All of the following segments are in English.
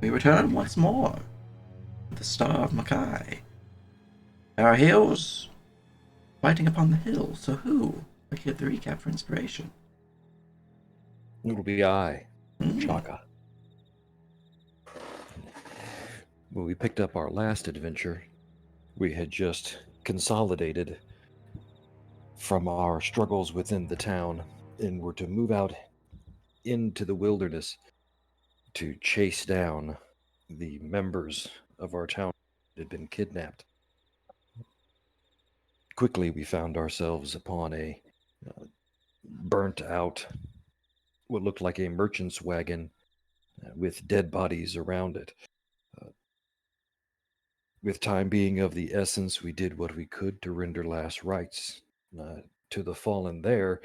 We return once more to the Star of Makai. Our heroes fighting upon the hill, so who will give the recap for inspiration? It'll be I, Hmm. Chaka. When we picked up our last adventure, we had just consolidated from our struggles within the town and were to move out into the wilderness to chase down the members of our town that had been kidnapped. Quickly, we found ourselves upon a burnt out, what looked like a merchant's wagon with dead bodies around it. With time being of the essence, we did what we could to render last rites to the fallen there,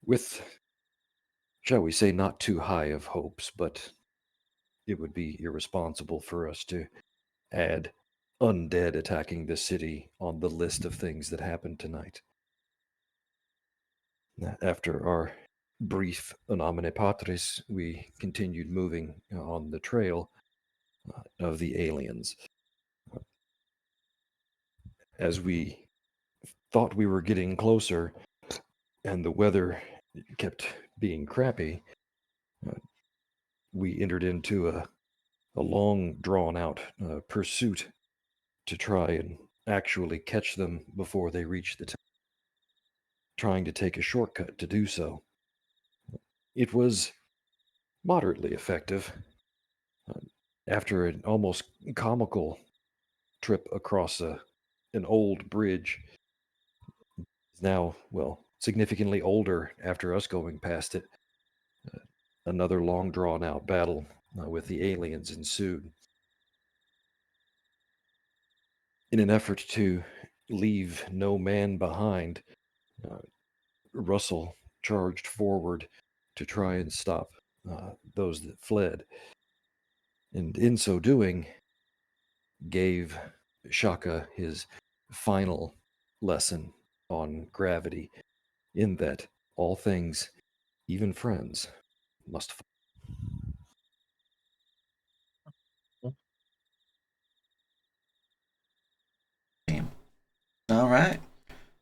with, shall we say, not too high of hopes, but it would be irresponsible for us to add undead attacking the city on the list of things that happened tonight. After our brief nomine patris, we continued moving on the trail of the aliens. As we thought we were getting closer and the weather kept being crappy, we entered into a long drawn out pursuit to try and actually catch them before they reached the town, trying to take a shortcut to do so. It was moderately effective. After an almost comical trip across an old bridge, now, well, significantly older after us going past it, another long drawn out battle with the aliens ensued. In an effort to leave no man behind, uh, Russell charged forward to try and stop those that fled, and in so doing, gave Shaka his final lesson on gravity, in that all things, even friends, must fall. All right.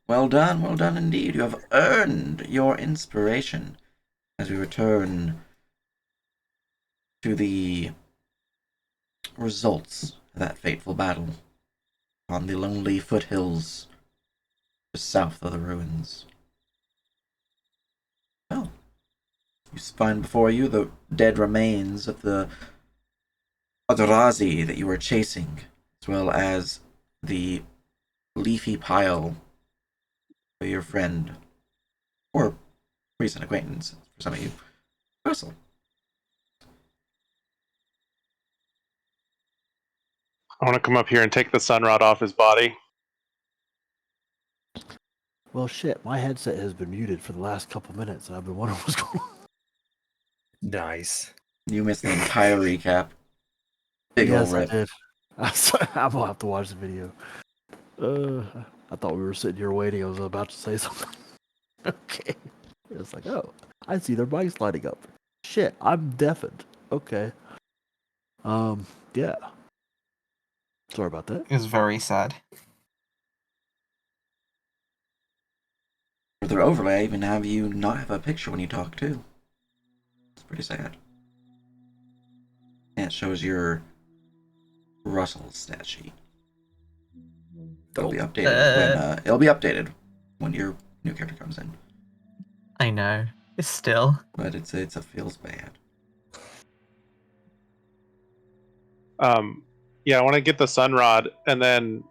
Well done indeed. You have earned your inspiration as we return to the results of that fateful battle on the lonely foothills just south of the ruins. Well, you find before you the dead remains of the Adrazi that you were chasing, as well as the leafy pile of your friend, or recent acquaintance for some of you, Russell. I want to come up here and take the sunrod off his body. Well, shit, my headset has been muted for the last couple minutes, and I've been wondering what's going on. Nice. You missed the entire recap. Big Yes, ol' rip. I did. I'm gonna have to watch the video. I thought we were sitting here waiting. I was about to say something. Okay. It's like, oh, I see their mics lighting up. Shit, I'm deafened. Okay. Yeah. Sorry about that. It was very sad. For their overlay, I even have you not have a picture when you talk too. It's pretty sad. And it shows your Russell stat sheet. It'll be updated when your new character comes in. I know. It's still. But it feels bad. Yeah, I want to get the sunrod and then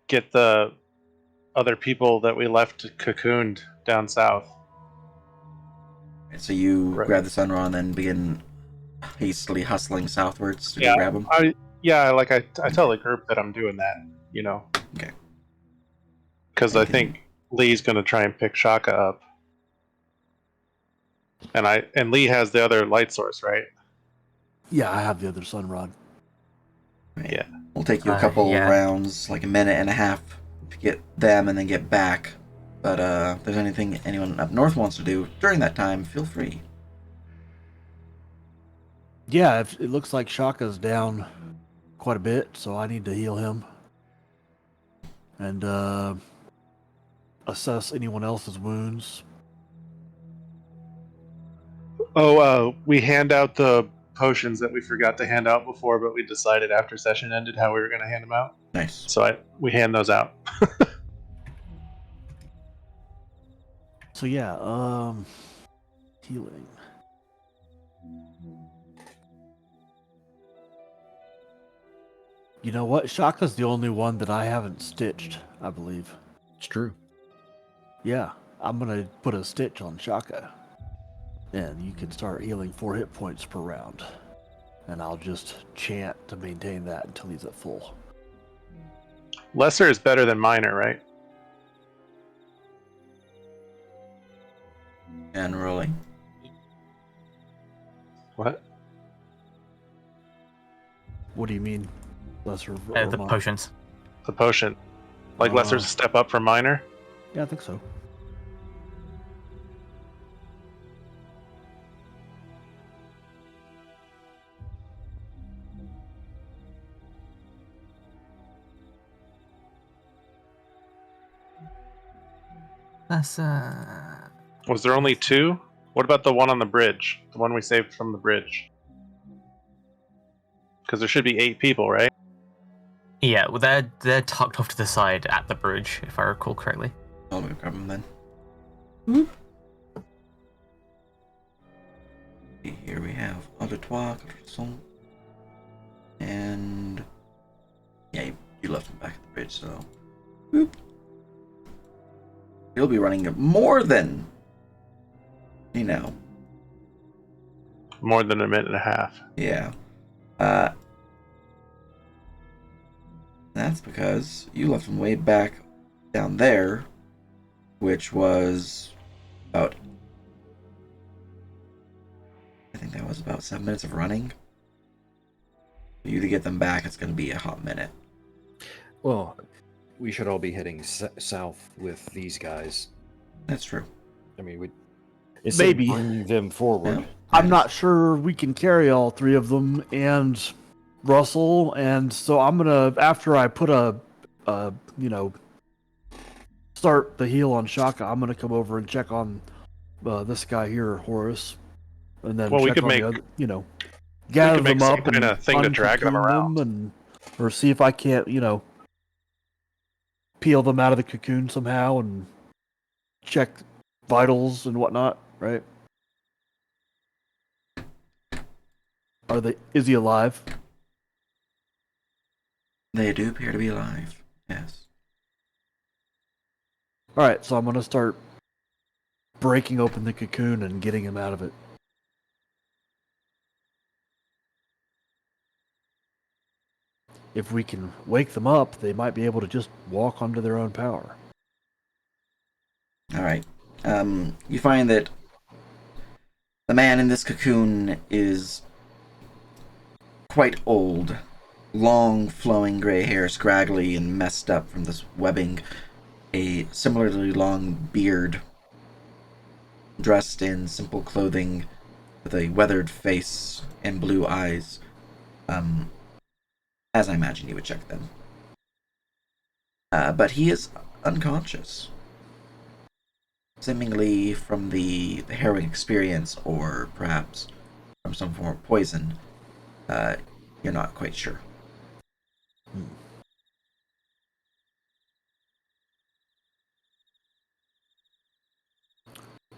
get the other people that we left cocooned down south. And so you Right. grab the sunrod and then begin hastily hustling southwards to Yeah, go grab them. I tell the group that I'm doing that, you know. Okay. Because I think Lee's going to try and pick Shaka up. And Lee has the other light source, right? Yeah, I have the other sunrod. Right. Yeah. We'll take you a couple Yeah. rounds, like a minute and a half, to get them and then get back. But if there's anything anyone up north wants to do during that time, feel free. Yeah, it looks like Shaka's down quite a bit, so I need to heal him. And assess anyone else's wounds. Oh, we hand out the potions that we forgot to hand out before, but we decided after session ended how we were going to hand them out. Nice. So we hand those out. So yeah, healing. You know what? Shaka's the only one that I haven't stitched, I believe. It's true. Yeah, I'm gonna put a stitch on Shaka. And you can start healing 4 hit points per round. And I'll just chant to maintain that until he's at full. Lesser is better than minor, right? And rolling. What? What do you mean? Lesser The or potions. The potion. Like lesser's a step up from minor? Yeah, I think so. That's Was there only 2? What about the one on the bridge? The one we saved from the bridge? Because there should be 8 people, right? yeah. Well, they're tucked off to the side at the bridge, if I recall correctly. I'll go grab them then. Here we have Auditois, Garçon, and yeah, you left him back at the bridge, so boop. He'll be running more than More than a minute and a half. Yeah. That's because you left him way back down there, which was about, I think that was about 7 minutes of running. For you to get them back, it's going to be a hot minute. Well, we should all be heading south with these guys. That's true. I mean, we Maybe. bring them forward. Yeah. I'm not sure we can carry all 3 of them and Russell, and so I'm gonna, after I put start the heal on Shaka, I'm gonna come over and check on this guy here, Horace, and then Well, we check could on make- the other, gather make them some up and kinda thing to drag them uncocoon around. and or see if I can't, peel them out of the cocoon somehow and check vitals and whatnot, right? Is he alive? They do appear to be alive. Yes. Alright, so I'm gonna start breaking open the cocoon and getting him out of it. If we can wake them up, they might be able to just walk onto their own power. All right. You find that the man in this cocoon is quite old. Long, flowing gray hair, scraggly and messed up from this webbing. A similarly long beard. Dressed in simple clothing with a weathered face and blue eyes. As I imagine you would check them. But he is unconscious. Seemingly from the harrowing experience, or perhaps from some form of poison. You're not quite sure.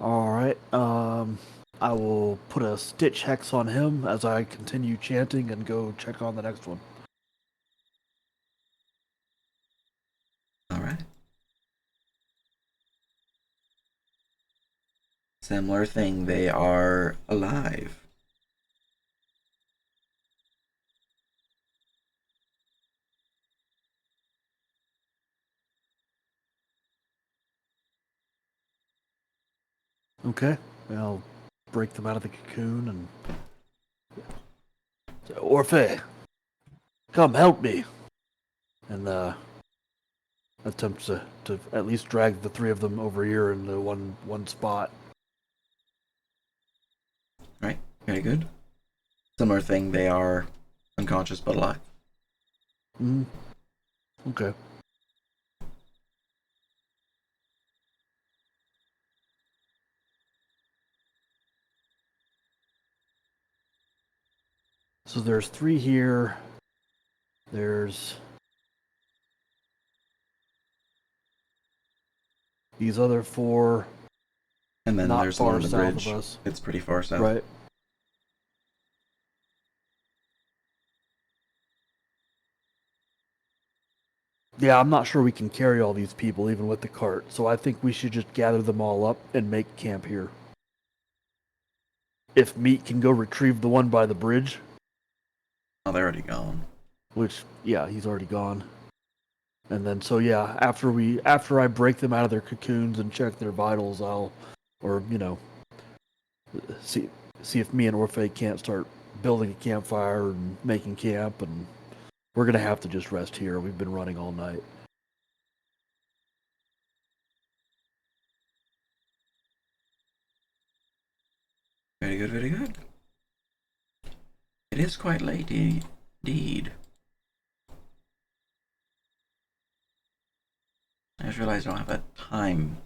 Alright, I will put a stitch hex on him as I continue chanting and go check on the next one. Alright. Similar thing, they are alive. Okay, I'll break them out of the cocoon and... Orphe, come help me! And attempt to at least drag the 3 of them over here into one spot. Right, very good. Similar thing, they are unconscious but alive. Mm. Okay. So there's 3 here. There's these other 4 And then not there's the one far on the south bridge. of us. It's pretty far south. Right. Yeah, I'm not sure we can carry all these people even with the cart, so I think we should just gather them all up and make camp here. If Meat can go retrieve the one by the bridge, Oh, they're already gone. which yeah, he's already gone. And then so yeah, after I break them out of their cocoons and check their vitals, see if me and Orphe can't start building a campfire and making camp, and we're gonna have to just rest here. We've been running all night. Very good, very good. It is quite late indeed. I just realized I don't have a time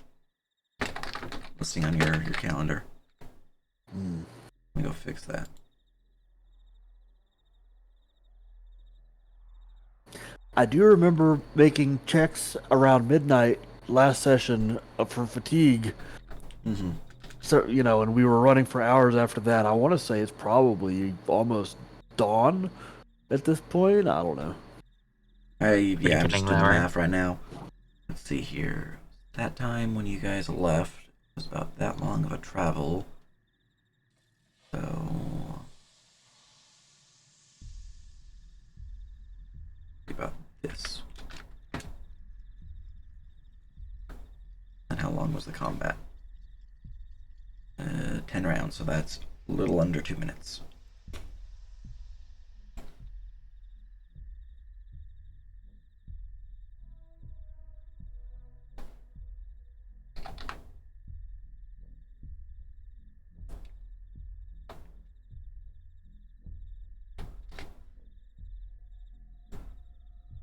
listing on your calendar. Mm. Let me go fix that. I do remember making checks around midnight last session for fatigue. Mm-hmm. So, and we were running for hours after that. I want to say it's probably almost dawn at this point. I don't know. I'm just getting doing there, the right? math right now. Let's see here. That time when you guys left was about that long of a travel. So about this. And how long was the combat? 10 rounds, so that's a little under 2 minutes.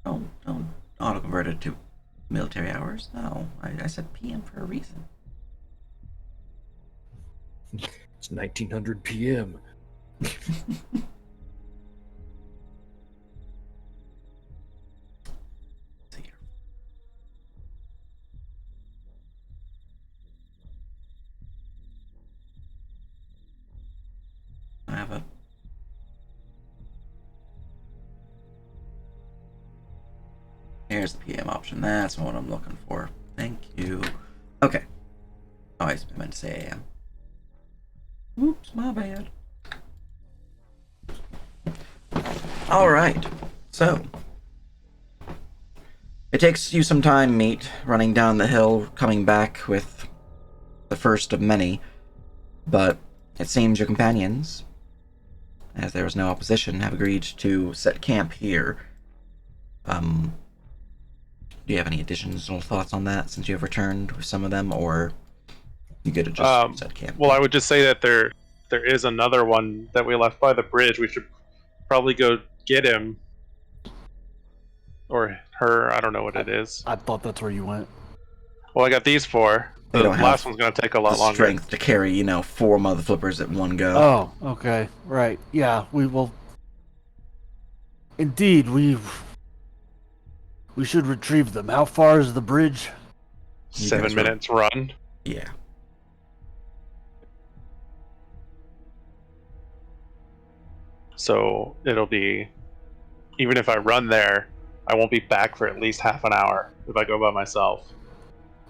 Oh, don't auto-convert it to military hours. No, I said PM for a reason. It's 1900 p.m. See here. I have a... Here's the PM option. That's what I'm looking for. Thank you. Okay. Oh, I meant to say AM. Oops, my bad. Alright. So. It takes you some time, Meat, running down the hill, coming back with the first of many. But it seems your companions, as there was no opposition, have agreed to set camp here. Do you have any additional thoughts on that since you have returned with some of them, or you good to just set camp? Well, I would just say that there is another one that we left by the bridge. We should probably go get him. Or her, I don't know what it is. I thought that's where you went. Well, I got these 4. They The don't have last one's going to take a lot the longer. strength to carry, 4 mother flippers at one go. Oh, okay. Right. Yeah, we will. Indeed, we should retrieve them. How far is the bridge? You 7 guys were- minutes run. Yeah. So it'll be, even if I run there, I won't be back for at least half an hour if I go by myself.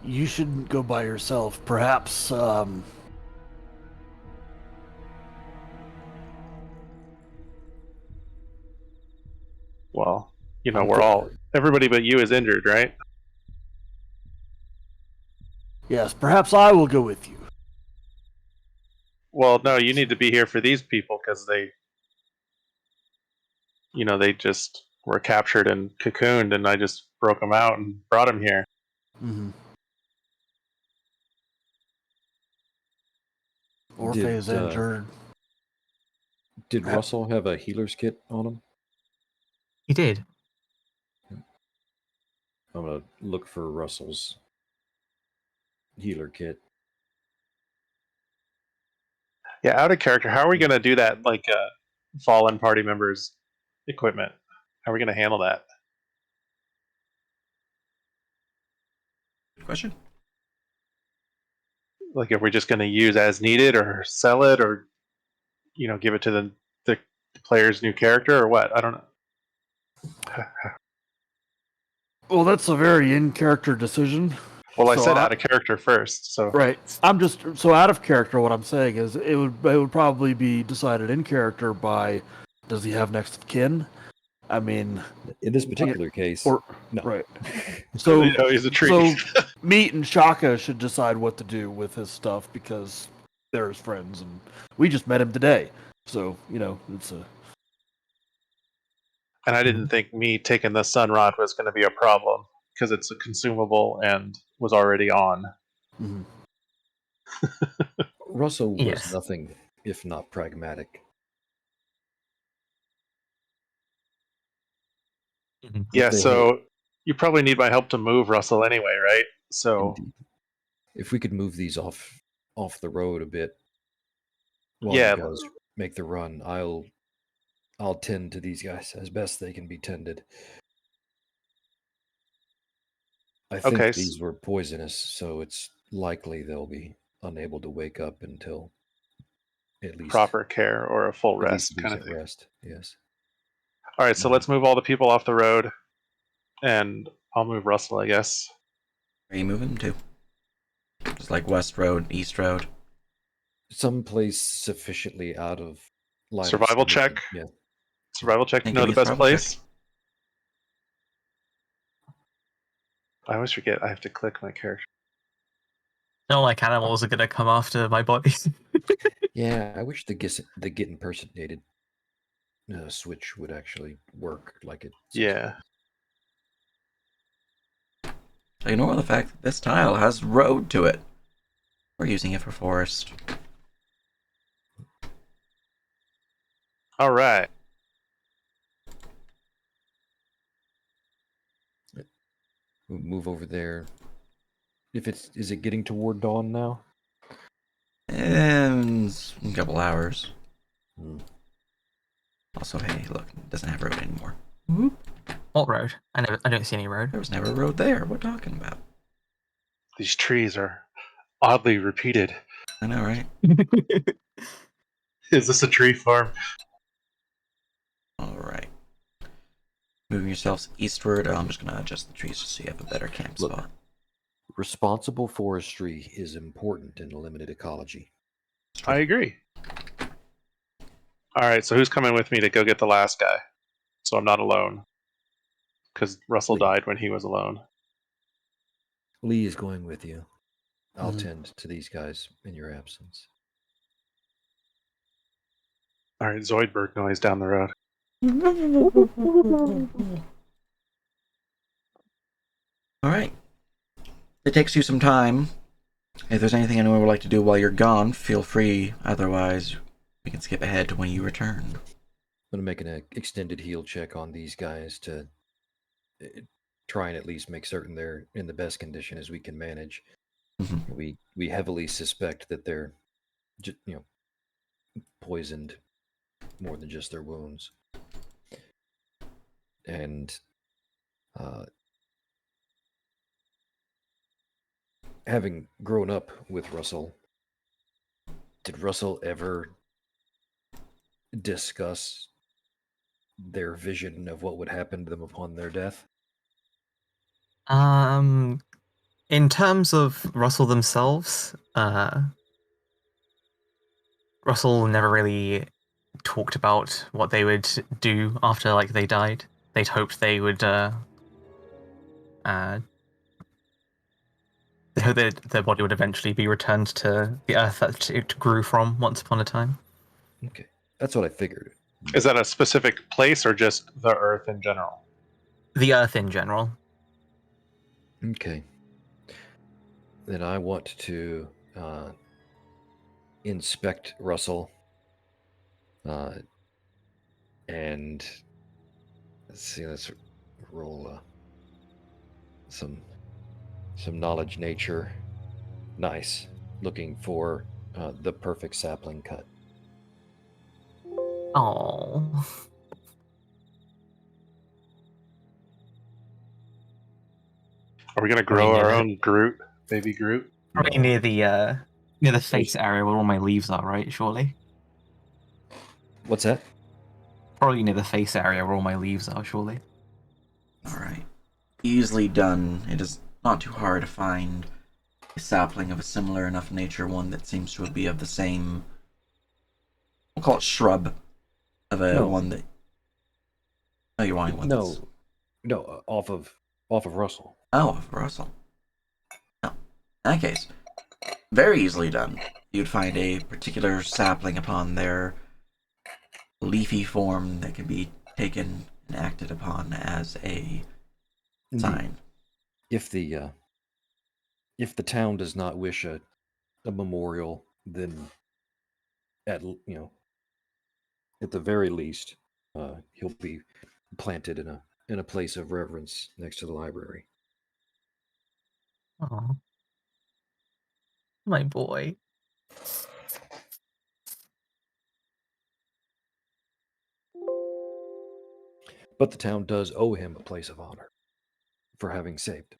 You shouldn't go by yourself. Perhaps, Well, I'm everybody but you is injured, right? Yes, perhaps I will go with you. Well, no, you need to be here for these people because they just were captured and cocooned, and I just broke them out and brought them here. Mm-hmm. Orphe Did, is injured. Did Russell have a healer's kit on him? He did. I'm gonna look for Russell's healer kit. Yeah, out of character. How are we gonna do that? Like fallen party members' equipment. How are we gonna handle that? Good question. Like, if we're just gonna use as needed, or sell it, or give it to the player's new character, or what? I don't know. Well, that's a very in-character decision. Well, I So said out of character first, so Right. I'm just so out of character. What I'm saying is, it would probably be decided in character by, does he have next of kin? I mean, In this particular case, or no. right. So he's a tree. so Meat and Shaka should decide what to do with his stuff, because they're his friends, and we just met him today. So it's a And I didn't think me taking the sun rod was going to be a problem because it's a consumable and was already on. mhm. Russell was Yes. nothing if not pragmatic. Mhm. Yeah, they so you probably need my help to move Russell anyway, right? So Indeed. If we could move these off the road a bit while yeah, you guys make the run, I'll tend to these guys as best they can be tended. I think Okay, these were poisonous, so it's likely they'll be unable to wake up until at least proper care or a full at least rest kind of decent thing. rest. Yes. All right, so let's move all the people off the road, and I'll move Russell, I guess. Where are you moving to? Just like West Road, East Road. Someplace sufficiently out of line of Survival sight. check. Yeah. Survival check. Hey, Know give me the a best survival check. place. I always forget I have to click my character. Not like animals are gonna come after my body. Yeah, I wish the get impersonated switch would actually work like it. Yeah. So ignore the fact that this tile has road to it. We're using it for forest. All right. We'll move over there. Is it getting toward dawn now? And a couple hours. Hmm. Also, hey, look, it doesn't have road anymore. What road? I don't see any road. There was never a road there. What are you talking about? These trees are oddly repeated. I know, right? Is this a tree farm? All right. Moving yourselves eastward. I'm just gonna adjust the trees just so you have a better camp Look. spot. Responsible forestry is important in a limited ecology. I agree. All right, so who's coming with me to go get the last guy? So I'm not alone. Because Russell Lee. died when he was alone. Lee is going with you. I'll Mhm. tend to these guys in your absence. All right, Zoidberg noise down the road. All right. It takes you some time. If there's anything anyone would like to do while you're gone, feel free. Otherwise, we can skip ahead to when you return. I'm going to make an extended heal check on these guys to try and at least make certain they're in the best condition as we can manage. Mhm. We heavily suspect that they're poisoned more than just their wounds. And having grown up with Russell, did Russell ever discuss their vision of what would happen to them upon their death? In terms of Russell themselves, Russell never really talked about what they would do after they died. They'd hoped they would they hoped that their body would eventually be returned to the earth that it grew from once upon a time. Okay, that's what I figured. Is that a specific place or just the Earth in general? The earth in general. Okay. Then I want to inspect Russell And let's see, let's roll some knowledge nature. Nice. Looking for the perfect sapling cut. Oh. Are we gonna grow our own Groot, baby Groot? Probably No. near the face area where all my leaves are, right? Surely. What's that? Probably near the face area where all my leaves are, surely. Alright. Easily done. It is not too hard to find a sapling of a similar enough nature, one that seems to be of the same, we'll call it shrub, of a No. one that... Oh, you're wanting one that's... No, off of Russell. Oh, of Russell. No. In that case, very easily done. You'd find a particular sapling upon their leafy form that can be taken and acted upon as a sign. If the town does not wish a memorial, then at the very least, he'll be planted in a place of reverence next to the library. Oh. My boy. But the town does owe him a place of honor for having saved.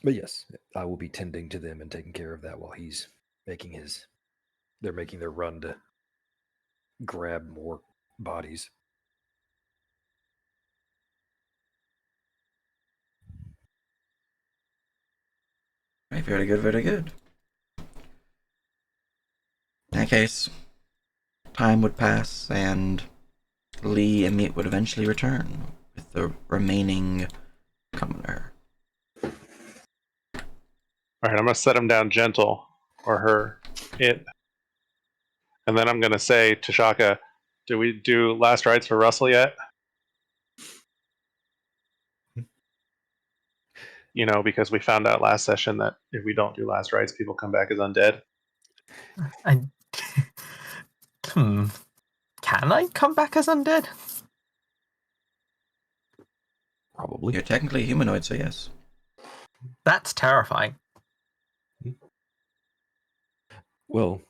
But yes, I will be tending to them and taking care of that while he's they're making their run to grab more bodies. Right, very good, very good. In that case, time would pass and Lee and Meat would eventually return with the remaining commoner. Alright, I'm gonna set him down gentle. Or her. It. And then I'm gonna say to Shaka, do we do last rites for Russell yet? You know, because we found out last session that if we don't do last rites, people come back as undead. I... Can I come back as undead? Probably. You're technically humanoid, so yes. That's terrifying. Well,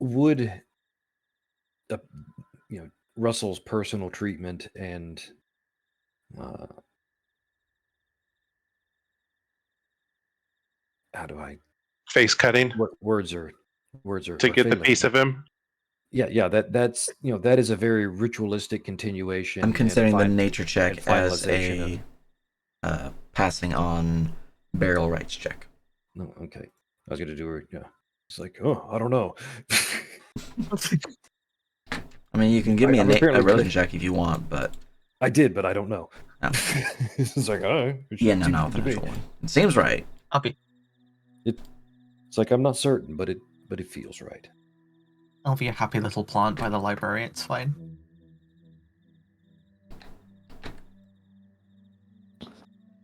would Russell's personal treatment and how do I Face cutting words are to get the failing, piece of him. Yeah, that's that is a very ritualistic continuation. I'm considering the nature and check as finalization a passing on barrel rights check. No, okay. I was gonna do it. Yeah, it's like, oh, I don't know. I mean, you can give me I'm a apparently religion check if you want, but I did, but I don't know. No. It's like, oh, yeah, no, the natural one. It seems right. I'll be It's like I'm not certain, but it feels right. I'll be a happy little plant by the library, it's fine.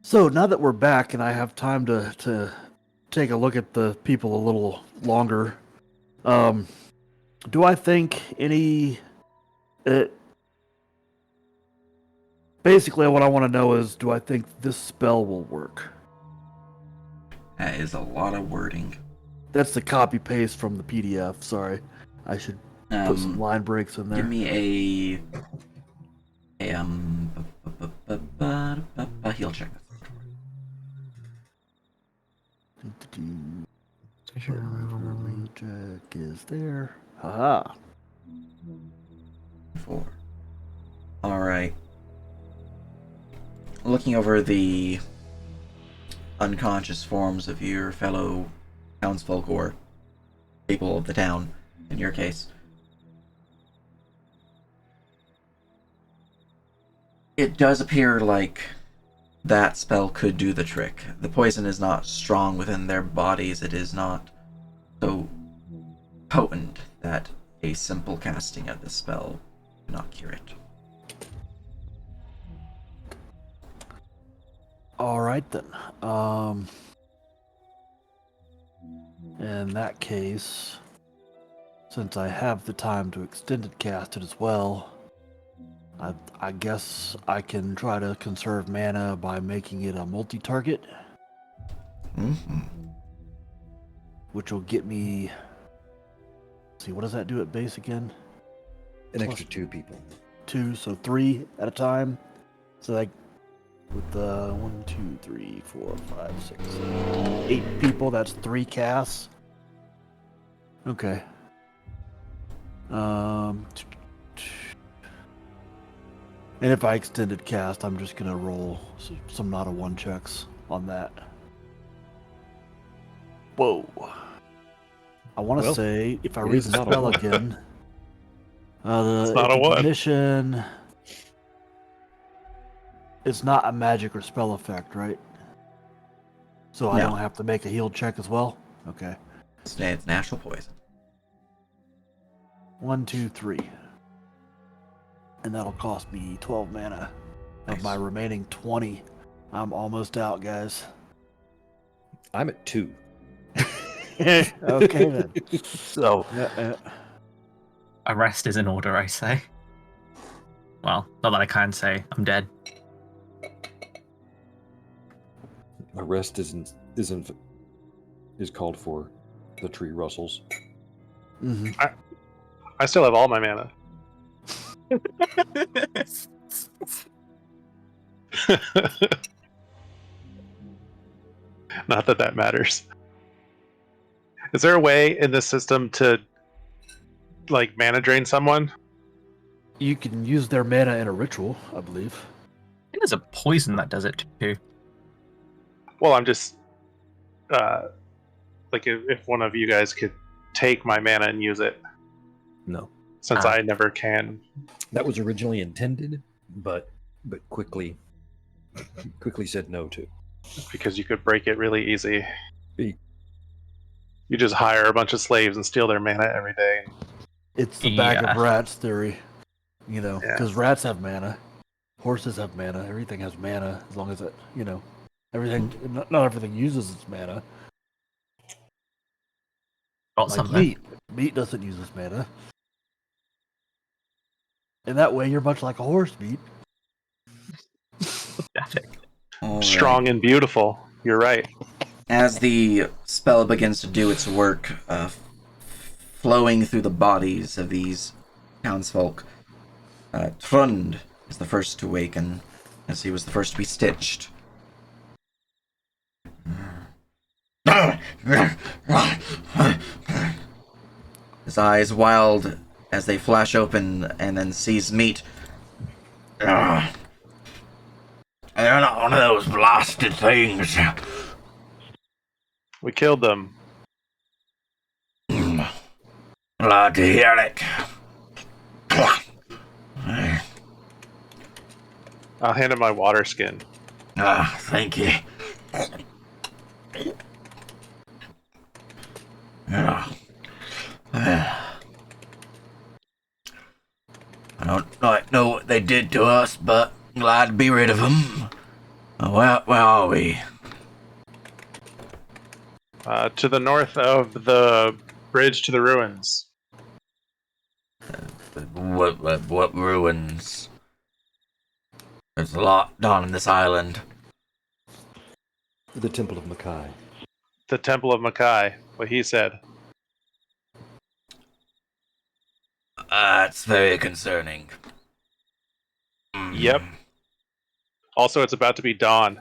So now that we're back and I have time to take a look at the people a little longer, do I think any... basically what I want to know is, do I think this spell will work? That is a lot of wording. That's the copy paste from the PDF. Sorry, I should put some line breaks in there. Give me a heal check. Check is there. Haha. 4. All right. Looking over the unconscious forms of your fellow townsfolk or people of the town, in your case, it does appear like that spell could do the trick. The poison is not strong within their bodies. It is not so potent that a simple casting of the spell cannot cure it. All right then. In that case, since I have the time to extended cast it as well, I guess I can try to conserve mana by making it a multi-target, Mm-hmm. which will get me. Let's see, what does that do at base again? An extra 2 people. 2, so 3 at a time. So like with the 1, 2, 3, 4, 5, 6, 7, 8 people, that's 3 casts. Okay. And if I extended cast, I'm just gonna roll some not a 1 checks on that. Whoa. I want to Well, say if I it read is the not a spell 1. again, It's not a one. ignition. It's not a magic or spell effect, right? So I No. don't have to make a heal check as well? Okay. It's natural poison. 1, 2, 3. And that'll cost me 12 mana of Nice. my remaining 20. I'm almost out, guys. I'm at 2. Okay, then. So, A rest is in order, I say. Well, not that I can say. I'm dead. A rest is called for. The tree rustles. mhm. I still have all my mana. Not that that matters. Is there a way in this system to like mana drain someone? You can use their mana in a ritual, I believe. I think there's a poison that does it too. Well, I'm just like if one of you guys could take my mana and use it, No. since I never can. That was originally intended, but quickly said no to. Because you could break it really easy. Be- You just hire a bunch of slaves and steal their mana every day. It's the bag Yeah. of rats theory, you know, Yeah. because rats have mana, horses have mana, everything has mana as long as it, you know, everything, not everything uses its mana. Got Like something. meat doesn't use its mana. And that way you're much like a horse, meat. Epic. All right. Strong and beautiful. You're right. As the spell begins to do its work, flowing through the bodies of these townsfolk, Trund is the first to awaken, as he was the first to be stitched. His eyes wild as they flash open, and then sees meat. They're not one of those blasted things. We killed them. Glad to hear it. I'll hand him my water skin. Thank you. I don't quite know what they did to us, but glad to be rid of them. Where are we? To the north of the bridge to the ruins. What ruins? There's a lot down in this island. The Temple of Makai. The Temple of Makai. What he said. It's very concerning. Yep. Also, it's about to be dawn.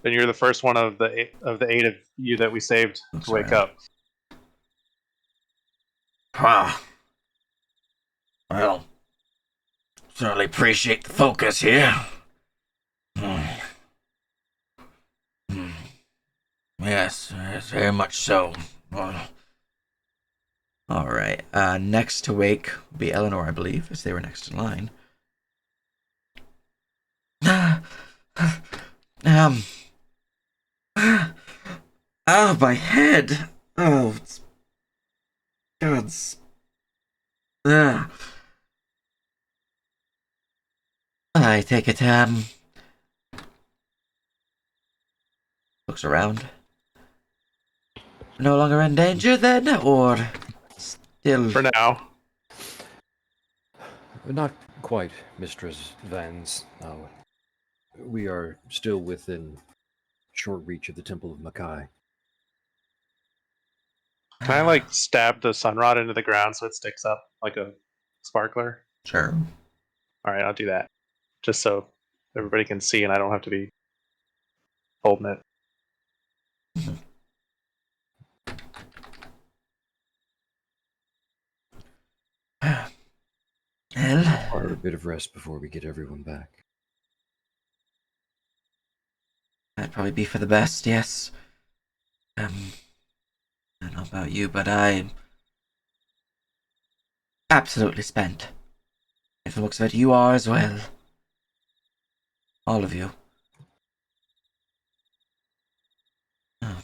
And you're the first one of the eight of you that we saved That's to wake right. up. Well, certainly appreciate the focus here. Yes, very much so. Alright, next to wake will be Eleanor, I believe, as they were next in line. My head! Oh, it's... God's... I take it, looks around. no longer in danger then, or still? For now. Not quite, Mistress Vans. We are still within short reach of the Temple of Makai. Can I like stab the sunrod into the ground so it sticks up like a sparkler? Sure. All right, I'll do that. Just so everybody can see and I don't have to be holding it. Well, Require a bit of rest before we get everyone back. that'd probably be for the best, yes. I don't know about you, but I'm absolutely spent. If it looks of it, you are as well. All of you. Oh.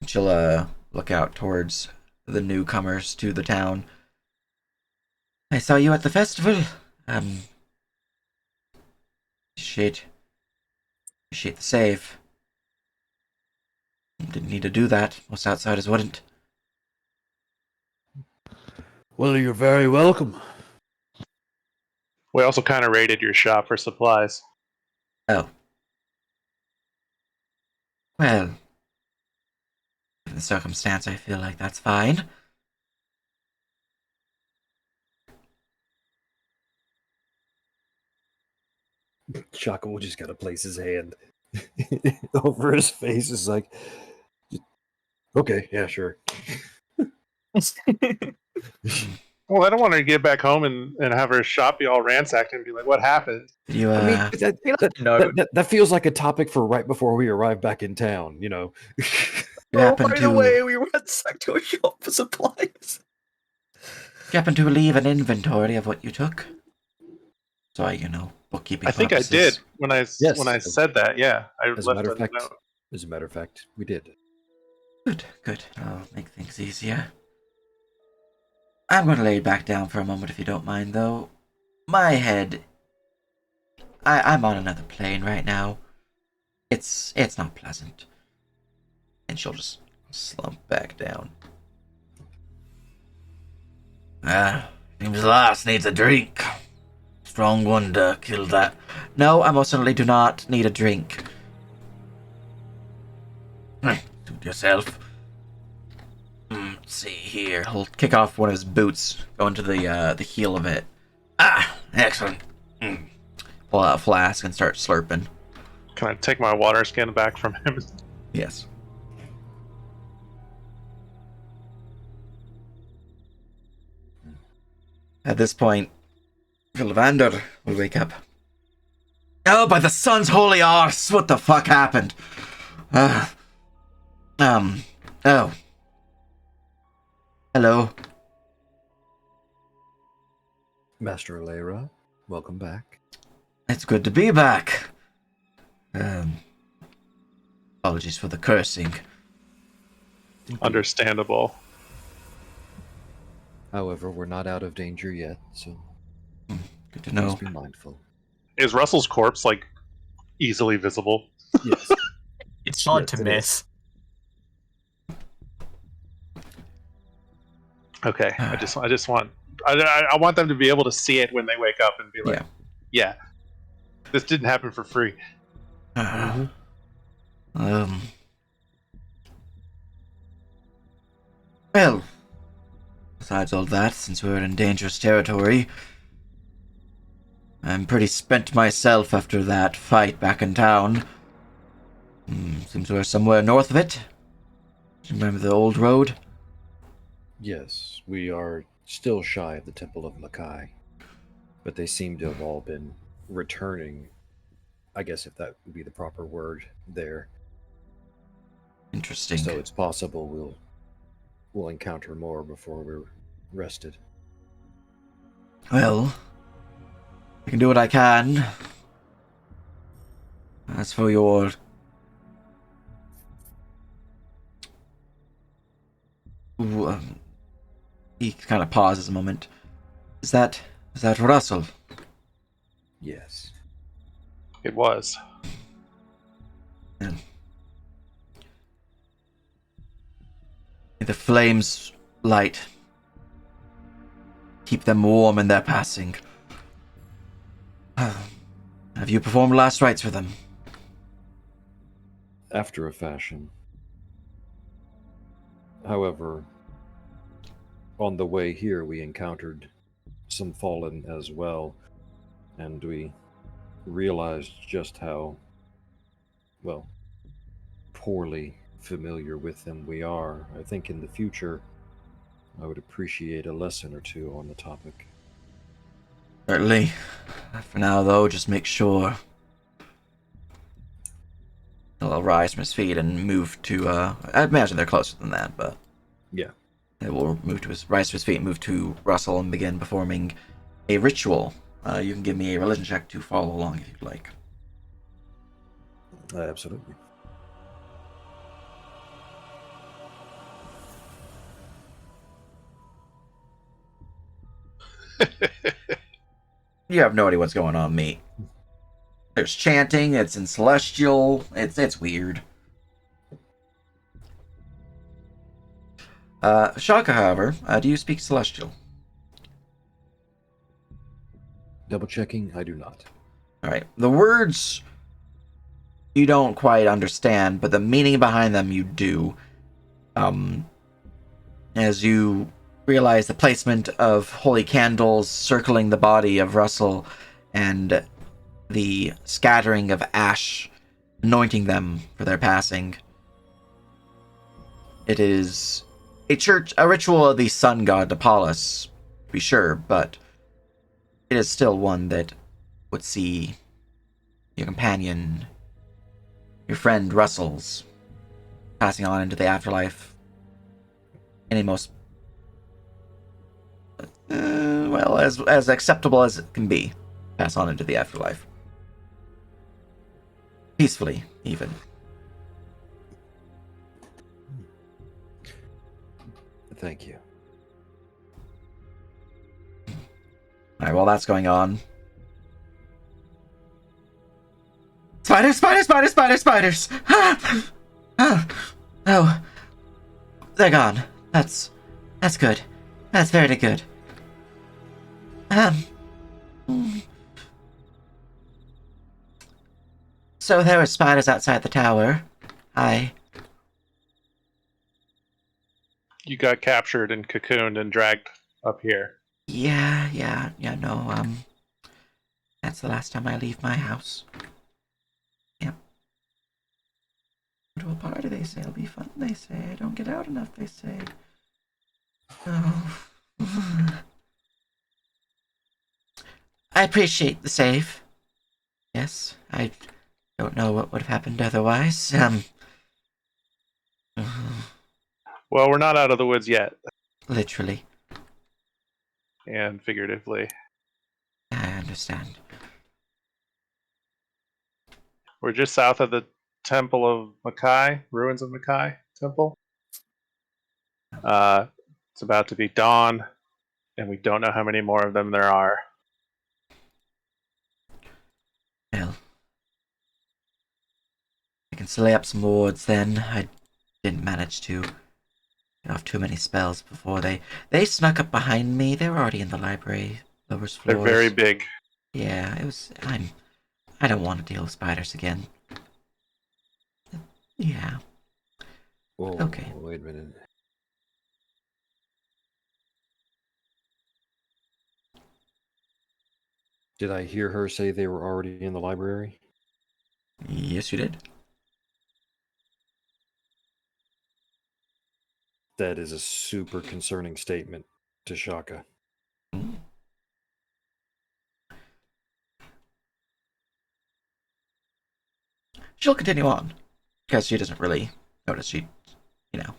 She'll look out towards the newcomers to the town. I saw you at the festival. Appreciate the save. Didn't need to do that. Most outsiders wouldn't. Well, you're very welcome. We also kind of raided your shop for supplies. Oh. Well, in the circumstance, I feel like that's fine. Shaka will just gotta place his hand over his face. It's like, okay, yeah, sure. Well, I don't want her to get back home and have her shop be all ransacked and be like, what happened? Did you, I mean, No. that feels like a topic for right before we arrive back in town, you know. you happen to we ransacked your shop for supplies. you happen to leave an inventory of what you took? So bookkeeping I think I purposes. did when I Yes. said that. Yeah, I As a left matter of a fact, note. we did. Good. I'll make things easier. I'm going to lay back down for a moment if you don't mind, though. My head... I'm on another plane right now. It's not pleasant. And she'll just slump back down. Seems the last needs a drink. Strong one to kill that. No, I most certainly do not need a drink. Suit yourself. Let's see here. He'll kick off one of his boots, go into the heel of it. Excellent. Pull out a flask and start slurping. Can I take my water skin back from him? Yes. At this point, Vilvander will wake up. Oh, by the sun's holy arse! What the fuck happened? Oh. Hello. Master Alera, welcome back. It's good to be back. Apologies for the cursing. Understandable. However, we're not out of danger yet, so Good to please know. be mindful. Is Russell's corpse like easily visible? Yes. It's hard Yes, to it miss. Okay, I just want I want them to be able to see it when they wake up and be like, yeah, this didn't happen for free. Well, besides all that, since we're in dangerous territory, I'm pretty spent myself after that fight back in town. Seems we're somewhere north of it. Remember the old road? Yes, we are still shy of the Temple of Makai, but they seem to have all been returning. I guess if that would be the proper word there. Interesting. So it's possible we'll encounter more before we're rested. Well, I can do what I can. As for your... he kind of pauses a moment. Is that Russell? Yes. It was. May the flames light. Keep them warm in their passing. Have you performed last rites for them? After a fashion. However, on the way here we encountered some fallen as well, and we realized just how, well, poorly familiar with them we are. I think in the future I would appreciate a lesson or two on the topic. Certainly. For now, though, just make sure he'll rise from his feet and move to, I imagine they're closer than that, but... Yeah. He will rise to his feet and move to Russell and begin performing a ritual. You can give me a religion check to follow along if you'd like. Absolutely. You have no idea what's going on, mate. There's chanting, it's in Celestial, it's weird. Shaka, however, do you speak Celestial? Double checking, I do not. Alright, the words you don't quite understand, but the meaning behind them you do. As you realize the placement of holy candles circling the body of Russell and the scattering of ash, anointing them for their passing. It is a ritual of the sun god Apollos, to be sure, but it is still one that would see your companion, your friend Russell's, passing on into the afterlife in a most, well, as acceptable as it can be. Pass on into the afterlife. Peacefully, even. Thank you. Alright, while that's going on... Spiders, spiders, spiders, spiders, spiders! Ah! Ah! Oh. They're gone. That's good. That's very good. So there were spiders outside the tower. You got captured and cocooned and dragged up here. Yeah, no, that's the last time I leave my house. Yep. To a party, they say. It'll be fun, they say. I don't get out enough, they say. Oh. I appreciate the save. Yes, I don't know what would have happened otherwise. Well, we're not out of the woods yet. Literally. And figuratively. I understand. We're just south of the Temple of Makai, ruins of Makai Temple. It's about to be dawn, and we don't know how many more of them there are. Well, I can slay up some wards then. I didn't manage to get off too many spells before they snuck up behind me. They were already in the library, lowest floors. They're very big. Yeah, it was. I don't want to deal with spiders again. Yeah. Whoa, Okay. Wait a minute. Did I hear her say they were already in the library? Yes, you did. That is a super concerning statement to Shaka. She'll continue on because she doesn't really notice. She, not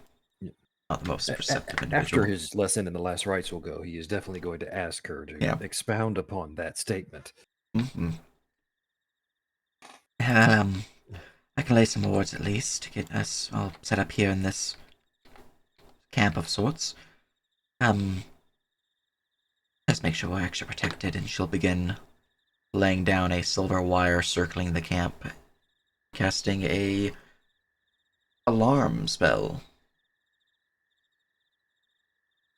the most perceptive individual. After his lesson in the last rites will go, he is definitely going to ask her to expound upon that statement. Mm-hmm. I can lay some wards at least to get us all set up here in this camp of sorts. Let's make sure we're extra protected, and she'll begin laying down a silver wire circling the camp, casting a alarm spell.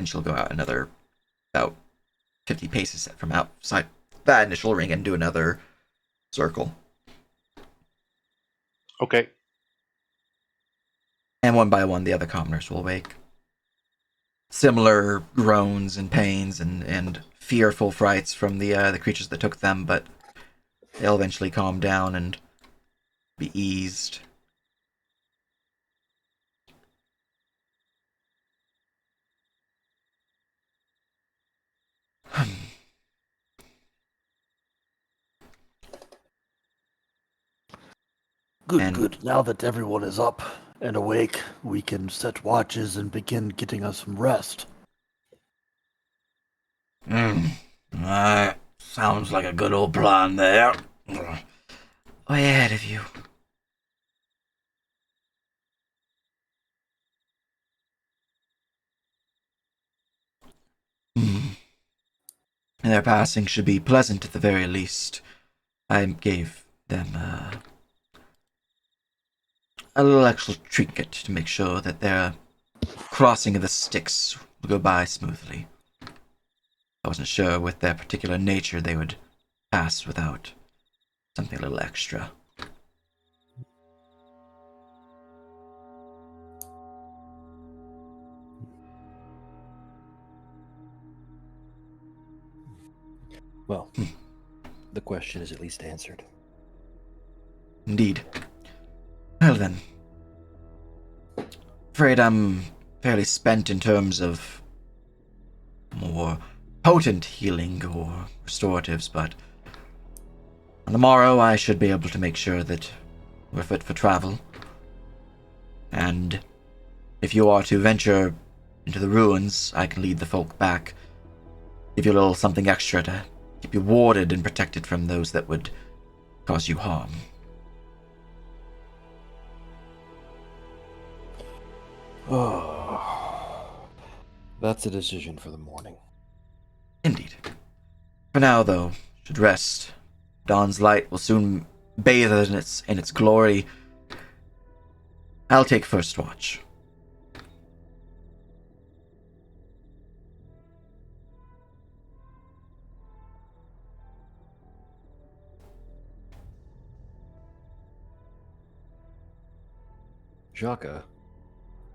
and she'll go out another about 50 paces from outside that initial ring and do another circle. Okay. And one by one, the other commoners will wake. Similar groans and pains and fearful frights from the creatures that took them, but they'll eventually calm down and be eased. Good, And- good. Now that everyone is up and awake, we can set watches and begin getting us some rest. Sounds like a good old plan there. Way ahead of you. Their passing should be pleasant at the very least. I gave them a little extra trinket to make sure that their crossing of the Styx will go by smoothly. I wasn't sure with their particular nature they would pass without something a little extra. Well, the question is at least answered. Indeed. Well then. Afraid I'm fairly spent in terms of more potent healing or restoratives, but on the morrow I should be able to make sure that we're fit for travel. And if you are to venture into the ruins, I can lead the folk back, give you a little something extra to keep you warded and protected from those that would cause you harm. Oh, that's a decision for the morning. Indeed. For now, though, should rest. Dawn's light will soon bathe in its glory. I'll take first watch. Jaka,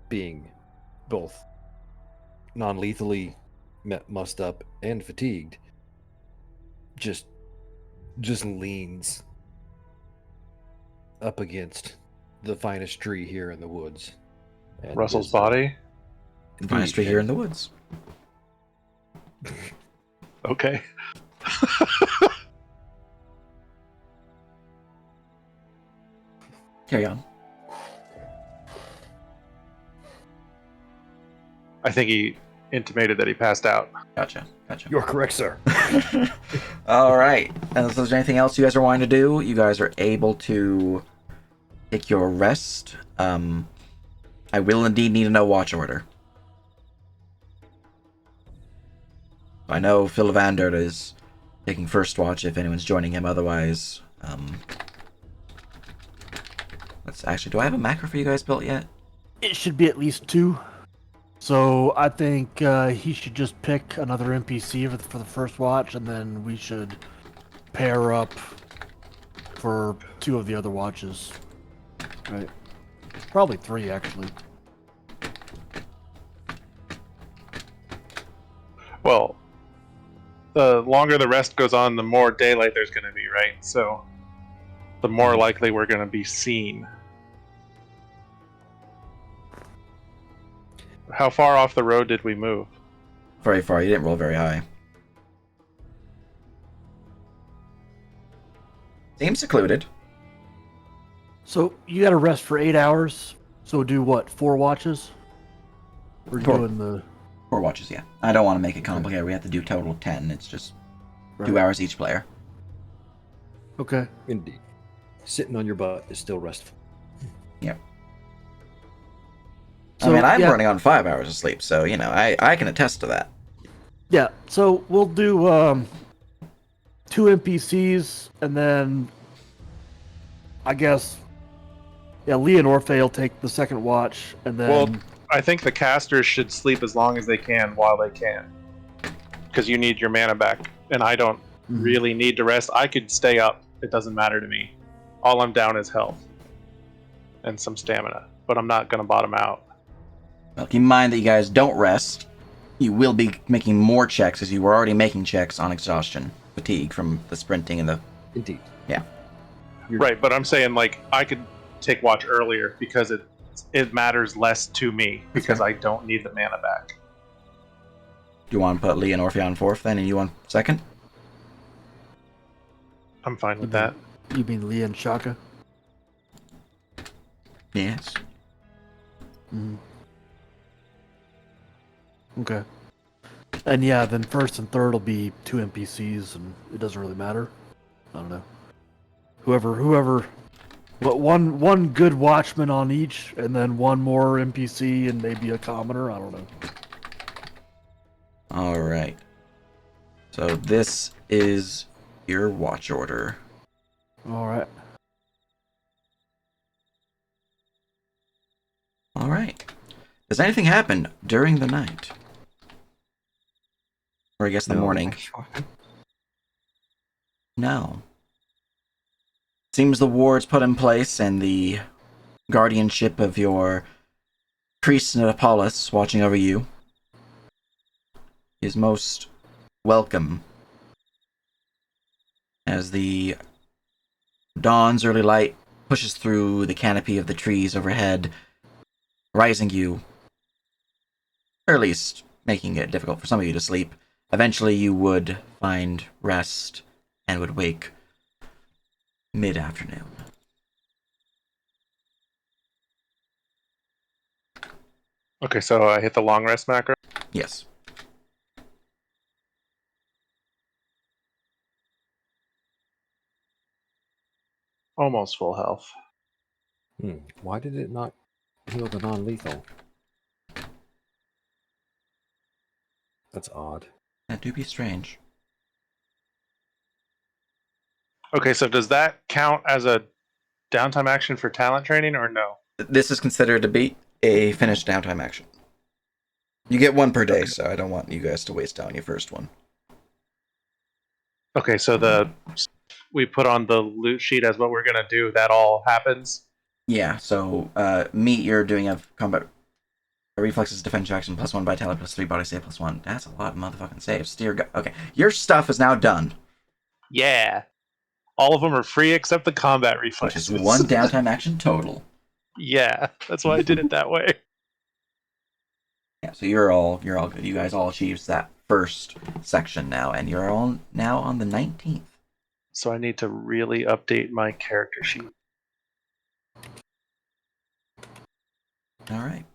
being both non-lethally mussed up and fatigued, just leans up against the finest tree here in the woods. And Russell's is, body. The finest tree here in the woods. Okay. Carry on. I think he intimated that he passed out. Gotcha. You're correct, sir. All right. And if there's anything else you guys are wanting to do, you guys are able to take your rest. I will indeed need a no watch order. I know Phil Vander is taking first watch if anyone's joining him. Otherwise, let's actually. Do I have a macro for you guys built yet? It should be at least 2. So I think he should just pick another NPC for the first watch, and then we should pair up for 2 of the other watches. Right. Probably 3, actually. Well, the longer the rest goes on, the more daylight there's going to be, right? So the more likely we're going to be seen. How far off the road did we move? Very far. You didn't roll very high. Seems secluded. So you got to rest for 8 hours. So do what? 4 watches? We're 4. doing the 4 watches, yeah. I don't want to make it complicated. We have to do total 10. It's just 2 right. hours each player. Okay. Indeed. Sitting on your butt is still restful. Yep. So, I mean, I'm yeah. running on 5 hours of sleep, so, you know, I can attest to that. Yeah, so we'll do 2 NPCs, and then I guess Lee and Orphe will take the second watch, and then I think the casters should sleep as long as they can while they can, because you need your mana back, and I don't really need to rest. I could stay up; it doesn't matter to me. All I'm down is health and some stamina, but I'm not gonna bottom out. Well, keep in mind that you guys don't rest. You will be making more checks, as you were already making checks on exhaustion, fatigue from the sprinting and the. Indeed. Yeah. Right, but I'm saying like I could take watch earlier because it matters less to me because I don't need the mana back. Do you want to put Lee and Orpheon on fourth then, and you on second? I'm fine with that. You mean Lee and Shaka? Yes. Okay. And yeah, then first and third will be 2 NPCs, and it doesn't really matter. I don't know. Whoever, what one good watchman on each, and then one more NPC and maybe a commoner. I don't know. All right. So this is your watch order. All right. All right. Does anything happen during the night? Or I guess the No. morning? No. Seems the ward's put in place and the guardianship of your priest Apollos watching over you is most welcome. As the dawn's early light pushes through the canopy of the trees overhead, rising you, or at least making it difficult for some of you to sleep. Eventually you would find rest and would wake mid-afternoon. Okay, so I hit the long rest macro. Yes. Almost full health. Why did it not heal the non-lethal? That's odd. That do be strange. Okay, so does that count as a downtime action for talent training or no? This is considered to be a finished downtime action. You get one per day, so I don't want you guys to waste down your first one. Okay, so we put on the loot sheet as what we're gonna do. That all happens. Yeah, so meat, you're doing a combat reflexes, defense action, +1 vitality, +3 body save, +1. That's a lot of motherfucking saves. Okay, your stuff is now done. Yeah. All of them are free except the combat Which reflexes. is one downtime action total. Yeah, that's why I did it that way. Yeah, so you're all good. You guys all achieved that first section now, and you're all now on the 19th. So I need to really update my character sheet. All right.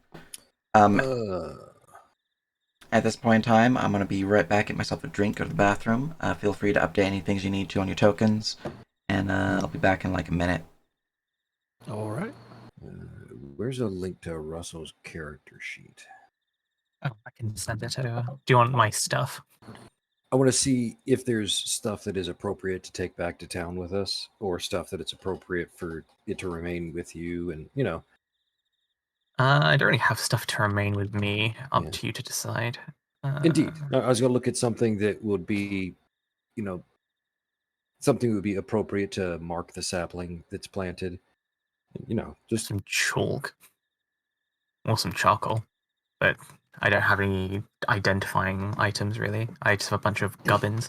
Uh, At this point in time, I'm going to be right back, get myself a drink, go to the bathroom. Feel free to update any things you need to on your tokens, and I'll be back in like a minute. All right. where's a link to Russell's character sheet? Oh, I can send it over. Do you want my stuff? I want to see if there's stuff that is appropriate to take back to town with us, or stuff that it's appropriate for it to remain with you, and I don't really have stuff to remain with me. Up Yeah. to you to decide. Indeed. I was going to look at something that would be, something that would be appropriate to mark the sapling that's planted. Just some chalk or some charcoal, but I don't have any identifying items really. I just have a bunch of gubbins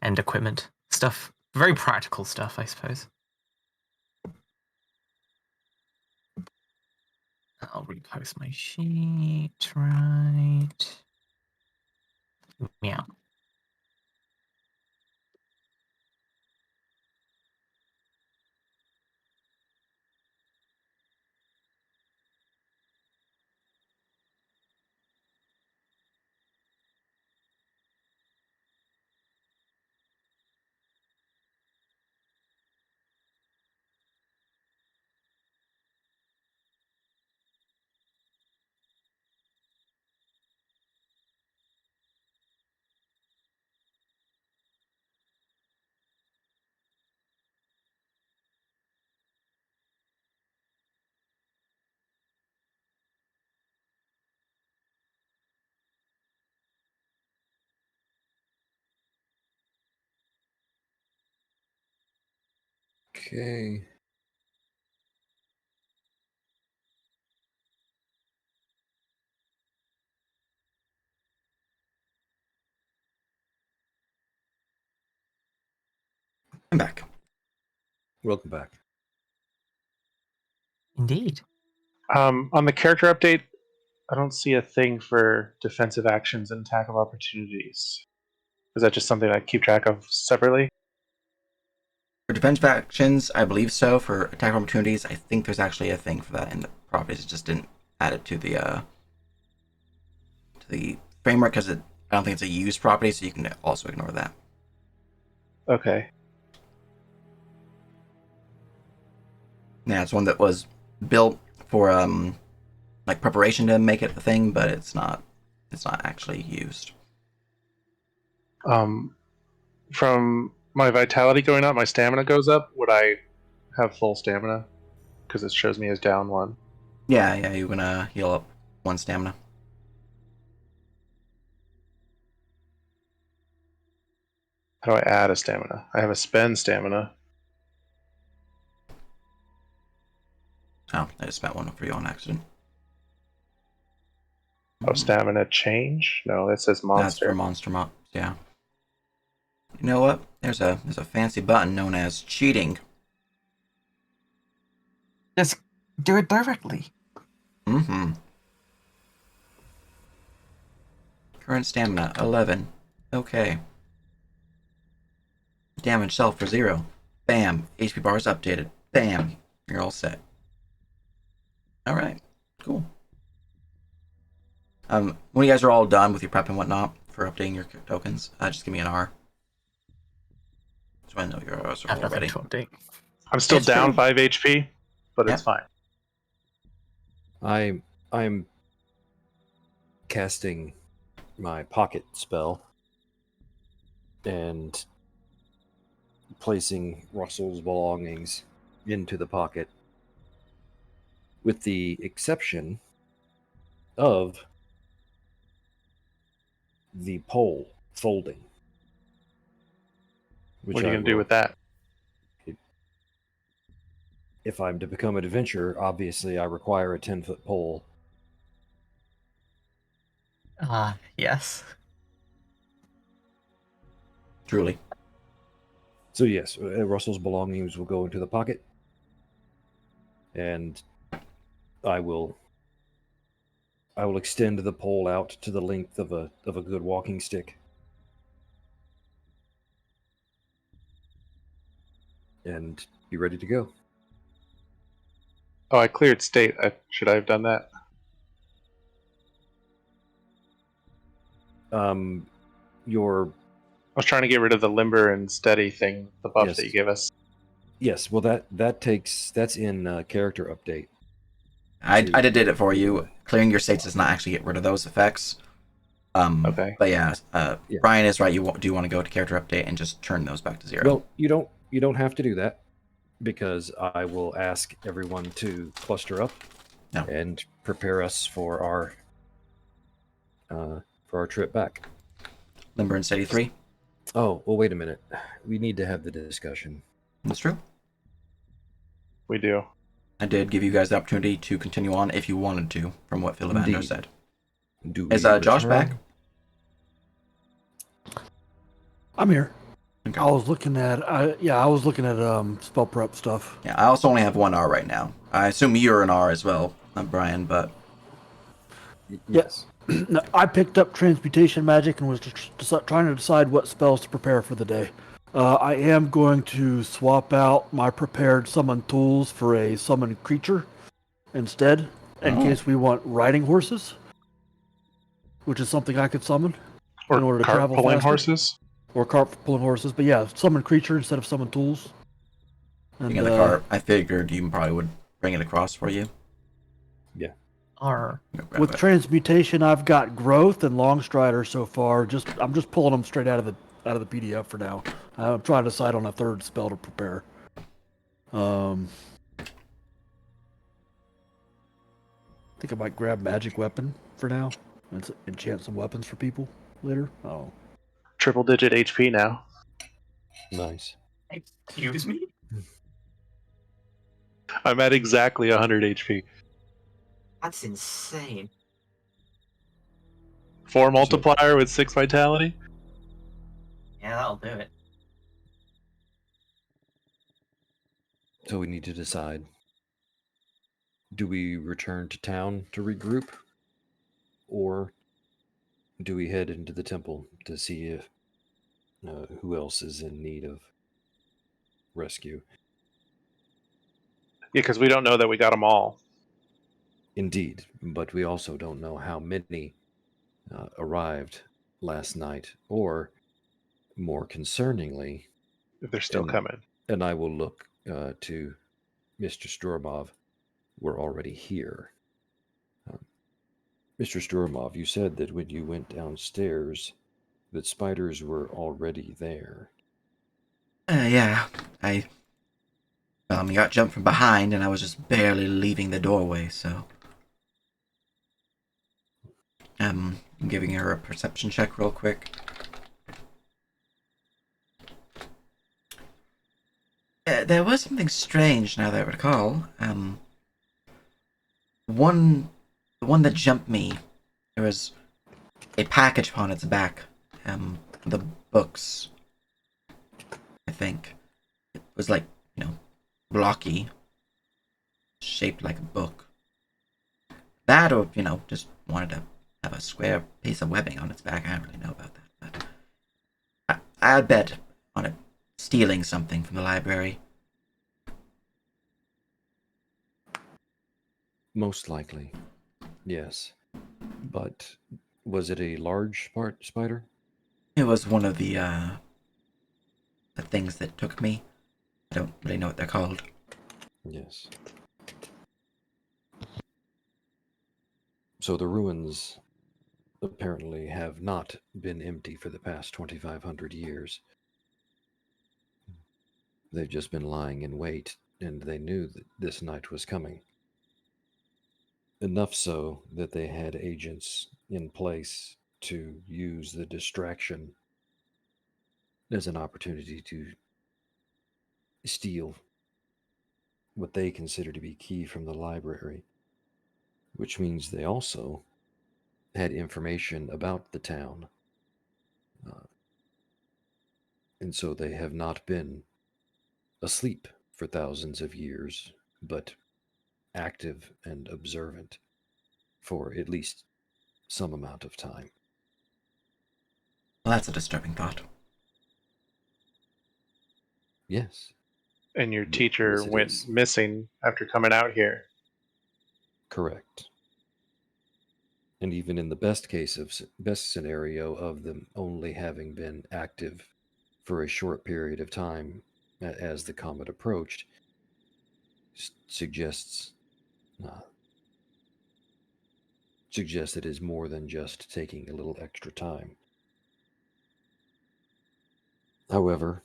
and equipment stuff. Very practical stuff, I suppose. I'll repost my sheet, right? Yeah. Okay. I'm back. Welcome back. Indeed. On the character update, I don't see a thing for defensive actions and attack of opportunities. Is that just something I keep track of separately? For defensive actions, I believe so. For attack opportunities, I think there's actually a thing for that in the properties. It just didn't add it to the framework because I don't think it's a used property, so you can also ignore that. Okay. Yeah, it's one that was built for like preparation to make it a thing, but it's not actually used. From my vitality going up, my stamina goes up. Would I have full stamina? Because it shows me as down 1. Yeah, you're gonna heal up 1 stamina. How do I add a stamina? I have a spend stamina. Oh, I just spent 1 for you on accident. Oh, stamina change? No, it says That's monster. for monster mobs. Yeah. You know what? There's a fancy button known as cheating. Just do it directly. Mm-hmm. Current stamina 11. Okay. Damage self for 0. Bam. HP bar is updated. Bam. You're all set. All right. Cool. When you guys are all done with your prep and whatnot for updating your tokens, just give me an R. So I know your R's are Have all nothing ready. to update. I'm still It's down pretty- 5 HP, but it's Yeah. fine. I'm casting my pocket spell and placing Russell's belongings into the pocket, with the exception of the pole folding. Which What are you I going to do will- with that? If I'm to become an adventurer, obviously I require a 10-foot pole. Yes. Truly. So yes, Russell's belongings will go into the pocket, and I will extend the pole out to the length of a good walking stick, and be ready to go. Oh, I cleared state. Should I have done that? Your I was trying to get rid of the limber and steady thing, the buff Yes. that you gave us. yes, well that's in character update. I To- did it for you. Clearing your states does not actually get rid of those effects. Okay. But yeah, Yeah. Brian is right. You do want to go to character update and just turn those back to 0. Well, you don't have to do that, because I will ask everyone to cluster up No. and prepare us for our trip back. Limber and steady 3. Oh, well, wait a minute. We need to have the discussion. That's true. We do. I did give you guys the opportunity to continue on if you wanted to, from what Philibando Indeed. said. Do Is we Josh return? back? I'm here. Okay. I was looking at spell prep stuff. Yeah, I also only have 1 R right now. I assume you're an R as well, Brian, but Yes. No, I picked up transmutation magic and was just trying to decide what spells to prepare for the day. I am going to swap out my prepared summon tools for a summon creature instead, in Oh. case we want riding horses, which is something I could summon Or in order to cart travel pulling faster. horses? Or cart pulling horses. But yeah, summon creature instead of summon tools. And, being in the cart, I figured you probably would bring it across for you. Or Go grab with it. transmutation, I've got growth and long strider so far. I'm just pulling them straight out of the PDF for now. I'm trying to decide on a third spell to prepare. I think I might grab magic weapon for now and enchant some weapons for people later. Oh, Triple digit HP now. Nice. excuse me? I'm at exactly 100 HP. That's insane. 4 multiplier with 6 vitality. Yeah, that'll do it. So we need to decide. Do we return to town to regroup? Or do we head into the temple to see if who else is in need of rescue? Yeah, because we don't know that we got them all. Indeed, but we also don't know how many arrived last night, or more concerningly, If they're still and, coming. and I will look to Mr. Stormov. We're already here. Mr. Stormov, you said that when you went downstairs, that spiders were already there. Yeah, I got jumped from behind, and I was just barely leaving the doorway. So, I'm giving her a perception check real quick. There was something strange now that I recall. The one that jumped me, there was a package upon its back. The books, I think. It was like, blocky, shaped like a book. That, or, just wanted to have a square piece of webbing on its back. I don't really know about that. But I'd bet on it stealing something from the library. Most likely, yes. But was it a large spider? It was one of the things that took me. I don't really know what they're called. Yes. So the ruins apparently have not been empty for the past 2,500 years. They've just been lying in wait, and they knew that this night was coming. Enough so that they had agents in place to use the distraction as an opportunity to steal what they consider to be key from the library, which means they also had information about the town. And so they have not been asleep for thousands of years, but active and observant for at least some amount of time. Well, that's a disturbing thought. Yes, And your teacher Yes, it went is. missing after coming out here. correct. And even in the best scenario of them only having been active for a short period of time as the comet approached, suggests it is more than just taking a little extra time. However,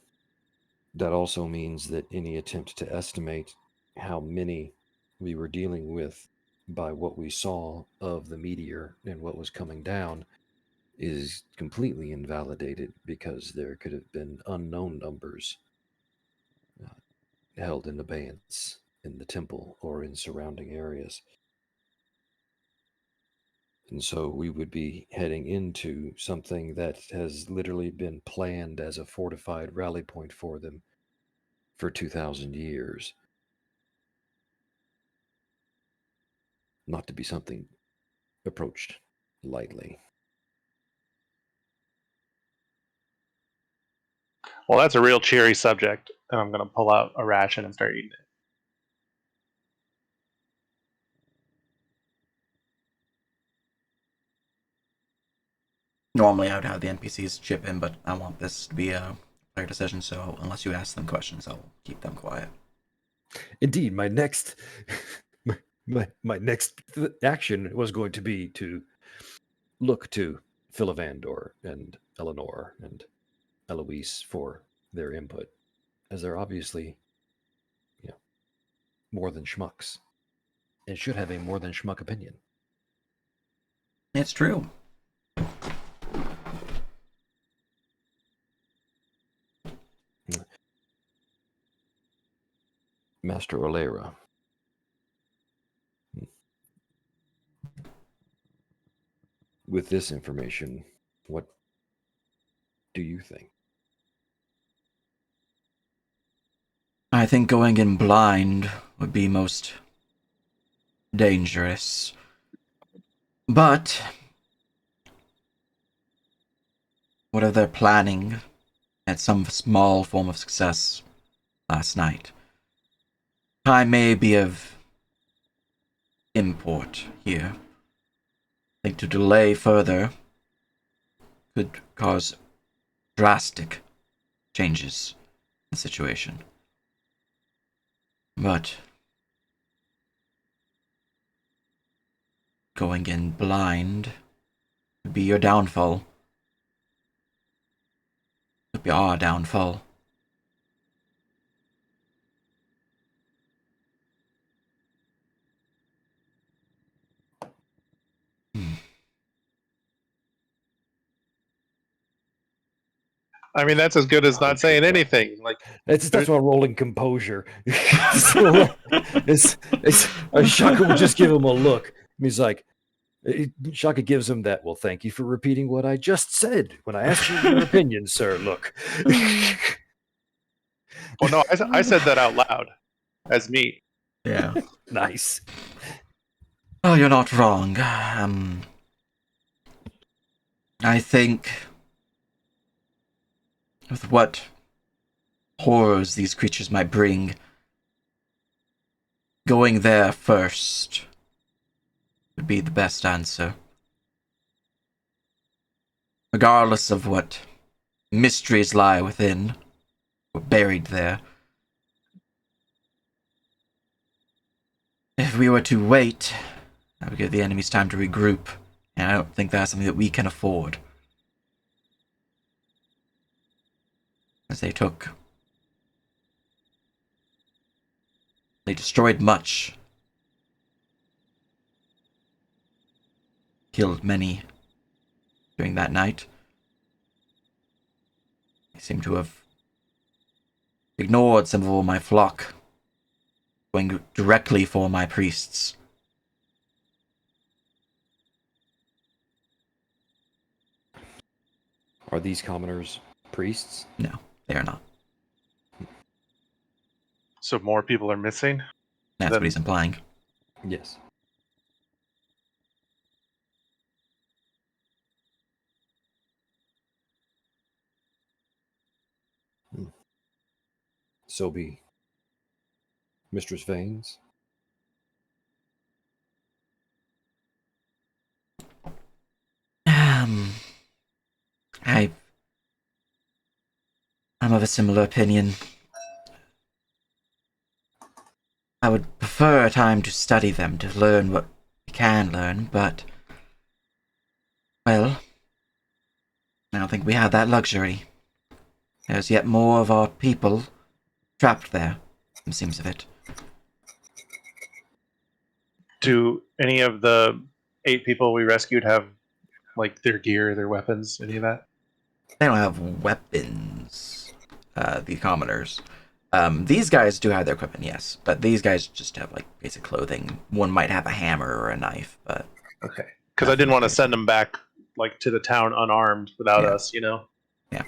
that also means that any attempt to estimate how many we were dealing with by what we saw of the meteor and what was coming down is completely invalidated, because there could have been unknown numbers held in abeyance in the temple or in surrounding areas. And so we would be heading into something that has literally been planned as a fortified rally point for them for 2,000 years. Not to be something approached lightly. Well, that's a real cheery subject, and I'm going to pull out a ration and start eating it. Normally, I would have the NPCs chip in, but I want this to be a player decision, so unless you ask them questions, I'll keep them quiet. Indeed, my next my next action was going to be to look to Philivandor and Eleanor and Eloise for their input, as they're obviously, more than schmucks, and should have a more than schmuck opinion. It's true. Master Olera, with this information, what do you think? I think going in blind would be most dangerous. But what if they're planning at some small form of success last night? Time may be of import here. I think to delay further could cause drastic changes in the situation. But going in blind would be your downfall. Would be our downfall. I mean, that's as good as not saying anything. Like, That's why rolling composure. So, Shaka will just give him a look. He's like, Shaka gives him that. Well, thank you for repeating what I just said when I asked you your opinion, sir. Look. well, no, I said that out loud as me. Yeah. Nice. Oh, you're not wrong. I think with what horrors these creatures might bring, going there first would be the best answer. Regardless of what mysteries lie within, or buried there. If we were to wait, that would give the enemies time to regroup, and I don't think that's something that we can afford. As they destroyed much, killed many during that night. They seem to have ignored some of all my flock, going directly for my priests. Are these commoners priests? No, they are not. So more people are missing. That's Then- what he's implying. Yes. So be Mistress Vanes. I'm of a similar opinion. I would prefer a time to study them, to learn what we can learn, but, well, I don't think we have that luxury. There's yet more of our people trapped there, it seems of it. Do any of the 8 people we rescued have like their gear, their weapons, any of that? They don't have weapons, the commoners. These guys do have their equipment, yes, but these guys just have, like, basic clothing. One might have a hammer or a knife, but... Okay. Because I didn't want to send them back like to the town unarmed without Yeah. us, you know? Yeah.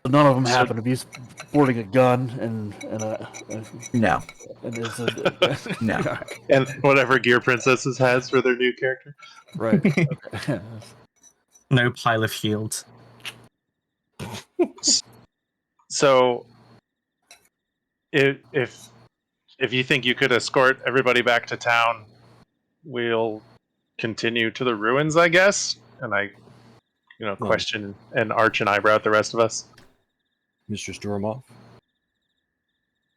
None of them So- happen to be sporting a gun and No. it's No. And whatever gear Princesses has for their new character. right. Okay. No pile of shields. So, if you think you could escort everybody back to town, we'll continue to the ruins, I guess. And I, question and arch an eyebrow at the rest of us. Mistress Dormoth?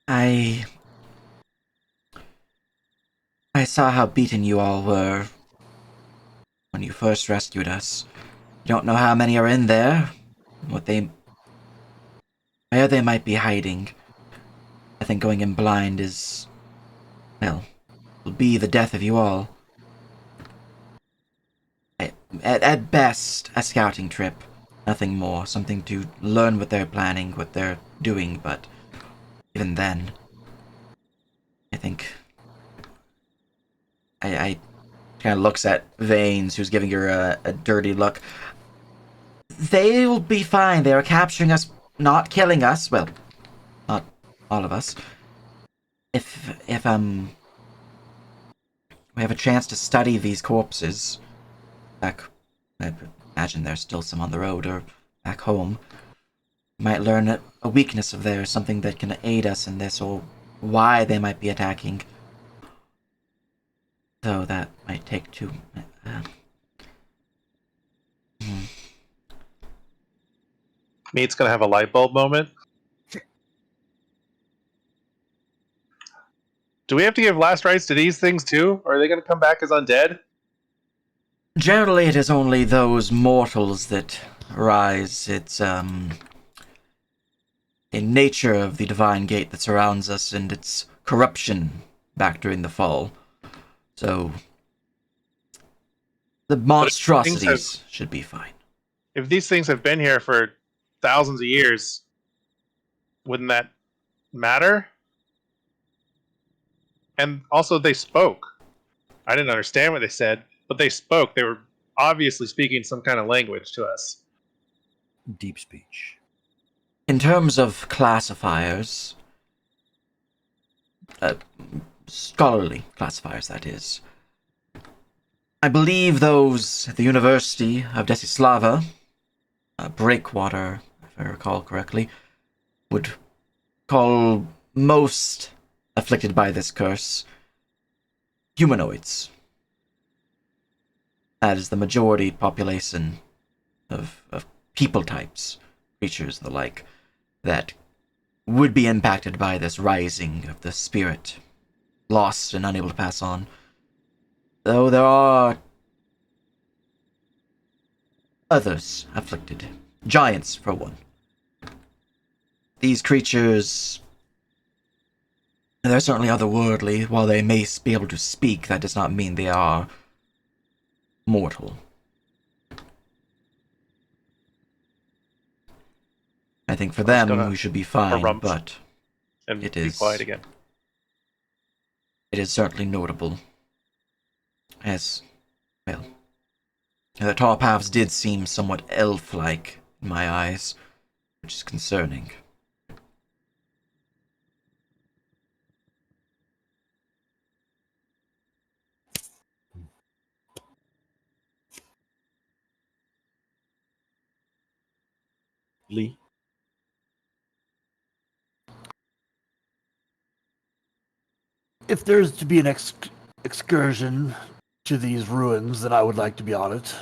I saw how beaten you all were when you first rescued us. You don't know how many are in there, where they might be hiding. I think going in blind will be the death of you all. At best, a scouting trip. Nothing more. Something to learn what they're planning, what they're doing, but even then, I think I kind of looks at Vanes, who's giving her a dirty look. They'll be fine. They are capturing us, not killing us. Well, not all of us. If we have a chance to study these corpses back, I imagine there's still some on the road or back home. Might learn a weakness of theirs, something that can aid us in this, or why they might be attacking. Though that might take too. Meat's gonna have a light bulb moment. Do we have to give last rites to these things too? Or are they gonna come back as undead? Generally, it is only those mortals that rise. It's a nature of the divine gate that surrounds us, and its corruption back during the fall. So the monstrosities should be fine. If these things have been here for thousands of years, wouldn't that matter? And also, they spoke. I didn't understand what they said, but they spoke. They were obviously speaking some kind of language to us. Deep speech. In terms of classifiers, scholarly classifiers, that is, I believe those at the University of Desislava, Breakwater, if I recall correctly, would call most afflicted by this curse humanoids. That is the majority population of people types, creatures and the like, that would be impacted by this rising of the spirit, lost and unable to pass on. Though there are others afflicted. Giants, for one. These creatures, they're certainly otherworldly. While they may be able to speak, that does not mean they are mortal. I think for them, we should be fine, but and it be is quiet again. It is certainly notable. As, well, the top halves did seem somewhat elf-like in my eyes, which is concerning. Lee? If there's to be an excursion to these ruins, then I would like to be on it.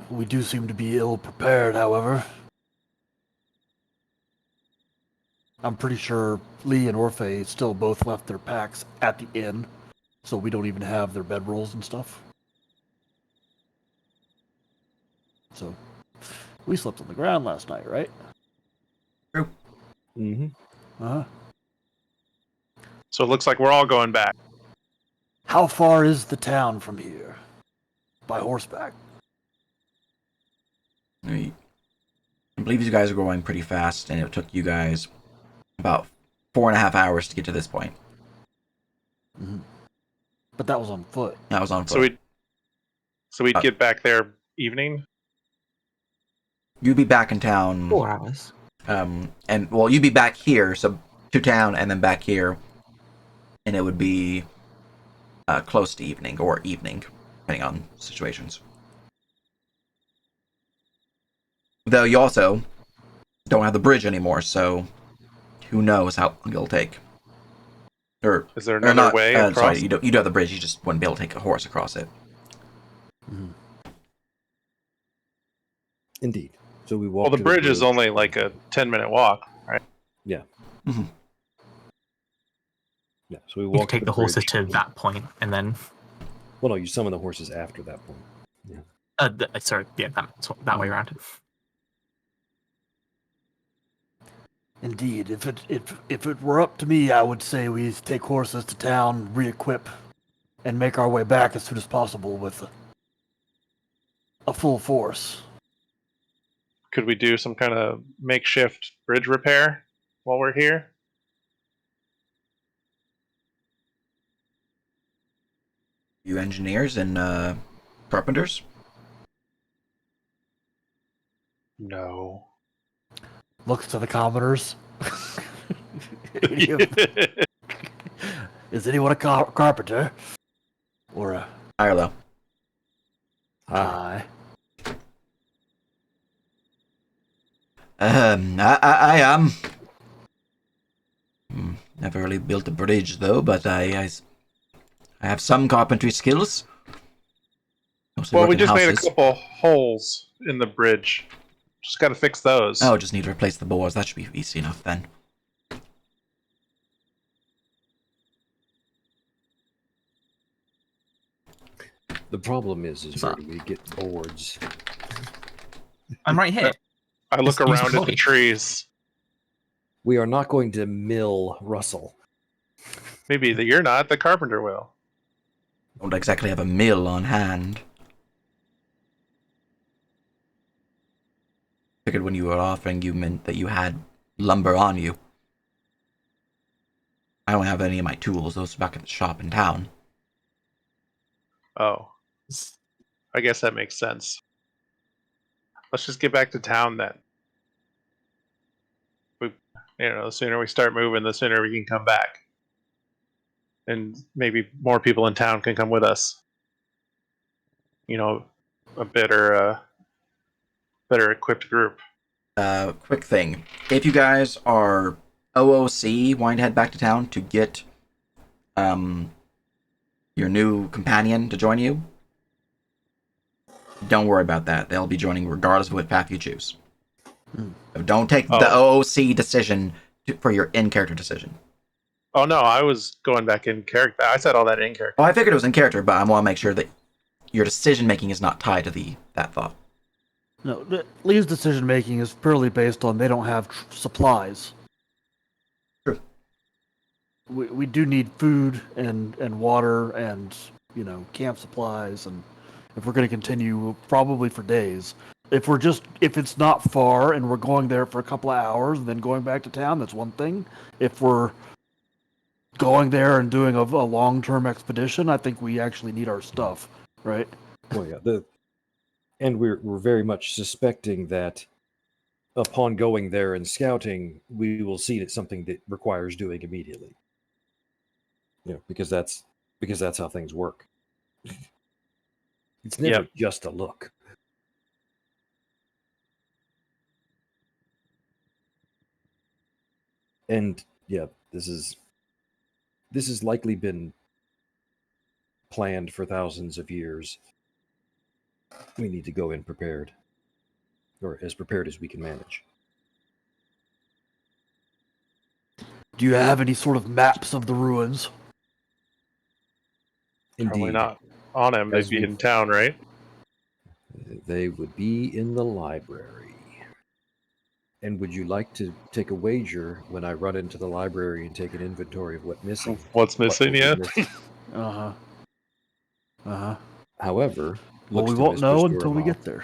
We do seem to be ill prepared, however. I'm pretty sure Lee and Orphe still both left their packs at the inn, so we don't even have their bedrolls and stuff. So, we slept on the ground last night, right? True. Mm-hmm. Uh-huh. So it looks like we're all going back. How far is the town from here? By horseback? I believe you guys are going pretty fast, and it took you guys about 4.5 hours to get to this point. Mm-hmm. But that was on foot. That was on foot. So we'd get back there evening? You'd be back in town. 4 hours. And well, you'd be back here, so to town, and then back here, and it would be close to evening, or evening, depending on situations. Though you also don't have the bridge anymore, so who knows how long it'll take. Or is there another way across? Sorry, you do have the bridge, you just wouldn't be able to take a horse across it. Mm-hmm. Indeed. So we walk. Well, the bridge is only like a 10-minute walk, right? Yeah. Mm-hmm. Yeah. So we You walk. can take the horses to that point, and then. Well, no, you summon the horses after that point. Yeah. Sorry, yeah, that way around. Indeed, if it were up to me, I would say we take horses to town, re-equip, and make our way back as soon as possible with a full force. Could we do some kind of makeshift bridge repair while we're here? You engineers and carpenters? No. Looks to the commoners. Is anyone a carpenter? Or a High or low? high? I am. Never really built a bridge though, but I have some carpentry skills. Mostly Well, worked we in just made a houses. couple holes in the bridge. Just got to fix those. Oh, just need to replace the boards. That should be easy enough then. The problem is What's where that? do we get boards? I'm right here. I look Just use around at the Roy. trees. We are not going to mill Russell. Maybe you're not. The carpenter will. Don't exactly have a mill on hand. Figured when you were offering, you meant that you had lumber on you. I don't have any of my tools. Those are back at the shop in town. Oh, I guess that makes sense. Let's just get back to town then. The sooner we start moving, the sooner we can come back. And maybe more people in town can come with us. A better equipped group. Quick thing. If you guys are OOC wanting to head back to town to get your new companion to join you, don't worry about that. They'll be joining regardless of what path you choose. So don't take the OOC decision for your in-character decision. Oh no, I was going back in character. I said all that in character. Oh, I figured it was in character, but I want to make sure that your decision making is not tied to that thought. No, Lee's decision making is purely based on they don't have supplies. True. We do need food and water and camp supplies, and if we're going to continue probably for days. If it's not far and we're going there for a couple of hours and then going back to town, that's one thing. If we're going there and doing a long-term expedition, I think we actually need our stuff, right? Well, yeah, and we're very much suspecting that upon going there and scouting, we will see it's something that requires doing immediately. Because that's how things work. It's never just a look. And yeah, this has likely been planned for thousands of years. We need to go in prepared, or as prepared as we can manage. Do you have any sort of maps of the ruins? Indeed. Probably not on him. They'd be in town, right? They would be in the library. And would you like to take a wager when I run into the library and take an inventory of what's missing? What's missing, yeah? However, Well, we looks to won't Mr. know until we Stormov. get there.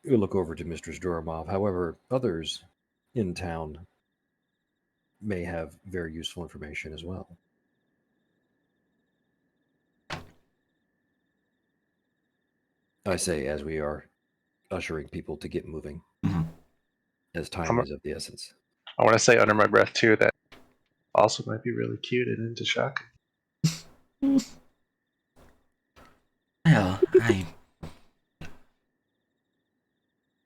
We'll look over to Mr. Stormov. However, others in town may have very useful information as well. I say as we are ushering people to get moving, as time is of the essence. I want to say under my breath too that also might be really cute and into shock. Well, I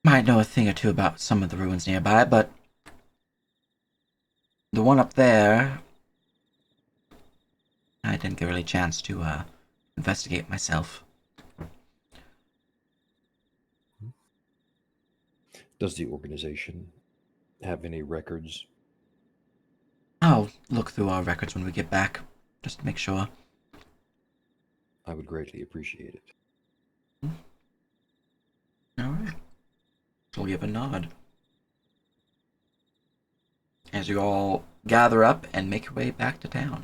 might know a thing or two about some of the ruins nearby, but the one up there, I didn't get really a chance to investigate myself. Does the organization have any records? I'll look through our records when we get back, just to make sure. I would greatly appreciate it. Alright. We'll give a nod. As you all gather up and make your way back to town.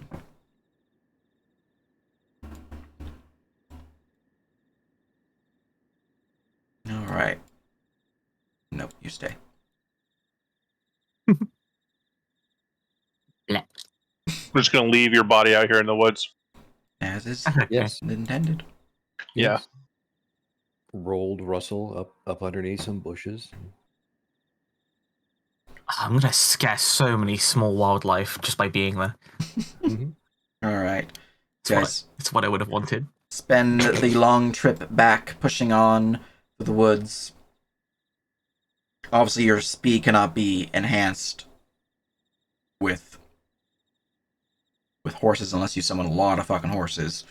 Alright. Nope, you stay. Bleh. We're just gonna leave your body out here in the woods. As is Yes. intended. Yeah. Yes. Rolled Russell up underneath some bushes. I'm gonna scare so many small wildlife just by being there. Mm-hmm. All right, It's guys. It's what I would have wanted. Spend the long trip back, pushing on through the woods. Obviously, your speed cannot be enhanced with horses unless you summon a lot of fucking horses.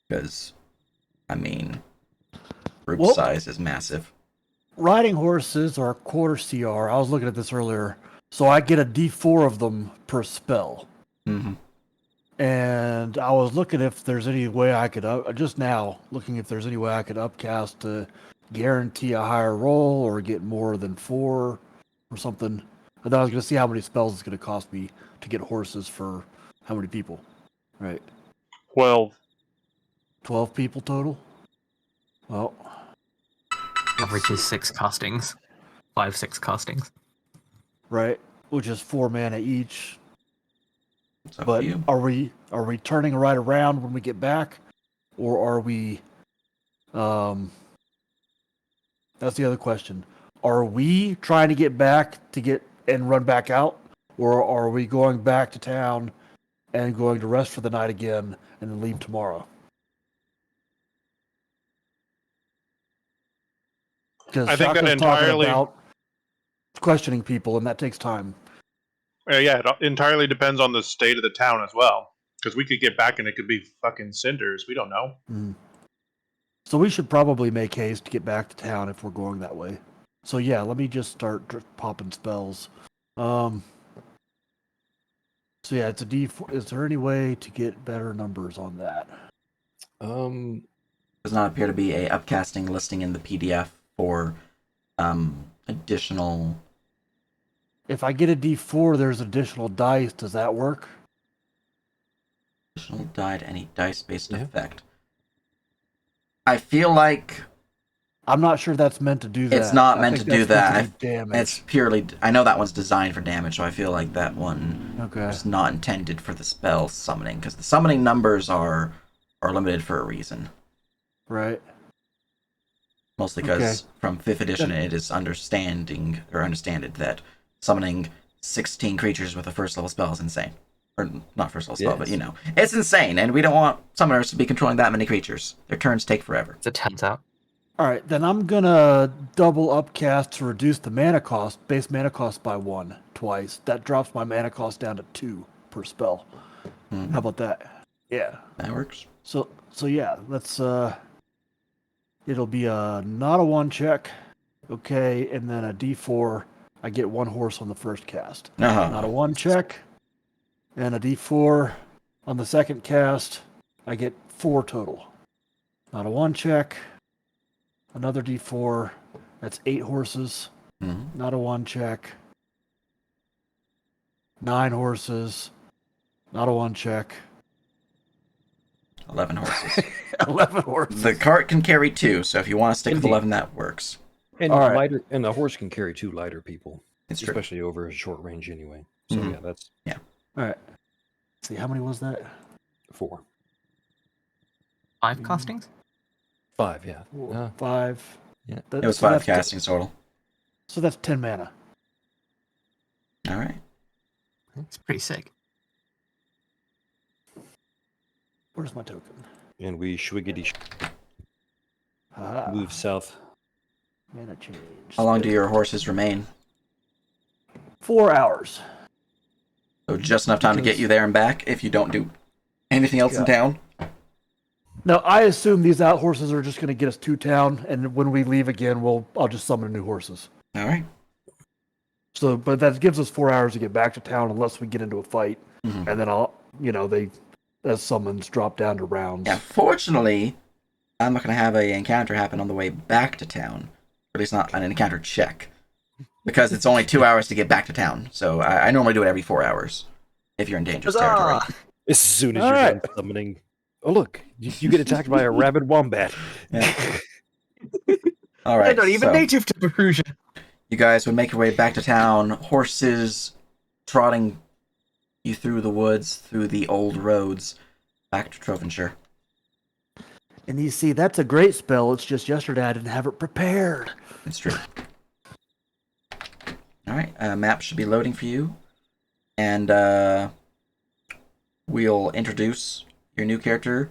Because, I mean, group Well- size is massive. Riding horses are quarter CR. I was looking at this earlier. So I get a D4 of them per spell. Mm-hmm. And I was looking if there's any way I could, just now, looking if there's any way I could upcast to guarantee a higher roll or get more than 4 or something. And then I was going to see how many spells it's going to cost me to get horses for how many people. Right. 12. 12 people total? Well, Average is 6 castings. 5-6 castings. right. Which is 4 mana each. It's up But to you. are we turning right around when we get back, or are we? That's the other question. Are we trying to get back to get and run back out, or are we going back to town and going to rest for the night again and then leave tomorrow? Because I think that Shaka's talking entirely- about questioning people, and that takes time. Yeah, it entirely depends on the state of the town as well. Because we could get back and it could be fucking cinders. We don't know. Mm. So we should probably make haste to get back to town if we're going that way. So yeah, let me just start popping spells. So yeah, it's a D4. Is there any way to get better numbers on that? Does not appear to be a upcasting listing in the PDF for additional. If I get a D4, there's additional dice. Does that work? Additional die to any dice-based Yeah. effect. I feel like I'm not sure that's meant to do that. It's not I meant think to do that's meant that. to do damage. it's purely. I know that one's designed for damage, so I feel like that one Okay. is not intended for the spell summoning, because the summoning numbers are limited for a reason. Right. Mostly because Okay. from 5th edition it is understanded that summoning 16 creatures with a first level spell is insane. Or not first level spell, but Yes. you know. It's insane, and we don't want summoners to be controlling that many creatures. Their turns take forever. As it turns out. All right, then I'm gonna double upcast to reduce the mana cost, base mana cost by 1 twice. That drops my mana cost down to 2 per spell. Hmm, How about that? Yeah. that works. So yeah, let's it'll be not a 1 check, okay, and then a D4. I get 1 horse on the first cast. Not a 1 check, and a D4 on the second cast. I get 4 total. Not a 1 check. Another D4. That's 8 horses. Mhm. Not a 1 check. 9 horses. Not a 1 check. 11 horses. 11 horses. The cart can carry 2, so if you want to stick with Indeed. 11, that works. And All right. lighter, and the horse can carry 2 lighter people, It's true. especially over a short range anyway. So Mhm. yeah, that's All right. Let's see, how many was that? 4, 5 castings? 5. Yeah. 5. Yeah. It was so 5 that's t- castings total. So that's 10 mana. All right. It's pretty sick. Where's my token? And we schwiggity Ah, move south. mana change. How long do your horses remain? 4 hours. So just enough time to get you there and back if you don't do anything else in Yeah. town? Now, I assume these out horses are just going to get us to town, and when we leave again, I'll just summon new horses. All right. So, but that gives us 4 hours to get back to town unless we get into a fight, Mhm. and then they, as summons, drop down to rounds. Yeah, fortunately, I'm not going to have an encounter happen on the way back to town. Or at least not an encounter check. Because it's only 2 hours to get back to town. So I normally do it every 4 hours. If you're in dangerous territory. Huzzah! As soon as All you're right. done summoning. Oh look, you get attacked by a rabid wombat. Yeah. All They're right. not even so native to Perusia. you guys would make your way back to town. Horses trotting you through the woods, through the old roads, back to Trovenshire. And you see, that's a great spell. It's just yesterday I didn't have it prepared. It's true. Alright, map should be loading for you. And we'll introduce your new character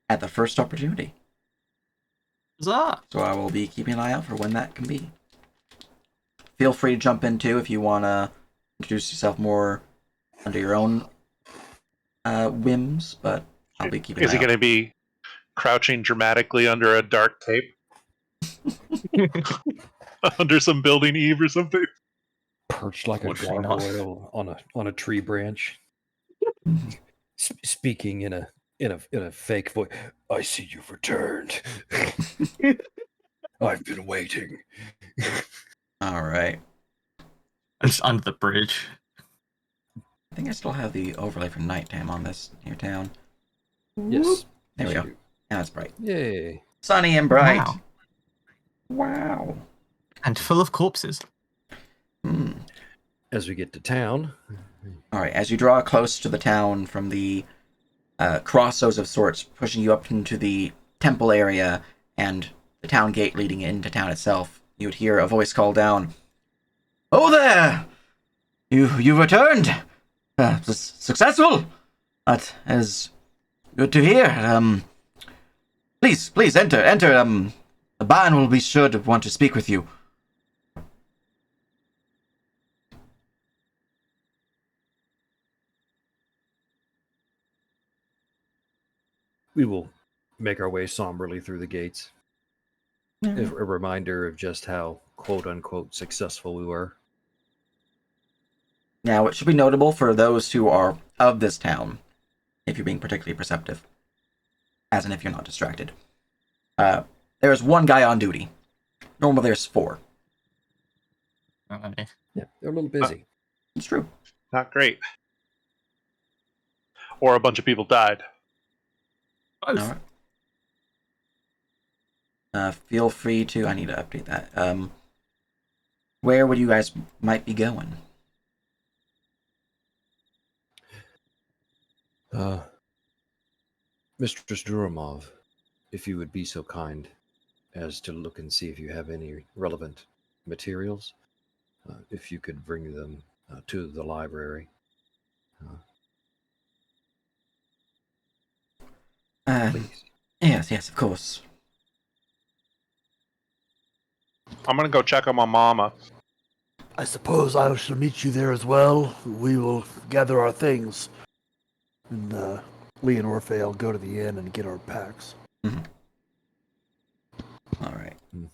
at the first opportunity. Huzzah! So I will be keeping an eye out for when that can be. Feel free to jump in too if you want to introduce yourself more under your own whims, but I'll be keeping an Is eye he out. going to be crouching dramatically under a dark cape? Under some building eave or something? Perched like a Would she not? gargoyle on a tree branch, speaking in a fake voice. I see you've returned. I've been waiting. Alright. I'm just under the bridge. I think I still have the overlay for nighttime on this new town. Yes. There we yes, go. you Now it's bright. do. Yay. Sunny and bright. Wow. Wow. And full of corpses. Hmm. As we get to town, Alright, as you draw close to the town from the crossows of sorts, pushing you up into the temple area and the town gate leading into town itself, you would hear a voice call down, "Oh there! You returned! Successful! That is good to hear. Please enter. The Baron will be sure to want to speak with you." we will make our way somberly through the gates. A reminder of just how quote-unquote successful we were. Now, it should be notable for those who are of this town, if you're being particularly perceptive, as in if you're not distracted. There's one guy on duty. Normally there's 4. Yeah, they're a little busy. It's true. Not great. Or a bunch of people died. Both. All right. Feel free to... I need to update that. Where would you guys might be going? Mistress Duromov, if you would be so kind as to look and see if you have any relevant materials, if you could bring them to the library. Please. Yes, of course. I'm going to go check on my mama. I suppose I shall meet you there as well. We will gather our things. And Lee and Orphe will go to the inn and get our packs. Mm-hmm. All right. Hmm.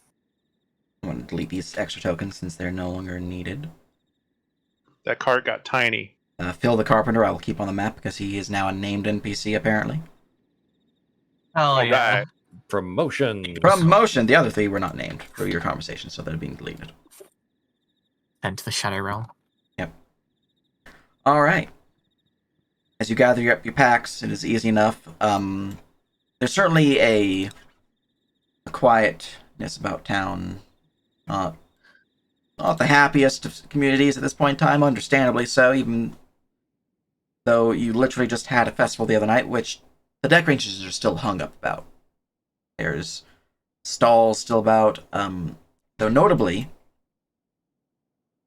I'm going to delete these extra tokens since they're no longer needed. That cart got tiny. Phil the Carpenter, I will keep on the map because he is now a named NPC, apparently. Oh, Okay. yeah. Promotion. Promotion! The other 3 were not named for your conversation, so they're being deleted. Sent to the Shadow Realm. Alright. As you gather up your packs, it is easy enough. There's certainly a quietness about town. Not the happiest of communities at this point in time, understandably so, even though you literally just had a festival the other night, which the decorations are still hung up about. There's stalls still about, though notably,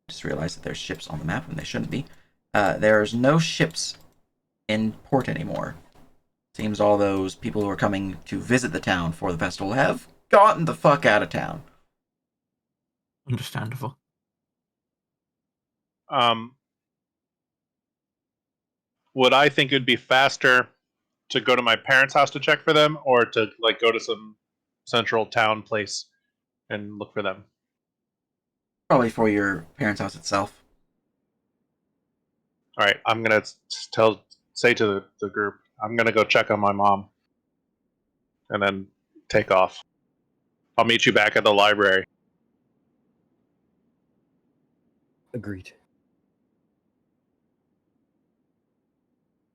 just realized that there's ships on the map when they shouldn't be. There's no ships in port anymore. Seems all those people who are coming to visit the town for the festival have gotten the fuck out of town. Understandable. Would I think it'd be faster to go to my parents' house to check for them, or to like go to some central town place and look for them? Probably for your parents' house itself. All right, I'm gonna say to the group, I'm gonna go check on my mom, and then take off. I'll meet you back at the library. Agreed.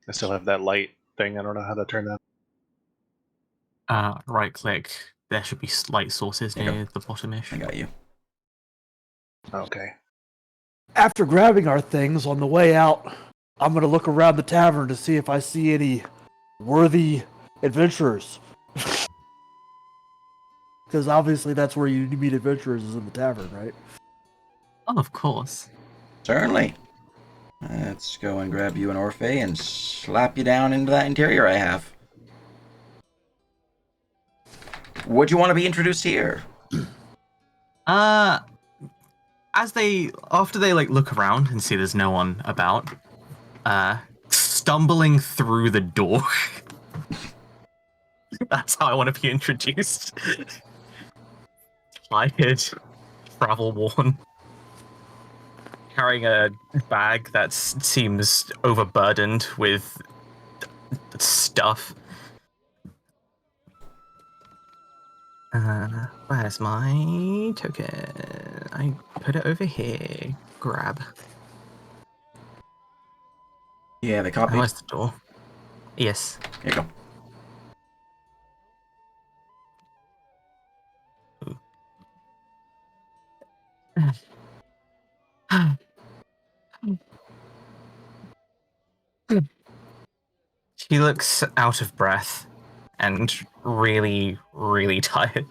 I still have that light thing. I don't know how to turn that. Right click. There should be light sources There you near the bottom-ish. I got you. Okay. After grabbing our things on the way out, I'm gonna look around the tavern to see if I see any worthy adventurers. Because obviously that's where you meet adventurers, is in the tavern, right? Oh, of course. Certainly. Let's go and grab you an Orphe and slap you down into that interior I have. Would you want to be introduced here? After they like look around and see there's no one about, stumbling through the door. That's how I want to be introduced. Tired, travel worn, carrying a bag that seems overburdened with stuff. Where's my token? I put it over here. Grab. Yeah, they copied. Where's the door? Yes. Here you She looks out of breath and really, really tired.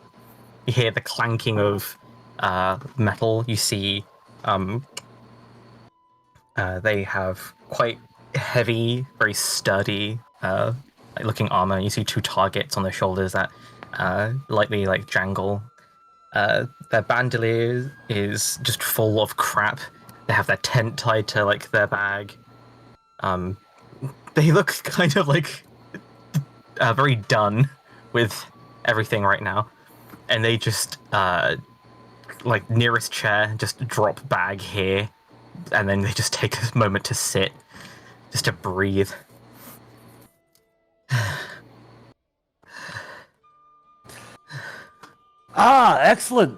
You hear the clanking of metal. You see they have quite heavy, very sturdy looking armor. You see 2 targets on their shoulders that lightly like jangle. Their bandolier is just full of crap. They have their tent tied to like their bag. They look kind of like very done with everything right now, and they just like nearest chair, just drop bag here, and then they just take a moment to sit, just to breathe. Ah, excellent.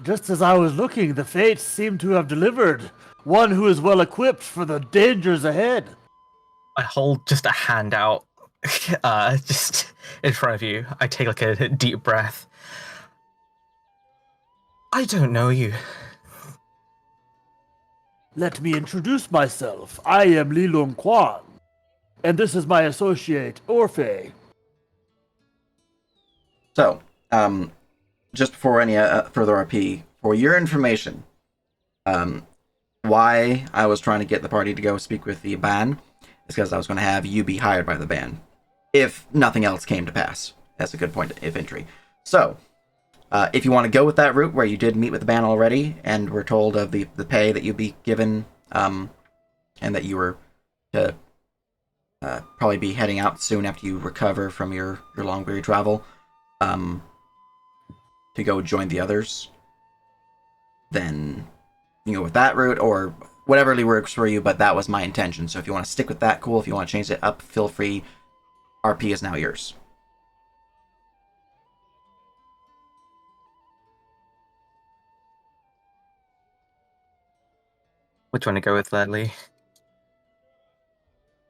Just as I was looking, the fates seem to have delivered one who is well equipped for the dangers ahead. I hold just a hand out, just in front of you. I take like a deep breath. I don't know you. Let me introduce myself. I am Li Lung Quan, and this is my associate, Orphe. So, just before any further RP, for your information, why I was trying to get the party to go speak with the band is because I was going to have you be hired by the band, if nothing else came to pass. That's a good point of entry. So, if you want to go with that route where you did meet with the band already and were told of the pay that you'd be given, and that you were to probably be heading out soon after you recover from your long weary travel, to go join the others, then you can go with that route or whatever really works for you, but that was my intention. So if you want to stick with that, cool. If you want to change it up, feel free. RP is now yours. Which one to go with, Ledley?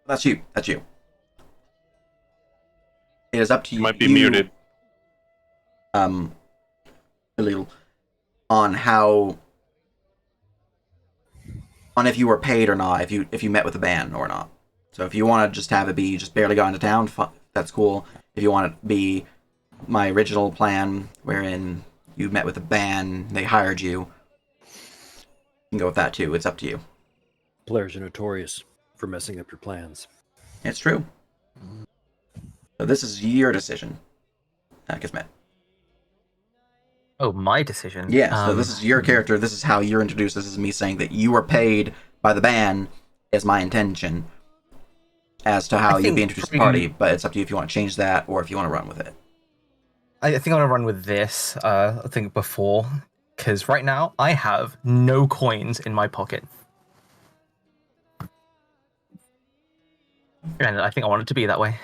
That's you. That's you. It is up to you. Might be muted. Really on how, on if you were paid or not, if you met with the band or not. So if you want to just have it be you just barely got into town, that's cool. If you want it to be my original plan, wherein you met with the band, they hired you, you can go with that too. It's up to you. Players are notorious for messing up your plans. It's true. So this is your decision, Kismet. Oh, my decision. Yeah, so this is your character. This is how you're introduced. This is me saying that you were paid by the band is my intention as to how you'd be introduced to the party, but it's up to you if you want to change that or if you want to run with it. I think I want to run with this. I think before, because right now I have no coins in my pocket. And I think I want it to be that way.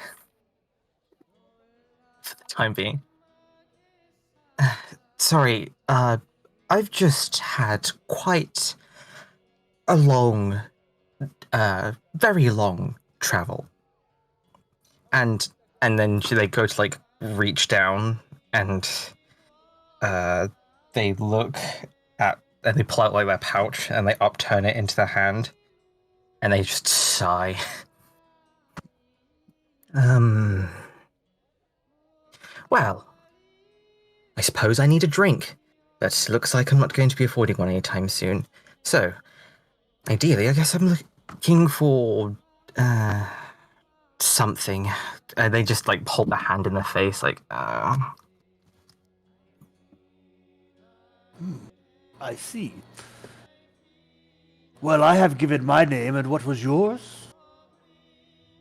For the time being. Sorry, I've just had quite a long, very long travel. And then they go to like reach down and they look at, and they pull out like their pouch and they upturn it into their hand and they just sigh. Well, I suppose I need a drink. But looks like I'm not going to be affording one anytime soon. So, ideally, I guess I'm looking for, something. They just, like, hold their hand in their face, like, I see. Well, I have given my name, and what was yours?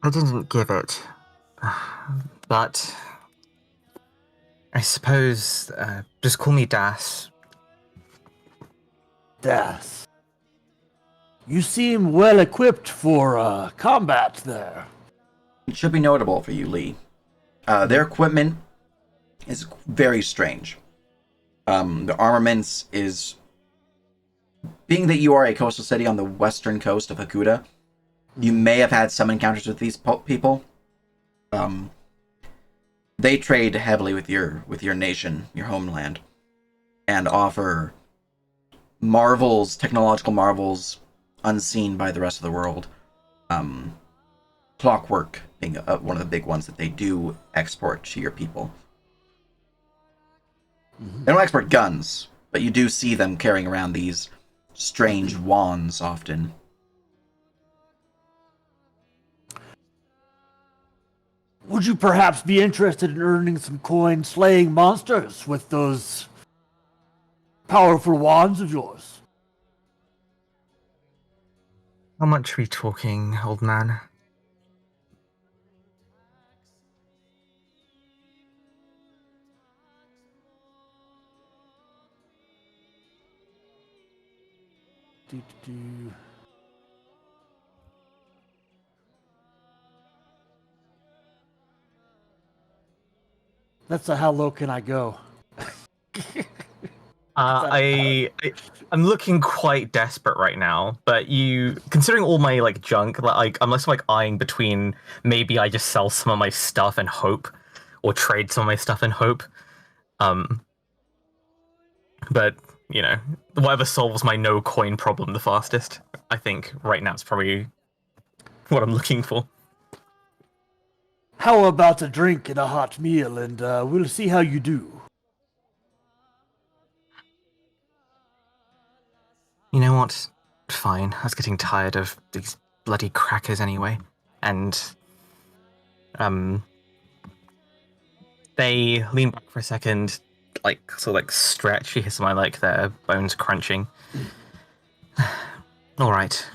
I didn't give it. But I suppose, just call me Das. Das. You seem well equipped for combat there. It should be notable for you, Lee. Their equipment is very strange. The armaments is... Being that you are a coastal city on the western coast of Hakuda, you may have had some encounters with these people. They trade heavily with your nation, your homeland, and offer marvels, technological marvels, unseen by the rest of the world. Clockwork being one of the big ones that they do export to your people. They don't export guns, but you do see them carrying around these strange wands often. Would you perhaps be interested in earning some coin slaying monsters with those powerful wands of yours? How much are we talking, old man? That's a how low can I go? I'm looking quite desperate right now, but considering all my like junk, like unless I'm like eyeing between maybe I just sell some of my stuff and hope, or trade some of my stuff and hope. But you know, whatever solves my no coin problem the fastest, I think right now it's probably what I'm looking for. How about a drink and a hot meal, and we'll see how you do. You know what? Fine. I was getting tired of these bloody crackers anyway. And, they lean back for a second, like, sort of like stretch. You hear some, like, their bones crunching. Alright,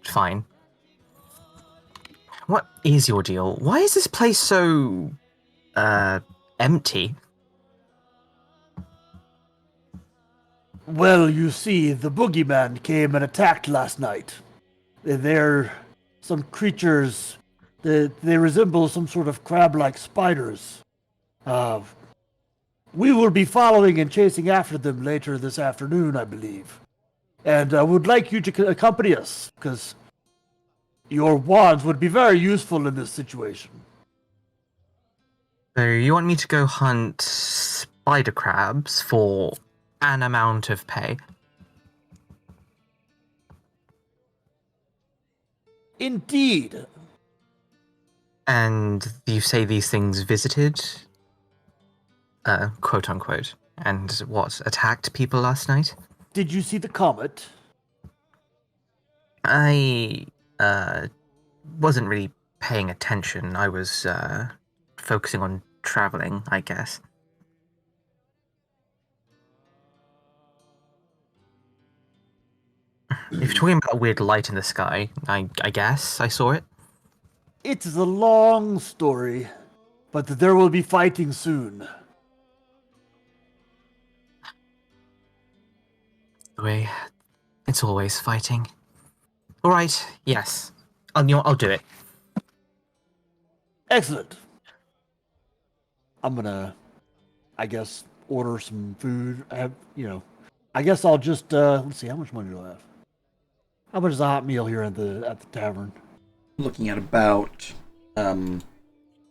fine. What is your deal? Why is this place so, empty? Well, you see, the boogeyman came and attacked last night. They're some creatures. They resemble some sort of crab-like spiders. We will be following and chasing after them later this afternoon, I believe. And I would like you to accompany us, because your wands would be very useful in this situation. So you want me to go hunt spider crabs for an amount of pay? Indeed. And you say these things visited, quote unquote, and what, attacked people last night? Did you see the comet? I, wasn't really paying attention. I was, focusing on traveling, I guess. If you're talking about a weird light in the sky, I guess I saw it. It is a long story, but there will be fighting soon. It's always fighting. All right, yes, I'll do it. Excellent. I'm gonna, I guess, order some food. I guess I'll just let's see, how much money do I have? How much is a hot meal here at the tavern? Looking at about per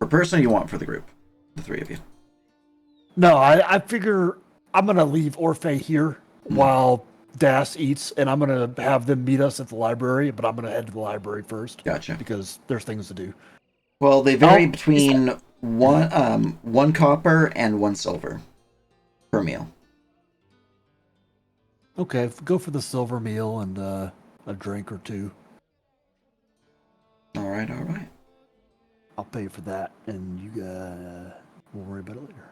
person, or you want for the group, the three of you. No, I figure I'm gonna leave Orphe here while Das eats, and I'm gonna have them meet us at the library. But I'm gonna head to the library first Gotcha. because there's things to do. Well, they vary Oh, between one copper and 1 silver per meal. Okay, go for the silver meal and a drink or two. All right, all right. I'll pay for that, and you we'll worry about it later.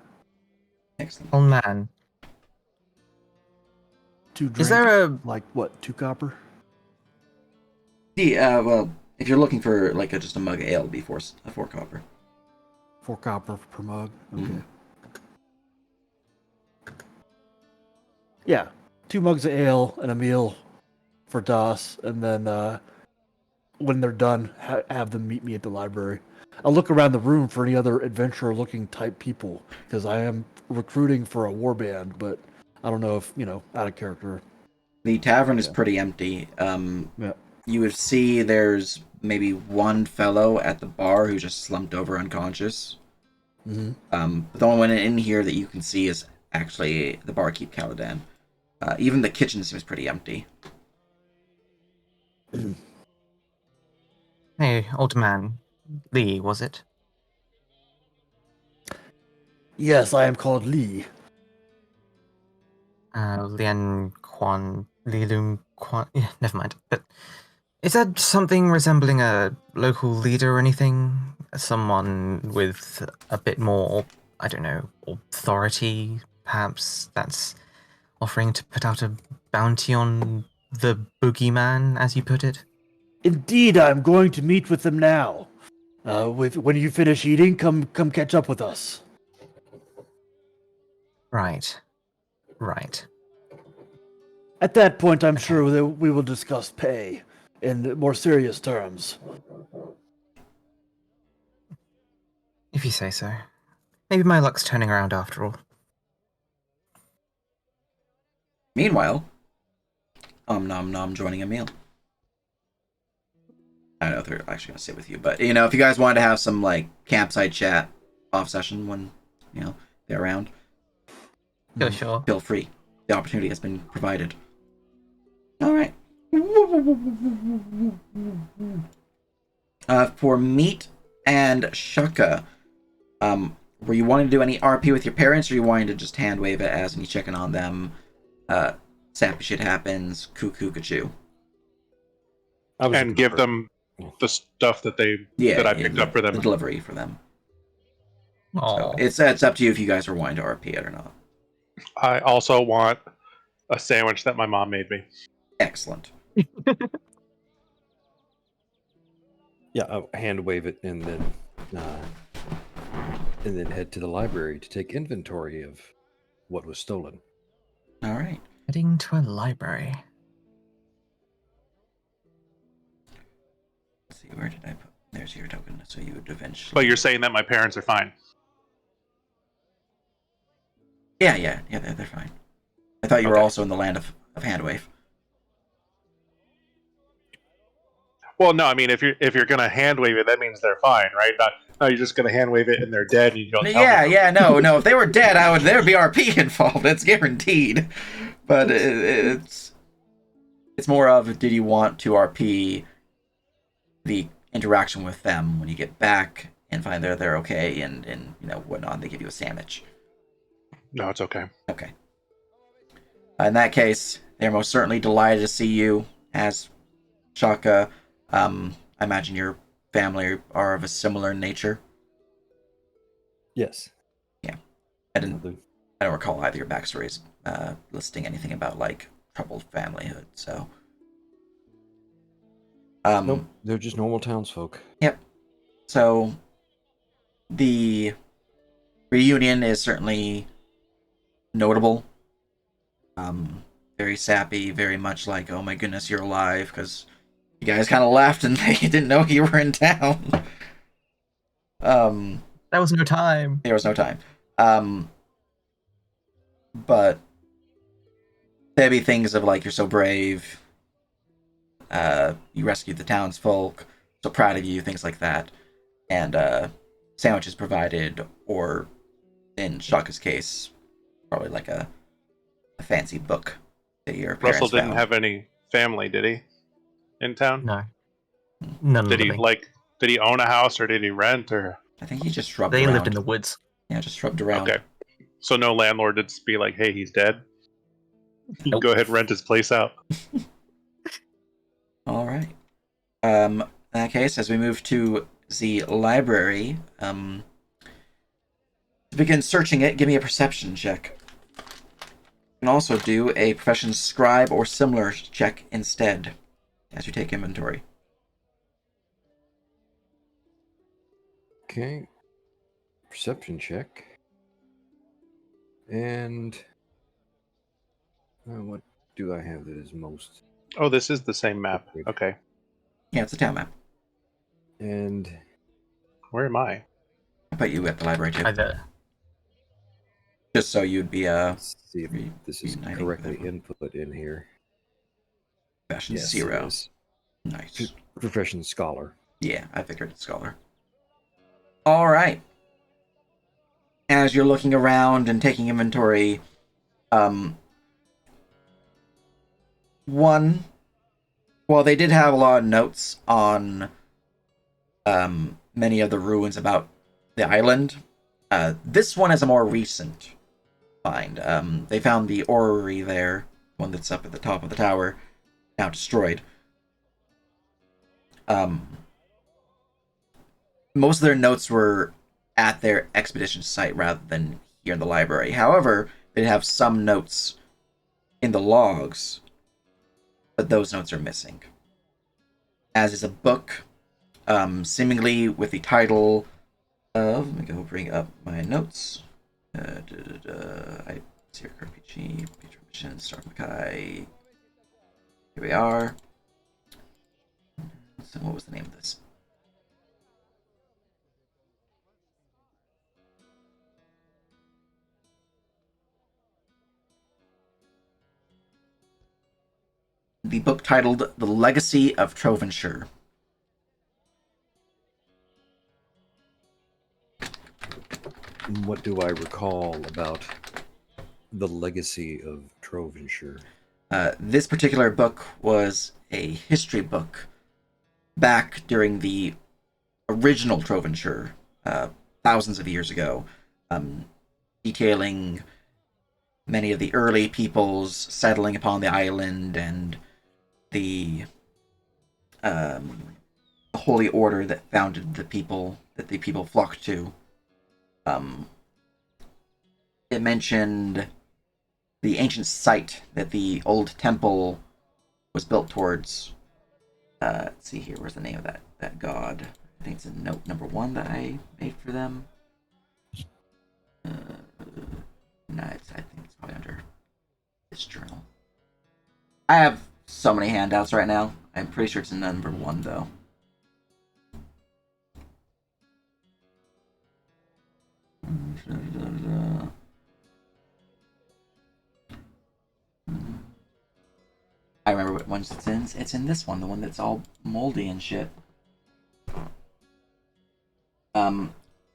Excellent. Oh man, 2 drinks. is there a like what? 2 copper? Yeah, well, if you're looking for like just a mug of ale, it'd be 4 copper. 4 copper per mug. Okay. Mhm. Yeah, 2 mugs of ale and a meal for Das, and then when they're done, have them meet me at the library. I'll look around the room for any other adventurer-looking type people because I am recruiting for a war band, but I don't know if out of character. The tavern is Yeah. pretty empty. Yeah. You would see there's maybe one fellow at the bar who's just slumped over unconscious. Mm-hmm. But the only one in here that you can see is actually the barkeep Caladan. Even the kitchen seems pretty empty. hey old man Lee? Was it? Yes, I am called Lee. Lian Quan, Li Lung Quan. Yeah, never mind. But is that something resembling a local leader or anything? Someone with a bit more, I don't know, authority, perhaps, that's offering to put out a bounty on the boogeyman, as you put it? Indeed, I'm going to meet with them now. When you finish eating, come catch up with us. Right. Right. At that point, I'm sure that we will discuss pay in more serious terms. If you say so. Maybe my luck's turning around after all. Meanwhile, Nom Nom joining a meal. I don't know if they're actually going to sit with you, but if you guys wanted to have some like campsite chat off session when they're around, Sure. feel free. The opportunity has been provided. All right. For Meat and Shaka, were you wanting to do any RP with your parents, or you wanting to just hand wave it as when you checking on them? Sappy shit happens. Cuckoo kachoo. And give them the stuff that I picked up for them. The delivery for them. Oh, So it's up to you if you guys are wanting to RP it or not. I also want a sandwich that my mom made me. Excellent. Yeah, I'll hand wave it and then head to the library to take inventory of what was stolen. All right. heading to a library. Let's see, where did I put? There's your token. So you would eventually. But you're saying that my parents are fine. Yeah, they're fine. I thought you were Okay. also in the land of Handwave. Well, no, I mean if you're gonna hand wave it, that means they're fine, right? No, you're just gonna hand wave it and they're dead, and you don't. Tell me. No. If they were dead, there would be RP involved. It's guaranteed. But it's more of, did you want to RP the interaction with them when you get back and find they're okay and whatnot? They give you a sandwich. No, it's okay. Okay. In that case, they're most certainly delighted to see you as Shaka. I imagine your family are of a similar nature. Yes. I don't recall either your backstories listing anything about like troubled familyhood. So. Nope, they're just normal townsfolk. Yep. So the reunion is certainly notable. Very sappy, very much like, oh my goodness, you're alive, because you guys kind of left and they didn't know you were in town. There was no time. There was no time. But there'd be things of like, you're so brave. You rescued the townsfolk. So proud of you, things like that. And sandwiches provided, or in Shaka's case, probably like a fancy book that your Russell parents didn't found. have any family, did he? In town? No, none Did he living. did he own a house or did he rent or? I think he just shrubed They around. lived in the woods. Yeah, just shrubed around. Okay. So no landlord did be like, hey, he's dead. Nope. Go ahead and rent his place out. All right. In that case, as we move to the library, to begin searching it, give me a perception check. You can also do a profession scribe or similar check instead as you take inventory. Okay. Perception check. And what do I have that is most? Oh, this is the same map. Okay. Yeah, it's a town map. And Where am I? I put you at the library too, Either just so you'd be let's see if re- this is reuniting correctly with everyone. input in here. Profession Yes, it 0. is. Nice. Profession scholar. Yeah, I figured it's scholar. All right. As you're looking around and taking inventory, well, they did have a lot of notes on many of the ruins about the island. This one is a more recent find. They found the orrery there, one that's up at the top of the tower, now destroyed. Most of their notes were at their expedition site rather than here in the library. However, they have some notes in the logs, but those notes are missing. As is a book, seemingly with the title of, let me go bring up my notes. I see your RPG, Patron Mission, Star Makai. Here we are. So what was the name of this? The book titled The Legacy of Trovenshire. What do I recall about the legacy of Trovenshire? This particular book was a history book back during the original Trovenshire, thousands of years ago, detailing many of the early peoples settling upon the island and the holy order that founded the people that the people flocked to. It mentioned the ancient site that the old temple was built towards. Let's see here. Where's the name of that god? I think it's in note number 1 that I made for them. No, I think it's probably under this journal. I have so many handouts right now. I'm pretty sure it's in number 1 though. I remember what one it's in. It's in this one, the one that's all moldy and shit. The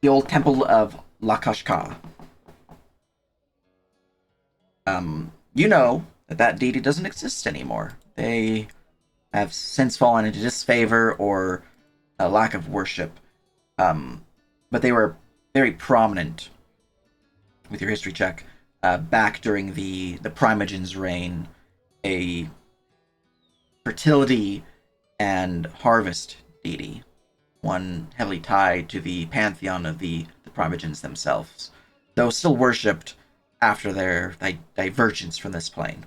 old temple of Lakashka. You know that deity doesn't exist anymore. They have since fallen into disfavor or a lack of worship. But they were very prominent with your history check back during the Primogen's reign. A fertility and harvest deity, one heavily tied to the pantheon of the Primogens themselves, though still worshipped after their divergence from this plane.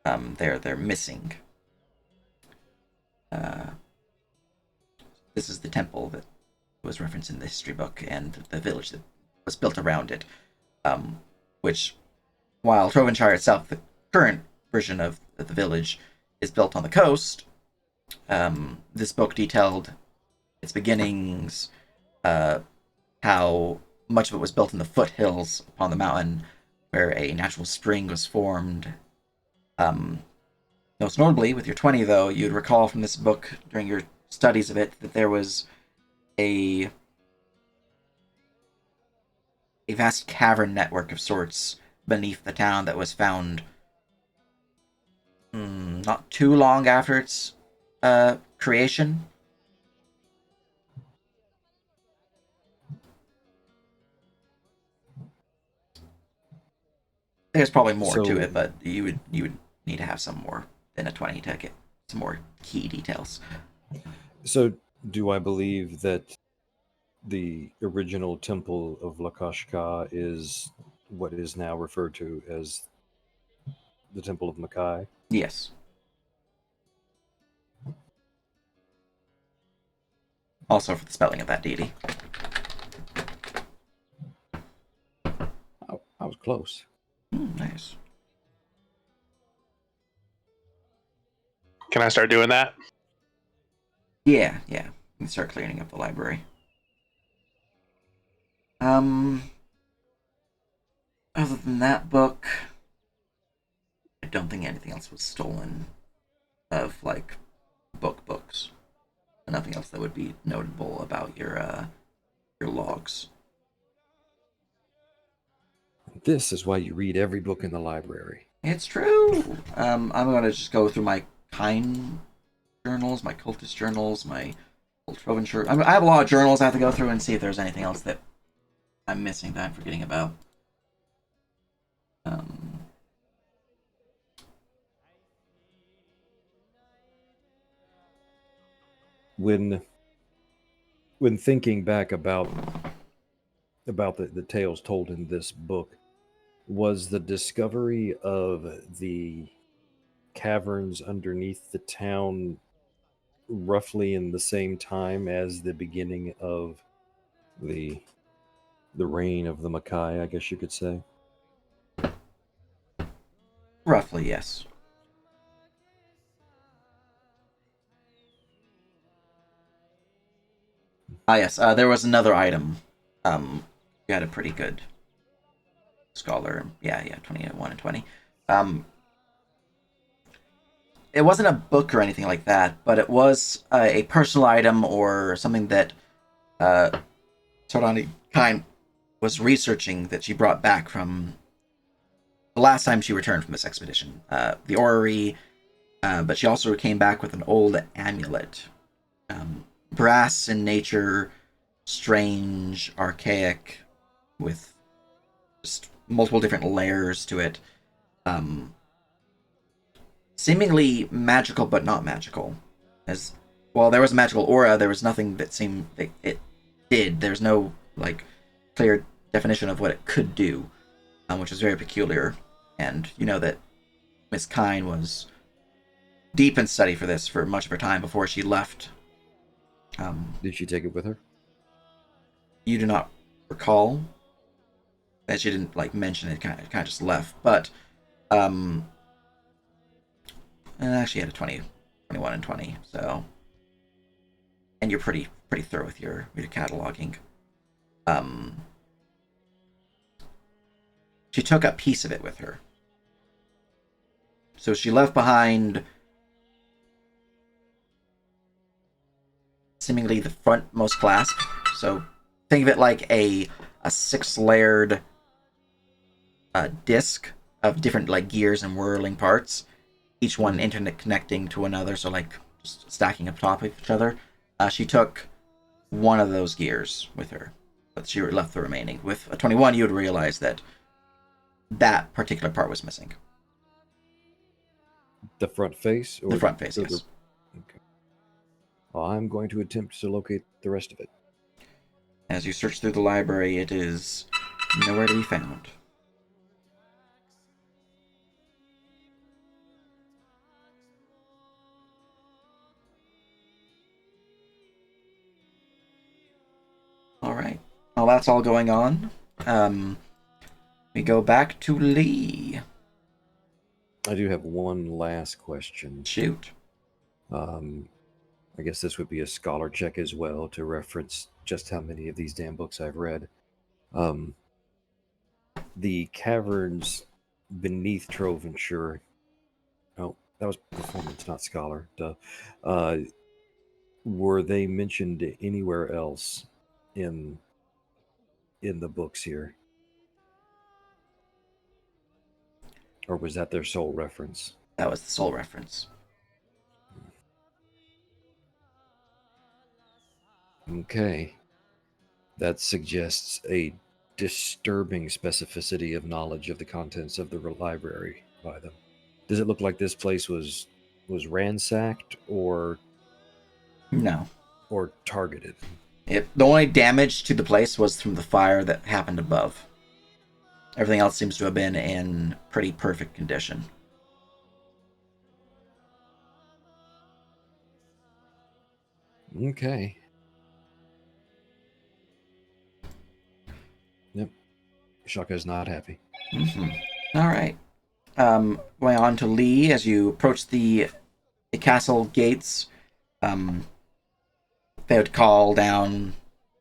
They're missing. This is the temple that was referenced in the history book and the village that was built around it, which, while Trovenshire itself, the current version of the village, is built on the coast, this book detailed its beginnings, how much of it was built in the foothills upon the mountain, where a natural spring was formed. Most notably, with your 20, though, you'd recall from this book during your studies of it that there was a vast cavern network of sorts beneath the town that was found not too long after its creation. There's probably more to So- it, but you would need to have some more than a 20 to get some more key details. So, do I believe that the original temple of Lakashka is what is now referred to as the Temple of Makai? Yes. Also for the spelling of that deity. Oh, I was close. Nice. Can I start doing that? Yeah. You can start cleaning up the library. Other than that book, I don't think anything else was stolen of like books. Nothing else that would be notable about your logs. This is why you read every book in the library. It's true. I'm gonna just go through my kind journals, my cultist journals, my old Trovenshire. I have a lot of journals I have to go through and see if there's anything else that I'm missing that I'm forgetting about. When thinking back about the tales told in this book, was the discovery of the caverns underneath the town roughly in the same time as the beginning of the reign of the Makai, I guess you could say? Roughly, yes. Yes. There was another item. You had a pretty good scholar. Yeah. 21 and 20. It wasn't a book or anything like that, but it was a personal item or something that Sordani Kine was researching that she brought back from the last time she returned from this expedition. The orrery, but she also came back with an old amulet. Brass in nature, strange, archaic, with just multiple different layers to it. Seemingly magical, but not magical. As while there was a magical aura, there was nothing that seemed that it did. There's no like clear definition of what it could do, which was very peculiar. And you know that Miss Kine was deep in study for this for much of her time before she left. Did she take it with her? You do not recall that she didn't like mention it. Kind of just left, but and actually had a 20, 21 and 20. So, and you're pretty thorough with your cataloging. She took a piece of it with her. So she left behind seemingly the frontmost clasp. So think of it like a 6-layered disc of different like gears and whirling parts, each one internet connecting to another. So like just stacking up top of each other. She took one of those gears with her, but she left the remaining. With a 21, you would realize that particular part was missing. The front face? Or The front face, or yes. Okay. Well, I'm going to attempt to locate the rest of it. As you search through the library, it is nowhere to be found. All right. While that's all going on, we go back to Lee. I do have one last question. Shoot. I guess this would be a scholar check as well to reference just how many of these damn books I've read. The caverns beneath Trovenshire. Oh, that was performance, not scholar. Duh. Were they mentioned anywhere else in the books here? Or was that their sole reference? That was the sole reference. Okay. That suggests a disturbing specificity of knowledge of the contents of the library by them. Does it look like this place was ransacked or No. targeted? The only damage to the place was from the fire that happened above. Everything else seems to have been in pretty perfect condition. Okay. Yep. Shaka's not happy. All right. Going on to Lee, as you approach the castle gates, they would call down,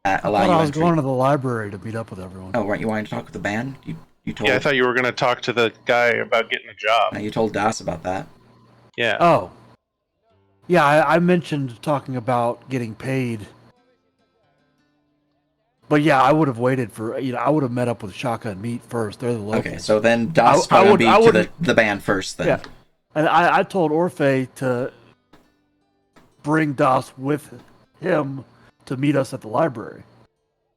allow you I was entry. going to the library to meet up with everyone. Oh, weren't you wanting to talk with the band? You told. Yeah, I thought you were going to talk to the guy about getting a job. You told Das about that. Yeah. Oh. Yeah, I mentioned talking about getting paid. But yeah, I would have waited for, I would have met up with Shaka and Meat first. They're the locals. Okay, so then Das I would be to wouldn't- the band first then. Yeah. And I told Orphe to bring Das with him to meet us at the library.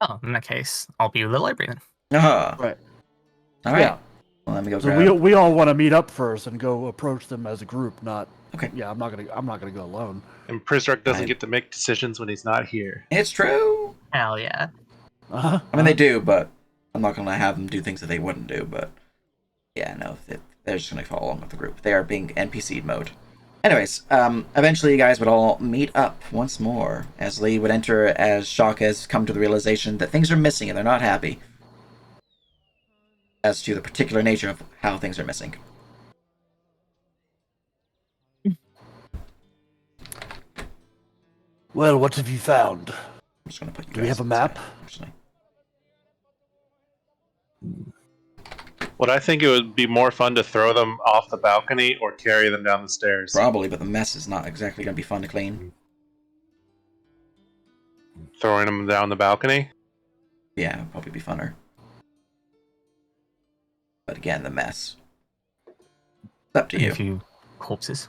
Oh, in that case, I'll be with the library then. Right. All right. Yeah. Well, let me go So grab. we all want to meet up first and go approach them as a group, not. Okay. Yeah, I'm not gonna go alone. And Prizrak doesn't Fine. get to make decisions when he's not here. It's true. Hell yeah. Uh-huh. I mean, they do, but I'm not going to have them do things that they wouldn't do. But yeah, no, they're just going to follow along with the group. They are being NPC'd mode. Anyways, eventually you guys would all meet up once more as Lee would enter as Shaka has come to the realization that things are missing and they're not happy as to the particular nature of how things are missing. Well, what have you found? I'm just going to put you Do we guys have a map? inside, actually. What I think it would be more fun to throw them off the balcony or carry them down the stairs. Probably, but the mess is not exactly going to be fun to clean. Throwing them down the balcony. Yeah, it'd probably be funner. But again, the mess. It's up to And you. a few corpses.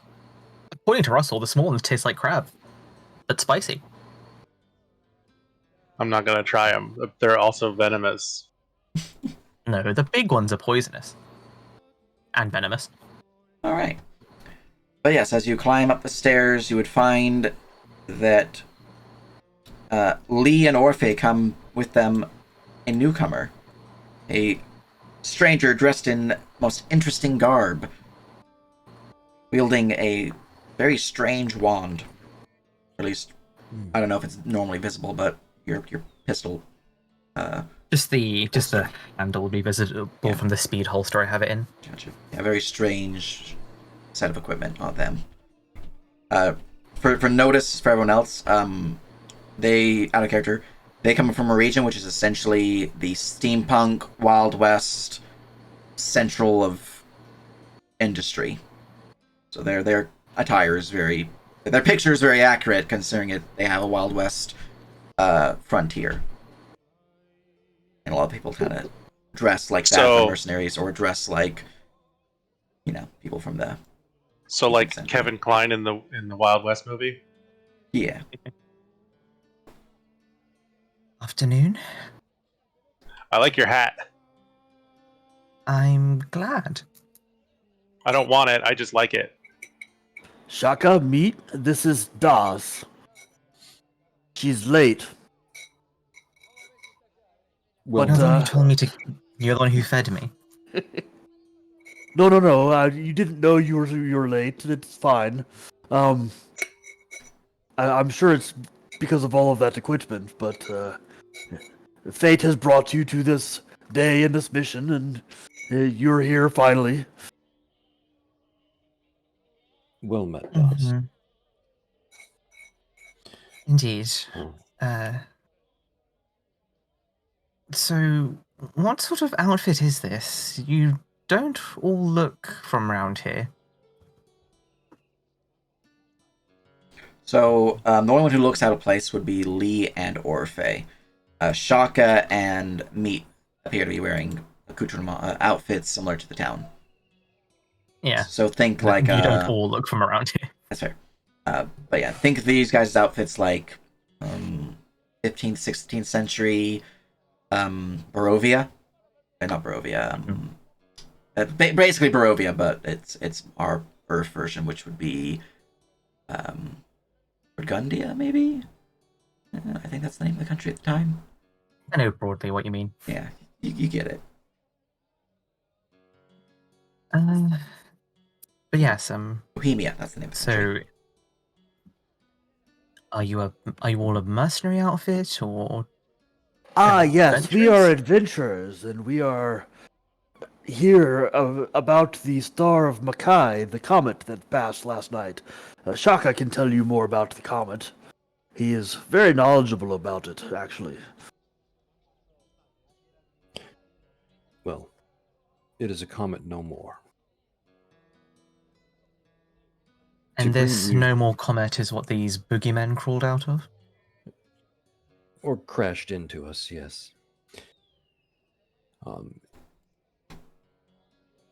According to Russell, the small ones taste like crab, but spicy. I'm not gonna try them. They're also venomous. No, the big ones are poisonous. And venomous. Alright. But yes, as you climb up the stairs, you would find that Lee and Orphe come with them a newcomer. A stranger dressed in most interesting garb. Wielding a very strange wand. Or at least, I don't know if it's normally visible, but your pistol... Just the handle will be visible from the speed holster I have it in. Gotcha. Yeah, very strange set of equipment on them. For notice for everyone else, they out of character. They come from a region which is essentially the steampunk Wild West central of industry. So their attire is their picture is very accurate considering they have a Wild West frontier. And a lot of people kind of dress like that for mercenaries, or dress like, people from the... So like Century. Kevin Kline in the Wild West movie. Yeah. Afternoon. I like your hat. I'm glad. I don't want it. I just like it. Shaka, Meat, this is Das. She's late. Well, But, you're the one who told me to. You're the one who fed me. No. You didn't know you were late. It's fine. I'm sure it's because of all of that equipment, but fate has brought you to this day and this mission, and you're here finally. Well met, boss. Mhm. Indeed. So, what sort of outfit is this? You don't all look from around here. So, the only one who looks out of place would be Lee and Orphe. Shaka and Meat appear to be wearing accoutrement outfits similar to the town. Yeah. So think But like you don't all look from around here. that's fair. But yeah, think of these guys' outfits like 15th, 16th century Barovia. Not Barovia. Basically Barovia, but it's our Earth version, which would be Burgundia, maybe. I think that's the name of the country at the time. I know broadly what you mean. Yeah, you get it. But yes, Bohemia, that's the name of the country. so are you all a mercenary outfit or Yes, we are adventurers? adventurers, and we are here about the star of Makai, the comet that passed last night. Shaka can tell you more about the comet. He is very knowledgeable about it, actually. Well, it is a comet no more. And To bring this you- no more comet is what these boogeymen crawled out of? Or crashed into us, yes.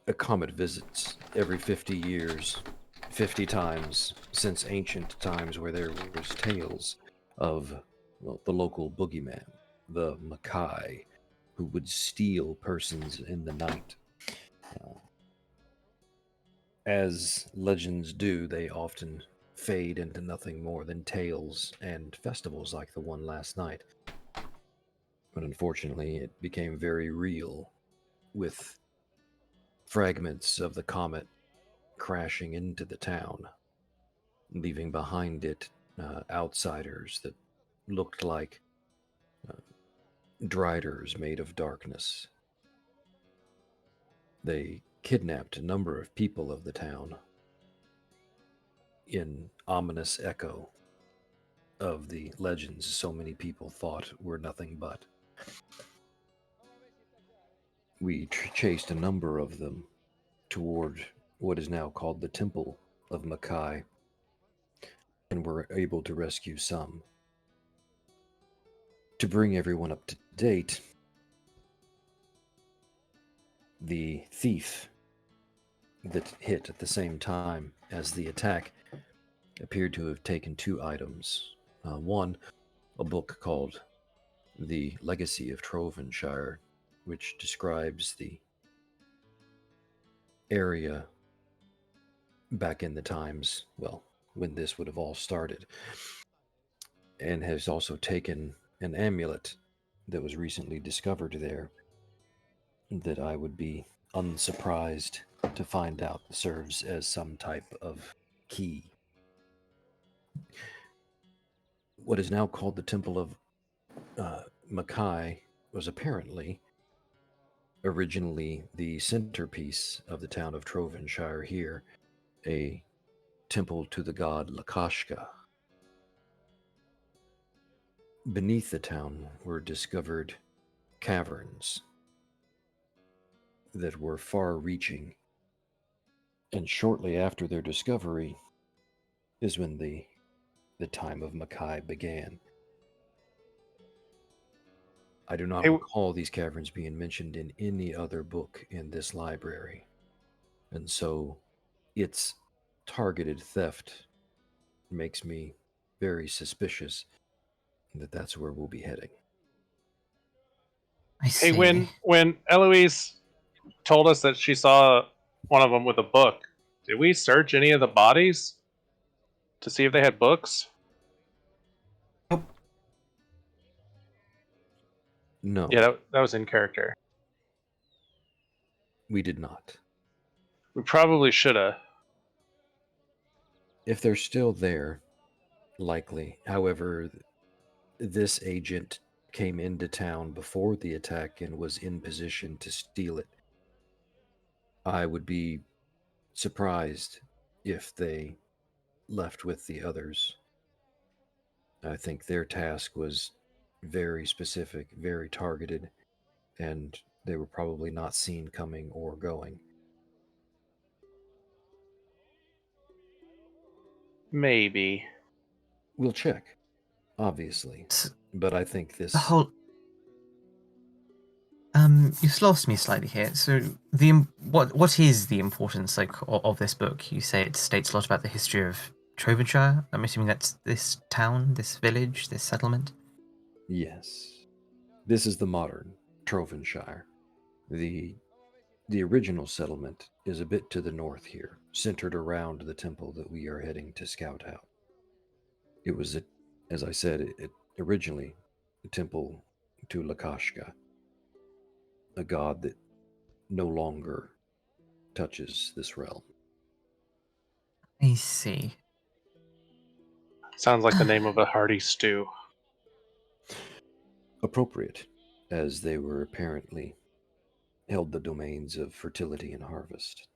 A comet visits every 50 years, 50 times since ancient times, where there was tales of the local boogeyman, the Makai, who would steal persons in the night. As legends do, they often fade into nothing more than tales and festivals like the one last night. But unfortunately, it became very real, with fragments of the comet crashing into the town, leaving behind it outsiders that looked like driders made of darkness. They kidnapped a number of people of the town in ominous echo of the legends so many people thought were nothing but. We chased a number of them toward what is now called the Temple of Makai, and were able to rescue some. To bring everyone up to date, the thief that hit at the same time as the attack appeared to have taken two items. One, a book called The Legacy of Trovenshire, which describes the area back in the times, well, when this would have all started, and has also taken an amulet that was recently discovered there that I would be unsurprised to find out serves as some type of key. What is now called the Temple of Makai was apparently originally the centerpiece of the town of Trovenshire here, a temple to the god Lakashka. Beneath the town were discovered caverns that were far-reaching, and shortly after their discovery is when the time of Makai began. I do not recall these caverns being mentioned in any other book in this library, and so its targeted theft makes me very suspicious that that's where we'll be heading. I see. Hey, when Eloise told us that she saw one of them with a book, did we search any of the bodies to see if they had books? No, Yeah, that was in character. we did not. We probably should have. If they're still there, likely. However, this agent came into town before the attack and was in position to steal it. I would be surprised if they left with the others. I think their task was very specific, very targeted, and they were probably not seen coming or going. Maybe. We'll check, obviously, but I think this... The whole You've lost me slightly here. So, what is the importance of this book? You say it states a lot about the history of Trovenshire. I'm assuming that's this town, this village, this settlement. Yes. This is the modern Trovenshire. The original settlement is a bit to the north here, centered around the temple that we are heading to scout out. It was, as I said, it originally a temple to Lakashka, a god that no longer touches this realm. I see. Sounds like the name of a hearty stew. Appropriate, as they were apparently held the domains of fertility and harvest.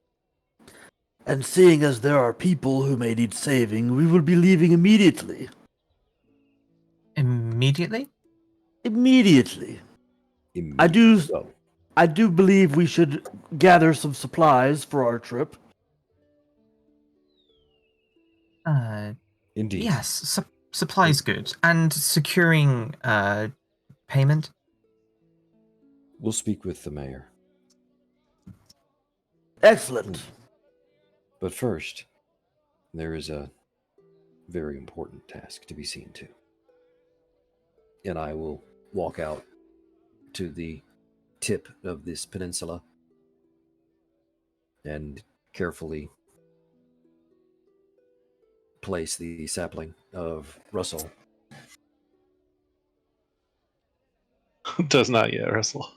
And seeing as there are people who may need saving, we will be leaving immediately. Immediately? Immediately. Immediately. I do believe we should gather some supplies for our trip. Indeed. Yes, supplies good. And securing payment? We'll speak with the mayor. Excellent. But first, there is a very important task to be seen to. And I will walk out to the tip of this peninsula and carefully place the sapling of Russell. Does not yet, Russell.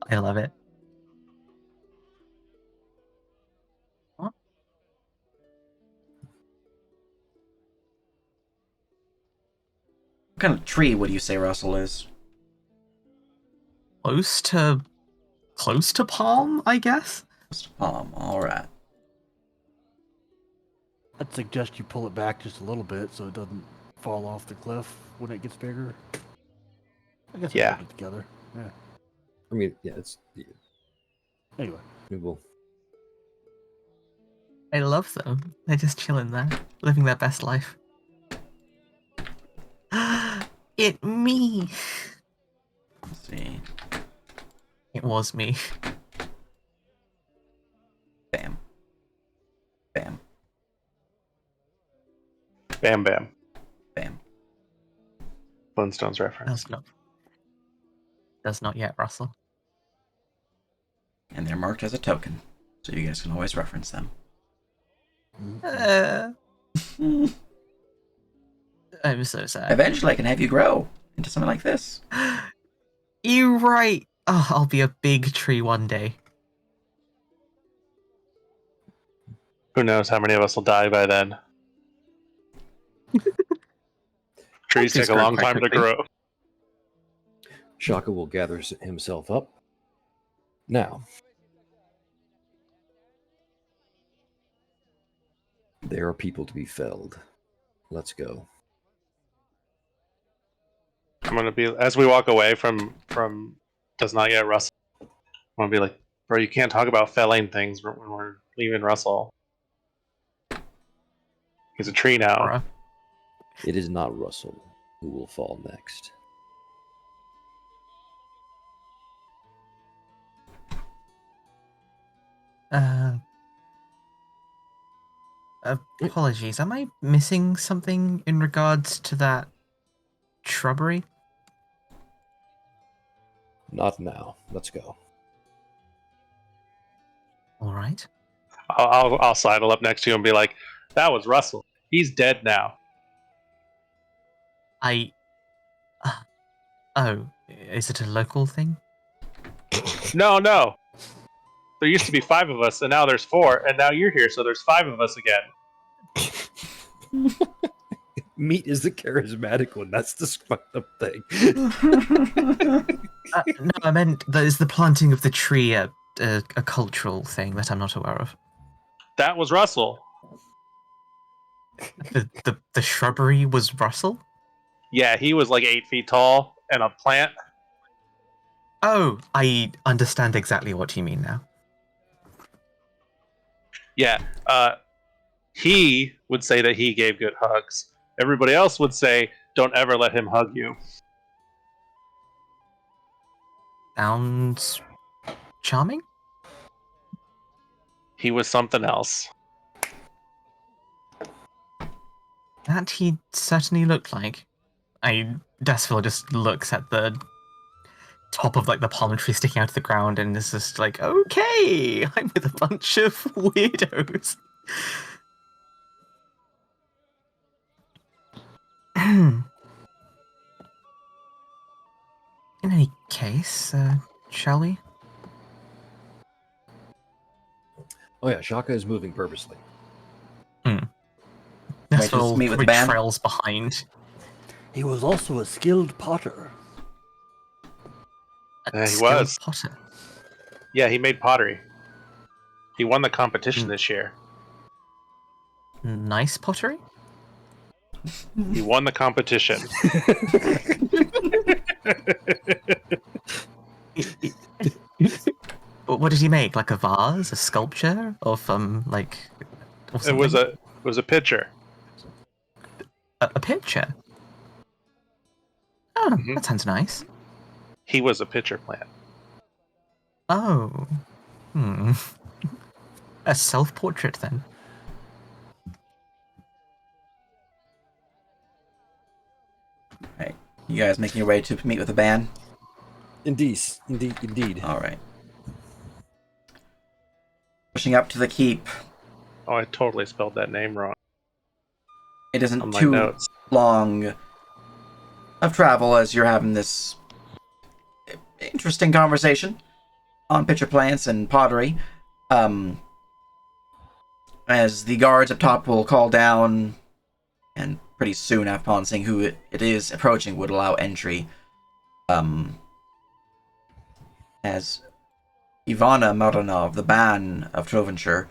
I love it. What kind of tree would you say Russell is? Close to palm, I guess? Palm, alright. I'd suggest you pull it back just a little bit so it doesn't fall off the cliff when it gets bigger. I guess Yeah. we'll put it together. Yeah. I mean, yeah, Anyway. we will. I love them. They're just chilling there, living their best life. It me. Let's see. It was me. Bam. Bam. Bam Bam. Bam. Flintstones reference. Does not yet, Russell. And they're marked as a token, so you guys can always reference them. I'm so sad. Eventually, I can have you grow into something like this. You're right. Oh, I'll be a big tree one day. Who knows how many of us will die by then? Trees take a long time to grow. Shaka will gather himself up. Now, there are people to be felled. Let's go. I'm gonna be, as we walk away from Does Not Yet Russell, I'm gonna be like, bro, you can't talk about felling things when we're leaving Russell. He's a tree now. Bruh. It is not Russell who will fall next. Apologies. Am I missing something in regards to that shrubbery? Not now. Let's go. All right. I'll sidle up next to you and be like, that was Russell. He's dead now. Oh, is it a local thing? No. There used to be 5 of us, and now there's 4, and now you're here, so there's 5 of us again. Meat is the charismatic one. That's the fucked up thing. No, I meant is the planting of the tree a cultural thing that I'm not aware of? That was Russell. The shrubbery was Russell? Yeah, he was like 8 feet tall and a plant. Oh, I understand exactly what you mean now. Yeah, he would say that he gave good hugs. Everybody else would say, don't ever let him hug you. Sounds charming. He was something else. That he certainly looked like. Desfil just looks at the top of like the palm tree sticking out of the ground and is just like, okay, I'm with a bunch of weirdos. In any case, shall we? Oh yeah, Shaka is moving purposely. Wait, just Desfil meet with the band? trails behind. He was also a skilled potter. A He skilled was. potter. Yeah, he made pottery. He won the competition this year. Nice pottery? He won the competition. What did he make? Like a vase, a sculpture, or like? Or It was something? a pitcher. A picture. Oh, Mhm. that sounds nice. He was a pitcher plant. Oh, a self-portrait then. Right. You guys making your way to meet with the band? Indeed. All right. Pushing up to the keep. Oh, I totally spelled that name wrong It isn't on my too notes. long of travel as you're having this interesting conversation on pitcher plants and pottery. As the guards up top will call down, and pretty soon upon seeing who it is approaching would allow entry. As Ivana Maronov, the Ban of Trovenshire,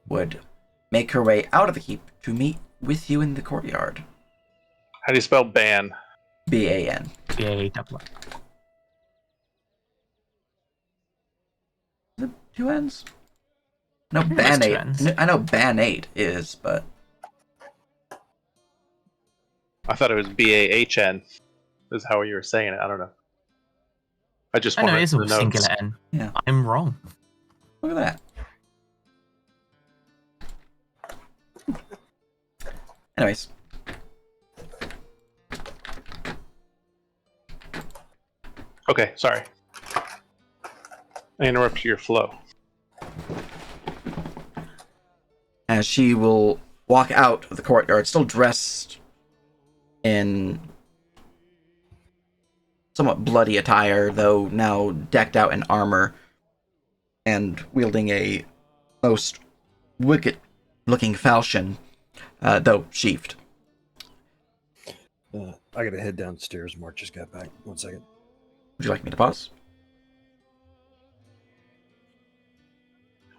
would make her way out of the keep to meet with you in the courtyard. How do you spell ban? B-A-N. Yeah, Is it 2 N's? No, think it's 2 Ban8. N's. I know Ban8 is, but... I thought it was BAHN. Is how you were saying it. I don't know. I just I know wanted it is the a notes. singular N. Yeah. I'm wrong. Look at that. Anyways. Okay, sorry. I interrupted your flow. As she will walk out of the courtyard, still dressed in somewhat bloody attire, though now decked out in armor, and wielding a most wicked-looking falchion, though sheathed. I gotta head downstairs. Mark just got back. 1 second. Would you like me to pause?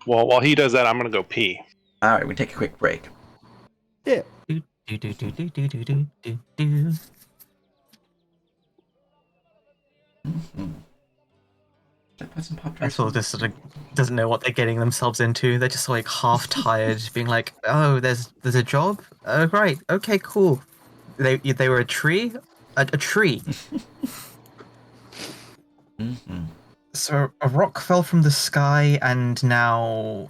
Well, while he does that, I'm gonna go pee. Alright, we take a quick break. Yeah. Do, do, do, do, do, do, do, do, do. Mm-hmm. Should I put some Pop-Tarts That's all in? just sort of doesn't know what they're getting themselves into. They're just like half tired, being like, "Oh, there's a job. Oh, great. Okay, cool." They were a tree, a tree. Mm-hmm. So a rock fell from the sky, and now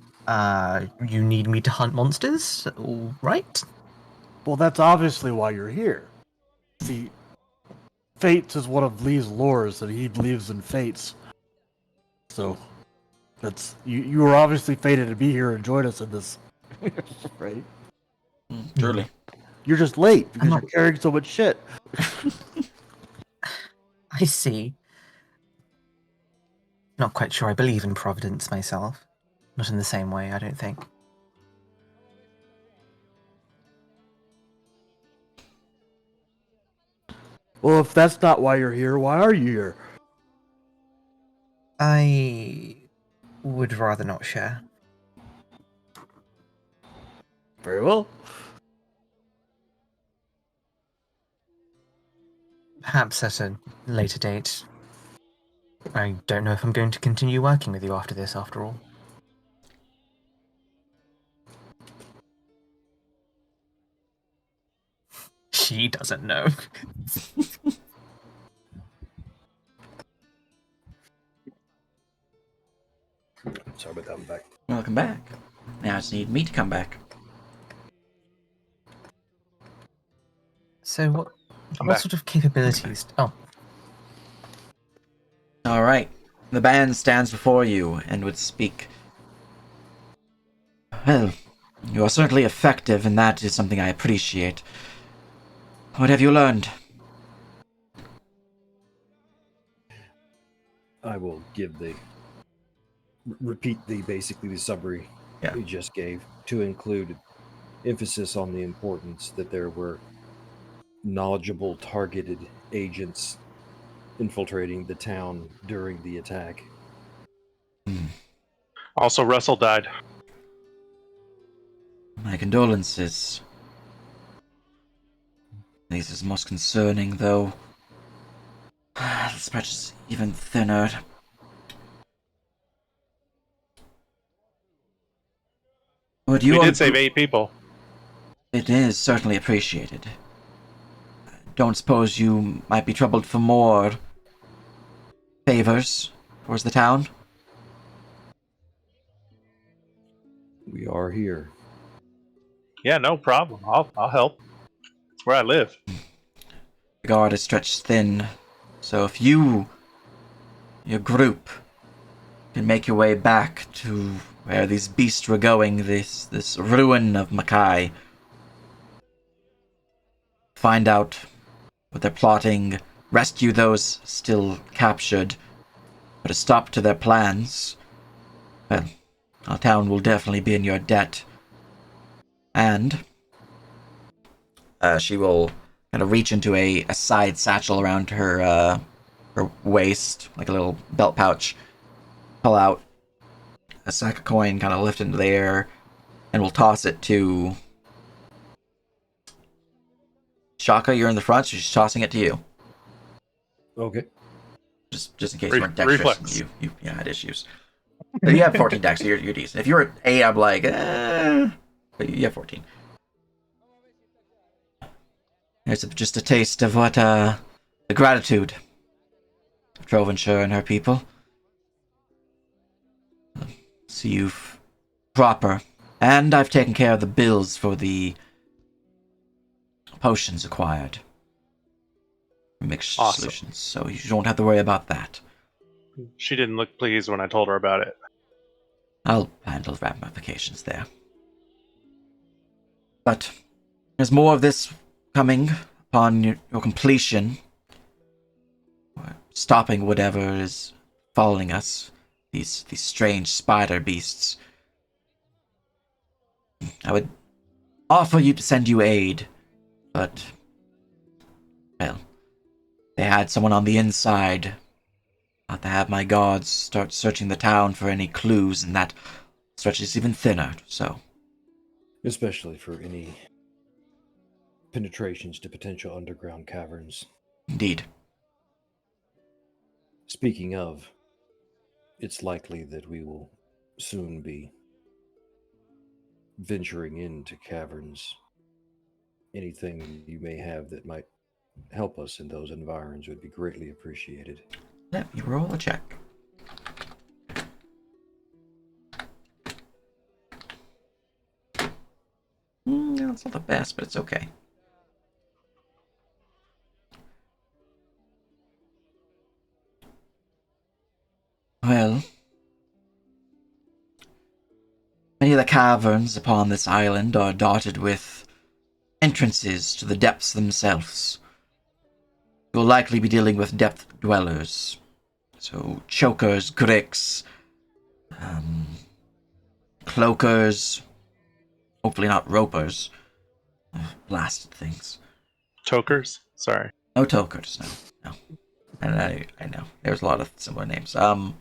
you need me to hunt monsters, all right? Well, that's obviously why you're here. See, fates is one of Lee's lores, and he believes in fates. So, that's you were obviously fated to be here and join us in this, right? Truly. You're just late because I'm you're not- carrying so much shit. I see. Not quite sure I believe in providence myself. Not in the same way, I don't think. Well, if that's not why you're here, why are you here? I would rather not share. Very well. Perhaps at a later date. I don't know if I'm going to continue working with you after this, after all. She doesn't know. Sorry about that. I'm back. Welcome back. Now I just need me to come back. So what I'm what back. sort of capabilities? Oh, All right. The band stands before you and would speak. Well, you are certainly effective, and that is something I appreciate. What have you learned? I will give repeat basically the summary Yeah. we just gave, to include emphasis on the importance that there were knowledgeable targeted agents infiltrating the town during the attack. Also, Russell died. My condolences. This is most concerning, though. The spread is even thinner. Would you We did ag- save 8 people. It is certainly appreciated. Don't suppose you might be troubled for more favors towards the town? We are here. Yeah, no problem. I'll help. It's where I live. The guard is stretched thin, so if your group, can make your way back to where these beasts were going, this ruin of Makai, find out what they're plotting, rescue those still captured, put a stop to their plans, well, our town will definitely be in your debt. And she will kind of reach into a side satchel around her waist, like a little belt pouch, pull out a sack of coin, kind of lift into the air, and we'll toss it to Shaka. You're in the front, so she's tossing it to you. Okay. Just in case you weren't dexterous. Reflex. You had issues. So you have 14 dex, so you're decent. If you were at 8, I'm like, but you have 14. There's just a taste of what, the gratitude of Trovenshire and her people. See you've proper. And I've taken care of the bills for the potions acquired. Mixed Awesome. solutions, so you don't have to worry about that. She didn't look pleased when I told her about it. I'll handle ramifications there. But there's more of this coming upon your completion. Or stopping whatever is following us. These strange spider beasts. I would offer you to send you aid, but well, they had someone on the inside. Not to have my guards start searching the town for any clues, and that stretches even thinner, so. Especially for any penetrations to potential underground caverns. Indeed. Speaking of, it's likely that we will soon be venturing into caverns. Anything you may have that might help us in those environs would be greatly appreciated. Let me roll a check. That's not the best, but it's okay. Well, many of the caverns upon this island are dotted with entrances to the depths themselves. You'll likely be dealing with depth dwellers. So, chokers, gricks, cloakers, hopefully not ropers. Blasted things. Tokers? Sorry. No tokers, no. And I know. There's a lot of similar names. And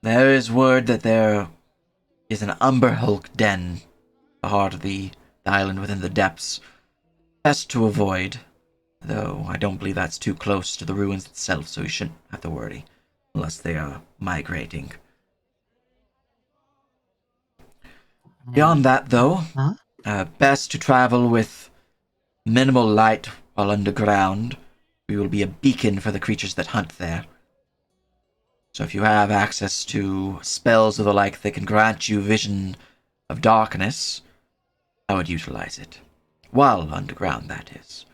there is word that there is an Umber Hulk den, the heart of the island within the depths. Best to avoid, though I don't believe that's too close to the ruins itself, so you shouldn't have to worry, unless they are migrating. Beyond that, though, best to travel with minimal light while underground. We will be a beacon for the creatures that hunt there. So if you have access to spells or the like that can grant you vision of darkness, I would utilize it. While underground, that is.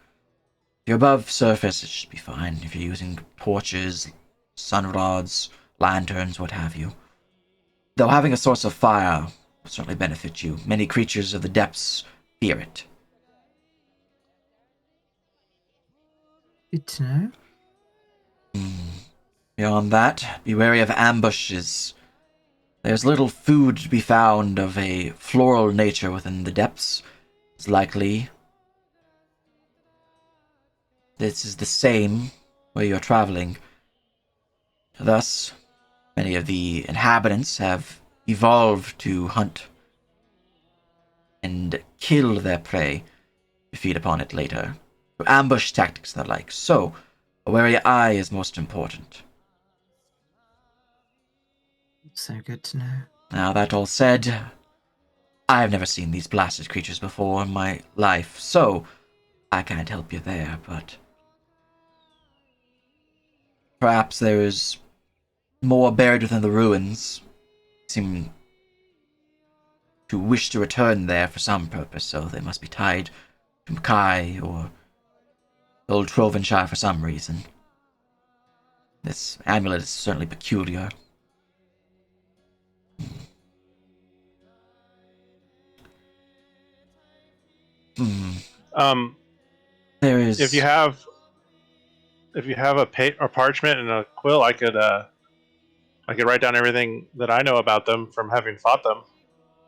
If you're above surface, it should be fine. If you're using torches, sun rods, lanterns, what have you. Though having a source of fire will certainly benefit you. Many creatures of the depths fear it. Good to know. Beyond that, be wary of ambushes. There's little food to be found of a floral nature within the depths. It's likely this is the same where you're traveling. Thus, many of the inhabitants have evolved to hunt and kill their prey to feed upon it later. Ambush tactics and the like. So, a wary eye is most important. So good to know. Now, that all said, I've never seen these blasted creatures before in my life, so I can't help you there, but perhaps there is more buried within the ruins. Seem to wish to return there for some purpose, so they must be tied to Makai or old Trovenshire for some reason. This amulet is certainly peculiar. There is. If you have a parchment and a quill, I could write down everything that I know about them from having fought them.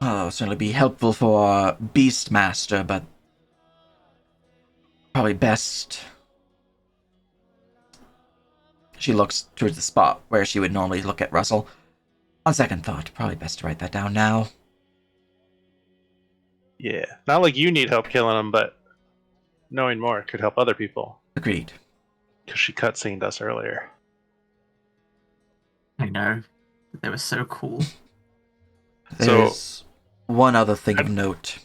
Oh, certainly be helpful for Beastmaster, but probably best. She looks towards the spot where she would normally look at Russell. On second thought, probably best to write that down now. Yeah, not like you need help killing them, but knowing more could help other people. Agreed. Because she cutscened us earlier. I know. They were so cool. There's one other thing of note.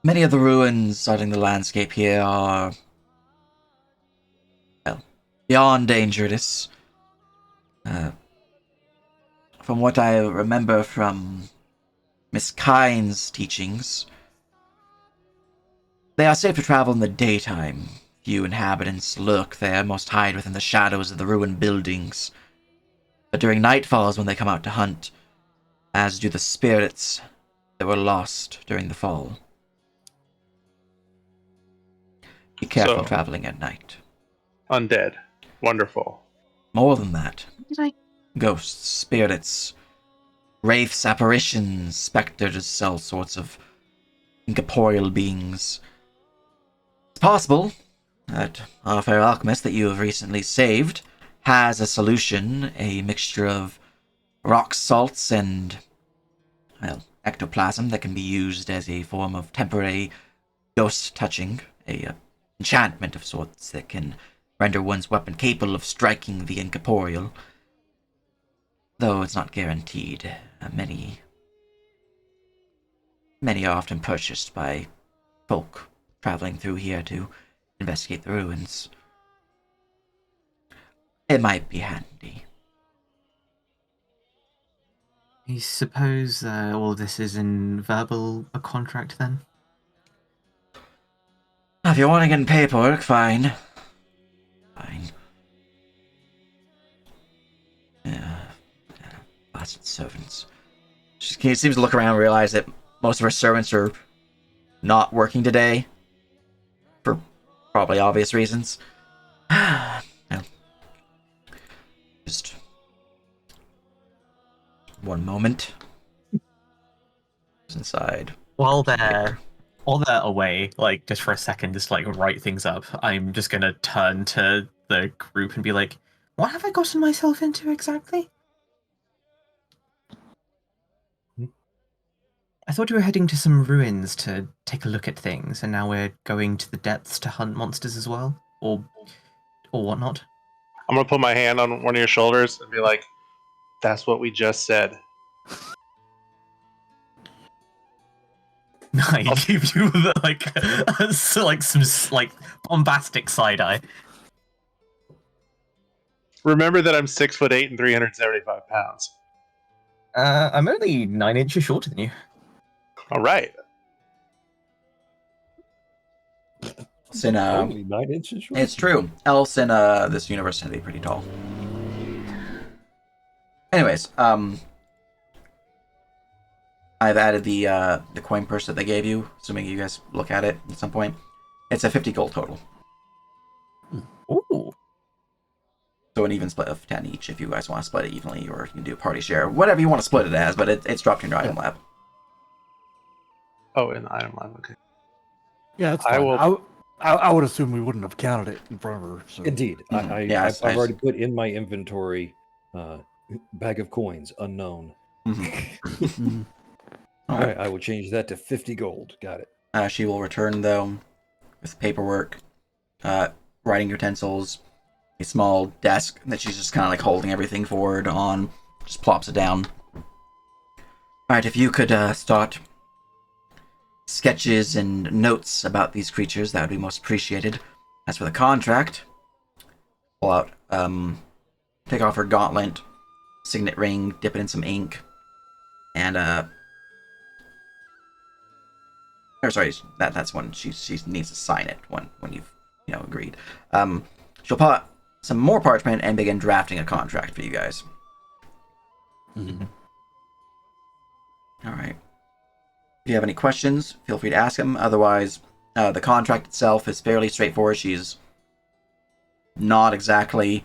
Many of the ruins dotting the landscape here are, well, beyond dangerous. From what I remember from Miss Kine's teachings, they are safe to travel in the daytime. Few inhabitants lurk there, most hide within the shadows of the ruined buildings. But during nightfall is when they come out to hunt, as do the spirits that were lost during the fall. Be careful traveling at night. Undead. Wonderful. More than that. Did I? Ghosts, spirits, wraiths, apparitions, specters, all sorts of incorporeal beings. It's possible that our fair alchemist that you have recently saved has a solution, a mixture of rock salts and, well, ectoplasm that can be used as a form of temporary ghost touching, a enchantment of sorts that can render one's weapon capable of striking the incorporeal. Though it's not guaranteed. Many are often purchased by folk traveling through here to investigate the ruins. It might be handy. I suppose all this is in verbal a contract then? If you want to get in paperwork, fine. Fine. Bastard servants. She seems to look around and realize that most of her servants are not working today. For probably obvious reasons. No. Just one moment. Inside. While they're away, like just for a second, just like write things up, I'm just gonna turn to the group and be like, "What have I gotten myself into exactly?" I thought we were heading to some ruins to take a look at things, and now we're going to the depths to hunt monsters as well, or whatnot. I'm gonna put my hand on one of your shoulders and be like, "That's what we just said." I give you the, some bombastic side eye. Remember that I'm 6'8" and 375 pounds. I'm only 9 inches shorter than you. All right. Else in, Only 9 inches short. it's true. Else in this universe tend to be pretty tall. Anyways, I've added the coin purse that they gave you, assuming you guys look at it at some point. It's a 50 gold total. Ooh. So an even split of 10 each if you guys want to split it evenly, or you can do a party share, whatever you want to split it as, but it's dropped in your item lab. Oh, in the item lab. Okay. Yeah, that's I fine. will- I would assume we wouldn't have counted it in front of her. So. Indeed. Yeah, I've already put in my inventory bag of coins, unknown. Mhm. All right, I will change that to 50 gold. Got it. She will return, though, with paperwork, writing utensils, a small desk that she's just kind of like holding everything forward on, just plops it down. Alright, if you could start sketches and notes about these creatures, that would be most appreciated. As for the contract, pull out, take off her gauntlet, signet ring, dip it in some ink, and or sorry, that's when she needs to sign it when you've agreed. She'll pull out some more parchment and begin drafting a contract for you guys. Mm-hmm. All right. If you have any questions, feel free to ask them. Otherwise, the contract itself is fairly straightforward. She's not exactly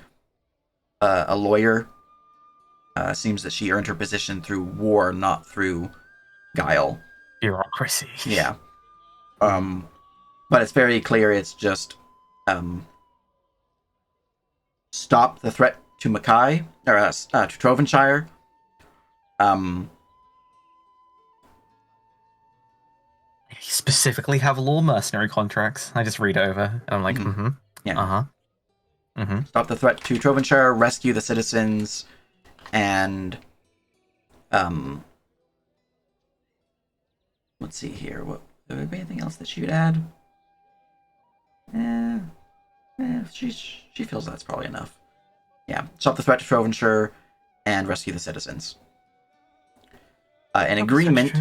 a lawyer. Seems that she earned her position through war, not through guile. Bureaucracy. Yeah. But it's very clear. It's just stop the threat to Makai or to Trovenshire. Specifically have law mercenary contracts. I just read it over and I'm like, Yeah. Uh-huh. Stop the threat to Trovenshire, rescue the citizens, and let's see here. What would there be anything else that she would add? She feels that's probably enough. Yeah. Stop the threat to Trovenshire and rescue the citizens. An agreement,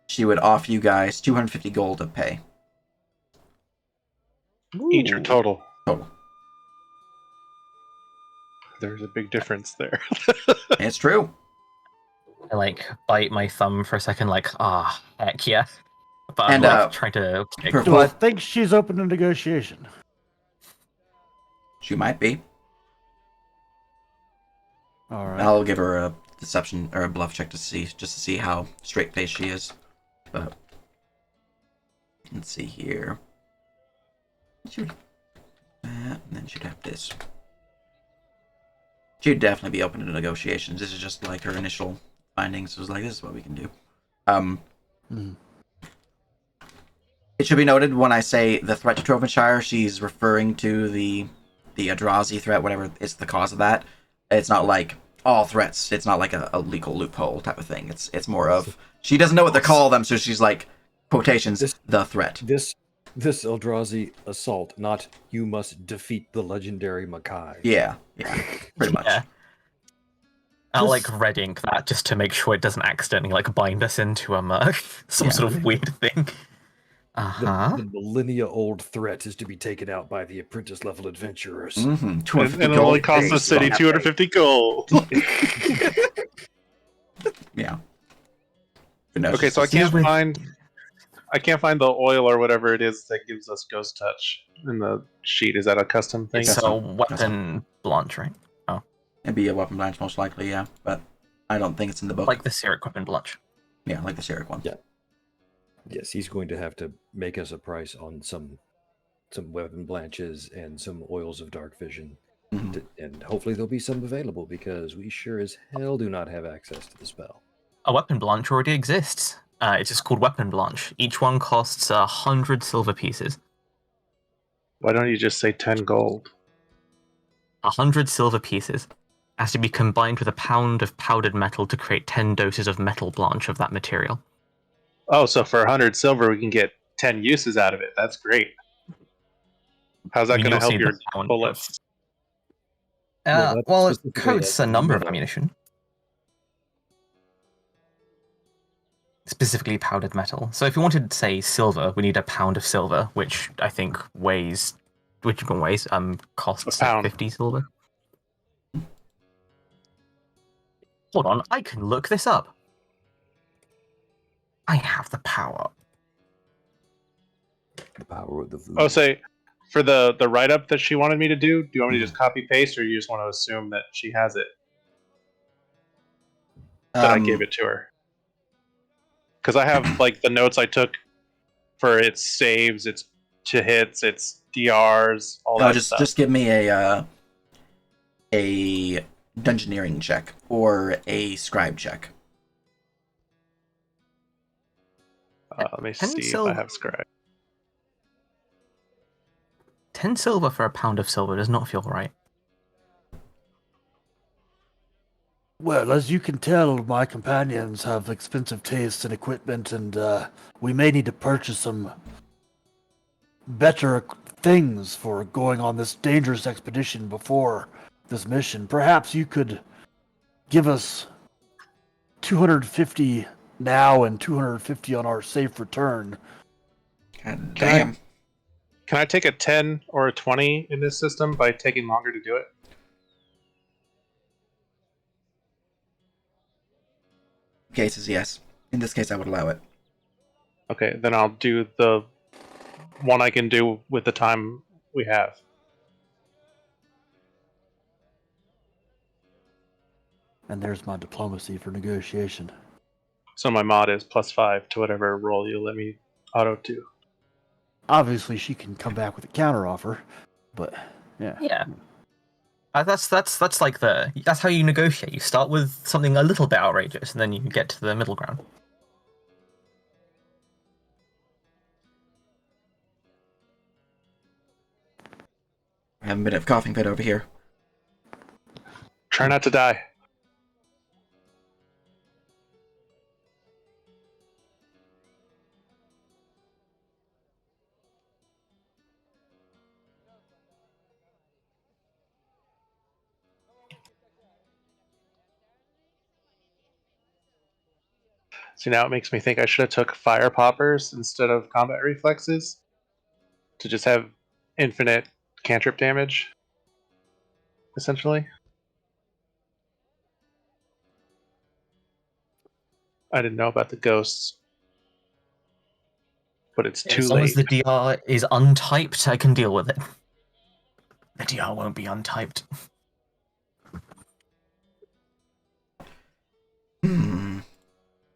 she would offer you guys 250 gold of pay. Each or total? Total. There's a big difference there. It's true. I like bite my thumb for a second, like, heck yeah. But And, I'm like trying to per Do I foot, think she's open to negotiation? she might be. All right. I'll give her a deception or a bluff check to see how straight faced she is. But let's see here. And then she'd have this. She'd definitely be open to negotiations. This is just like her initial findings. It was like, this is what we can do. It should be noted when I say the threat to Trovenshire, she's referring to the Adrazi threat, whatever is the cause of that. It's not like all threats. It's not like a legal loophole type of thing. It's more of she doesn't know what to call them, so she's like quotations the threat. This Eldrazi assault, not you must defeat the legendary Makai. Yeah, pretty much. Yeah. I'll like red ink that just to make sure it doesn't accidentally like bind us into some sort of weird thing. The millennia-old threat is to be taken out by the apprentice-level adventurers. Mm-hmm. And it only costs the city 250 gold. Yeah. Okay, so I can't find the oil or whatever it is that gives us ghost touch in the sheet. Is that a custom thing? It's a weapon blanche, right? Oh. It'd be a weapon blanche most likely, yeah. But I don't think it's in the book. Like the Cyric weapon blanche. Yeah, like the Cyric one. Yeah. Yes, he's going to have to make us a price on some weapon blanches and some oils of dark vision. Mm-hmm. And hopefully there'll be some available because we sure as hell do not have access to the spell. A weapon blanche already exists. It's just called weapon blanche. Each one costs 100 silver pieces. Why don't you just say 10 gold? 100 silver pieces has to be combined with a pound of powdered metal to create 10 doses of metal blanche of that material. Oh, so for 100 silver, we can get 10 uses out of it. That's great. How's that going to help your bullets? that's Well, it specifically coats like a number of metal. ammunition. Specifically powdered metal. So if you wanted to say silver, we need a pound of silver, which I think weighs, which weighs costs A pound. 50 silver. Hold on, I can look this up. I have the power. The power of the food. Oh, say for the write up that she wanted me to do you want me to just copy paste, or you just want to assume that she has it? That I gave it to her. Because I have like the notes I took for its saves, its to hits, its DRs, all No, that stuff. just give me a dungeoneering check or a scribe check. Let me see if I have scribe. 10 silver for a pound of silver does not feel right. Well, as you can tell, my companions have expensive tastes in equipment, and we may need to purchase some better things for going on this dangerous expedition before this mission. Perhaps you could give us 250 now and 250 on our safe return. God damn. Can I take a 10 or a 20 in this system by taking longer to do it? Cases, yes. In this case, I would allow it. Okay, then I'll do the one I can do with the time we have. And there's my diplomacy for negotiation. So my mod is +5 to whatever roll you let me auto do. Obviously, she can come back with a counteroffer, but yeah. Yeah. That's like that's how you negotiate. You start with something a little bit outrageous, and then you get to the middle ground. I have a bit of coughing fit over here. Try not to die. See, now it makes me think I should have took fire poppers instead of combat reflexes to just have infinite cantrip damage, essentially. I didn't know about the ghosts, but it's too As long late. as the DR is untyped, I can deal with it. The DR won't be untyped.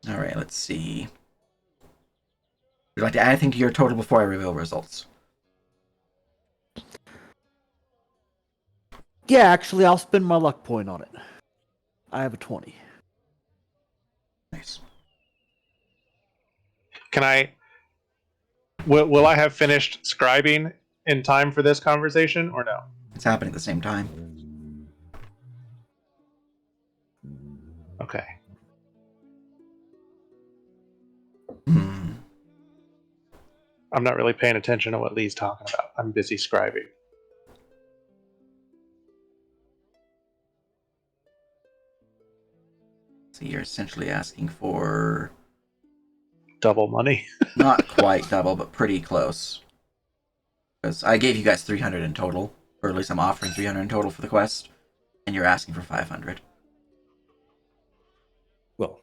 Alright, let's see. Would you like to add anything to your total before I reveal results? Yeah, actually, I'll spend my luck point on it. I have a 20. Nice. Can I? Will I have finished scribing in time for this conversation, or no? It's happening at the same time. Okay. I'm not really paying attention to what Lee's talking about. I'm busy scribing. So you're essentially asking for Double money. not quite double, but pretty close. Because I gave you guys 300 in total, or at least I'm offering 300 in total for the quest, and you're asking for 500. Well,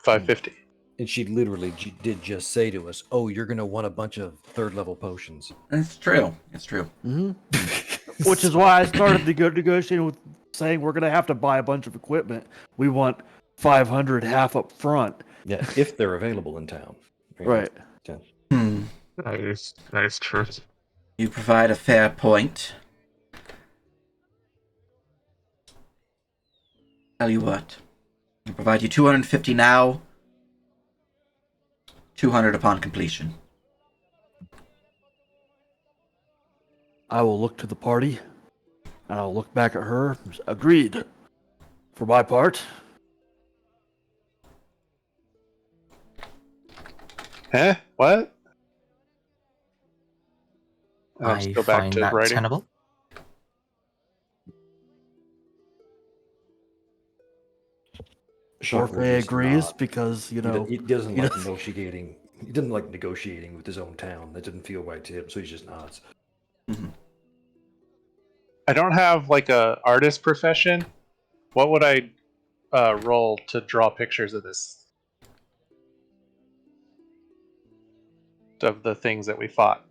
550. and she literally did just say to us, "Oh, you're gonna want a bunch of third-level potions." It's true. It's true. Mm-hmm. Which is why I started the good negotiating with saying we're going to have to buy a bunch of equipment. We want 500 half up front. Yeah, if they're available in town. Right. Yeah. That is true. You provide a fair point. Tell you what. I'll provide you 250 now, 200 upon completion. I will look to the party, and I'll look back at her. Agreed. For my part. Huh? What? I'll I just go back find to that writing. tenable. Shuckle Orphe just agrees nods. because He doesn't he like does- negotiating. He doesn't like negotiating with his own town. That didn't feel right to him, so he just nods. I don't have like a artist profession. What would I roll to draw pictures of this? Of the things that we fought.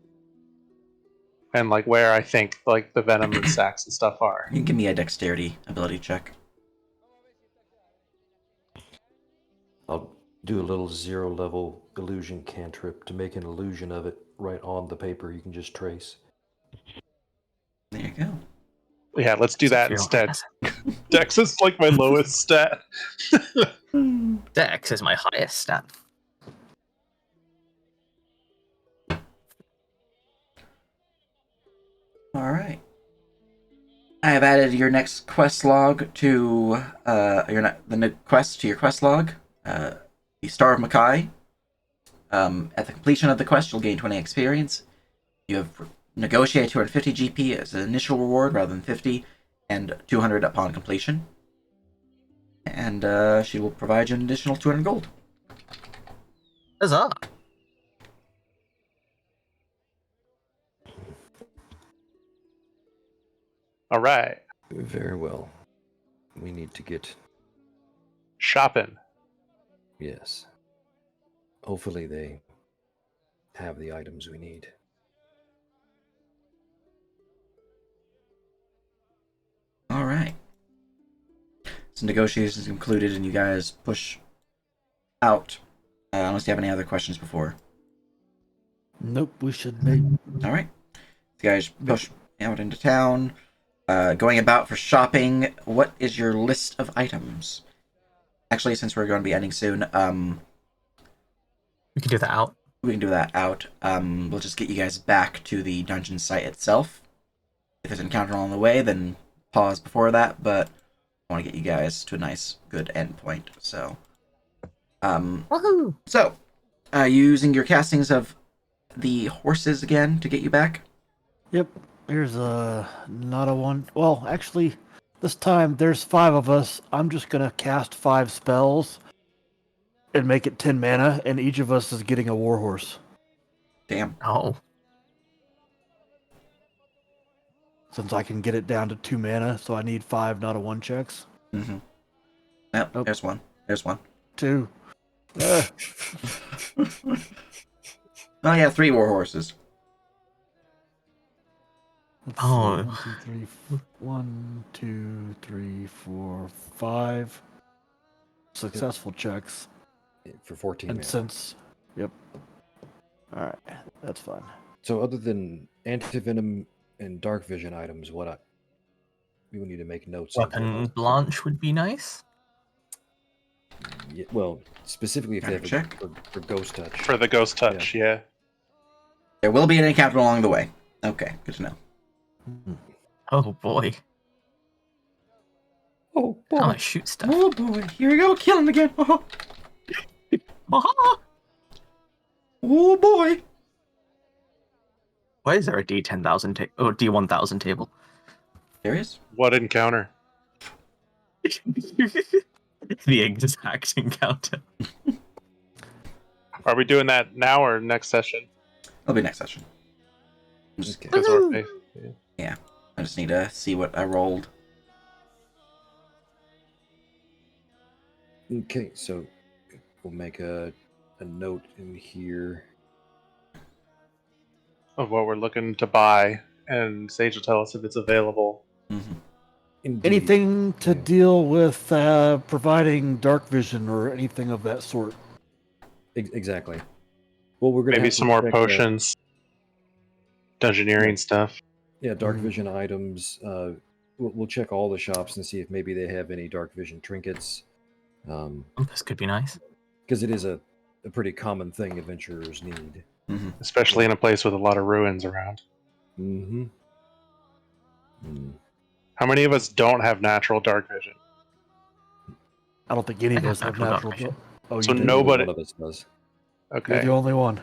And like where I think like the venom and sacks and stuff are. You can give me a dexterity ability check. I'll do a little 0-level illusion cantrip to make an illusion of it right on the paper. You can just trace. There you go. Yeah, let's do So that if you're- instead. Dex is like my lowest stat. Dex is my highest stat. All right. I have added your next quest log to quest to your quest log. The Star of Makai. At the completion of the quest, you'll gain 20 experience. You have negotiated 250 GP as an initial reward rather than 50, and 200 upon completion. And she will provide you an additional 200 gold. Huzzah! All right. Very well. We need to get... Shopping. Yes. Hopefully they have the items we need. All right. So negotiations concluded, and you guys push out. Unless you have any other questions before. Nope, we should make. All right. You guys push out into town. Going about for shopping. What is your list of items? Actually, since we're going to be ending soon, We can do that out. we can do that out. We'll just get you guys back to the dungeon site itself. If there's an encounter along the way, then pause before that. But I want to get you guys to a nice, good end point. So, Woohoo! So, using your castings of the horses again to get you back. Yep, here's not a one. Well, actually, this time there's 5 of us. I'm just gonna cast 5 spells and make it 10 mana, and each of us is getting a warhorse. Damn. Oh, Since I can get it down to 2 mana, so I need 5 not a 1 checks. Mm-hmm. Yep, Nope. there's one. There's one. 2. Oh yeah, 3 war horses. Let's Oh. see, 1, 2, 3, 4, 5 successful checks. For 14 And mana. since, yep. All right, that's fine. So other than anti-venom and dark vision items, we will need to make notes. of what weapon else- blanche would be nice. Yeah, well, specifically if they have Check. for ghost touch. For the ghost touch, yeah. There will be an encounter along the way. Okay, good to know. Oh boy, Oh how boy! I shoot stuff. Oh boy, here we go, killing again. Oh, Aha! oh boy. Why is there a D10,000 or D1000 table? There he is. What encounter? The exact encounter. Are we doing that now or next session? It'll be next session. Okay. Because Orphe. I just need to see what I rolled. Okay, so we'll make a note in here. Of what we're looking to buy, and Sage will tell us if it's available. Mm-hmm. Indeed. Anything to Yeah. deal with providing dark vision or anything of that sort? Exactly. Well, we're gonna Maybe have to some more check, potions. Dungeoneering stuff. yeah, dark Mhm. vision items. We'll check all the shops and see if maybe they have any dark vision trinkets. This could be nice. Because it is a pretty common thing adventurers need. Mm-hmm. Especially in a place with a lot of ruins around. Mm-hmm. Mm. How many of us don't have natural dark vision? I don't think any of I us have have natural natural. dark vision. Oh, So you do? nobody- One of us does. You're Okay. the only one.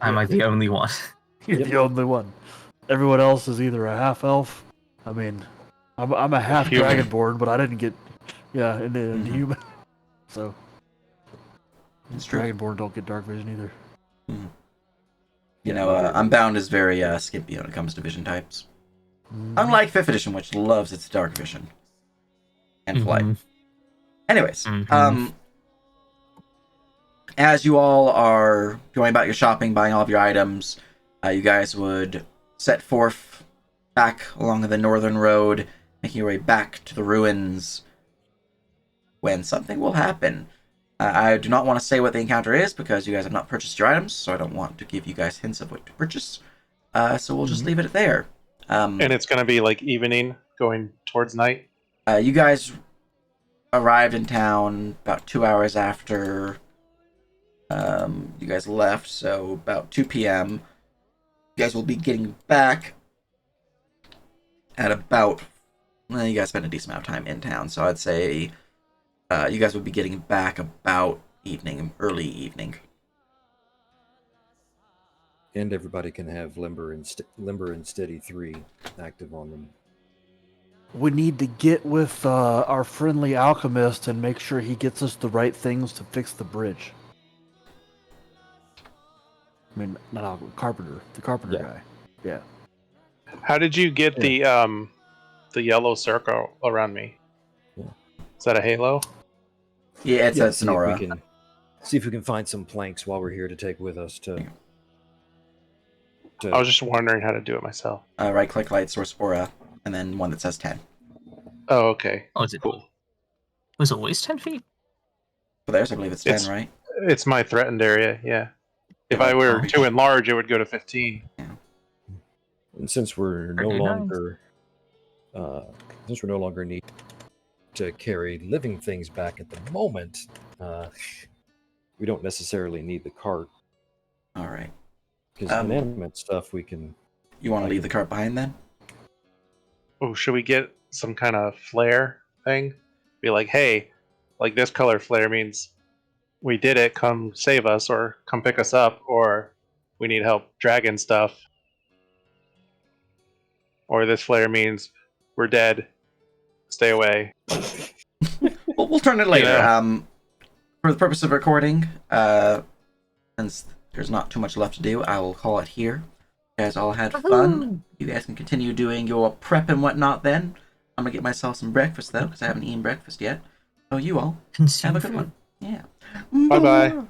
Am I the only one? You're Yep. the only one. Everyone else is either a half elf. I mean, I'm a half Human. dragonborn, but I didn't get, yeah, and then Mhm. human. so It's true. Dragonborn don't get dark vision either. You know, Unbound is very skimpy when it comes to vision types. Mhm. Unlike 5th edition, which loves its dark vision. And flight. Mhm. Anyways, Mhm. as you all are going about your shopping, buying all of your items, you guys would set forth back along the northern road, making your way back to the ruins, when something will happen. I do not want to say what the encounter is, because you guys have not purchased your items, so I don't want to give you guys hints of what to purchase. So we'll just leave it there. And it's going to be like evening going towards night. You guys arrived in town about 2 hours after you guys left, so about 2 p.m. You guys will be getting back at about... Well, you guys spent a decent amount of time in town, so I'd say you guys would be getting back about early evening. And everybody can have Limber and Steady 3 active on them. We need to get with our friendly alchemist and make sure he gets us the right things to fix the bridge. I mean, not carpenter, the carpenter guy. Yeah. How did you get the yellow circle around me? Yeah. Is that a halo? Yeah, it's a see if we Sonora. can see if we can find some planks while we're here to take with us to I was just wondering how to do it myself. Right-click light source aura, and then one that says 10. Oh, okay. Oh, is it Cool. Was it always 10 feet? For theirs, I believe it's 10, right? It's my threatened area, yeah. If Yeah, I were like- to enlarge, it would go to 15. And since we're no Pretty nice. longer need to carry living things back at the moment, we don't necessarily need the cart, All right. because Um, inanimate stuff we can. You want to leave the cart behind then? Oh, should we get some kind of flare thing? Be like, hey, like this color flare means we did it, come save us, or come pick us up, or we need help dragging stuff. Or this flare means we're dead, stay away. We'll turn it later. Yeah. For the purpose of recording, since there's not too much left to do, I will call it here. You guys all had fun. You guys can continue doing your prep and whatnot then. I'm gonna get myself some breakfast though, because I haven't eaten breakfast yet. So you all Consume have a good food. one. Yeah. Bye-bye.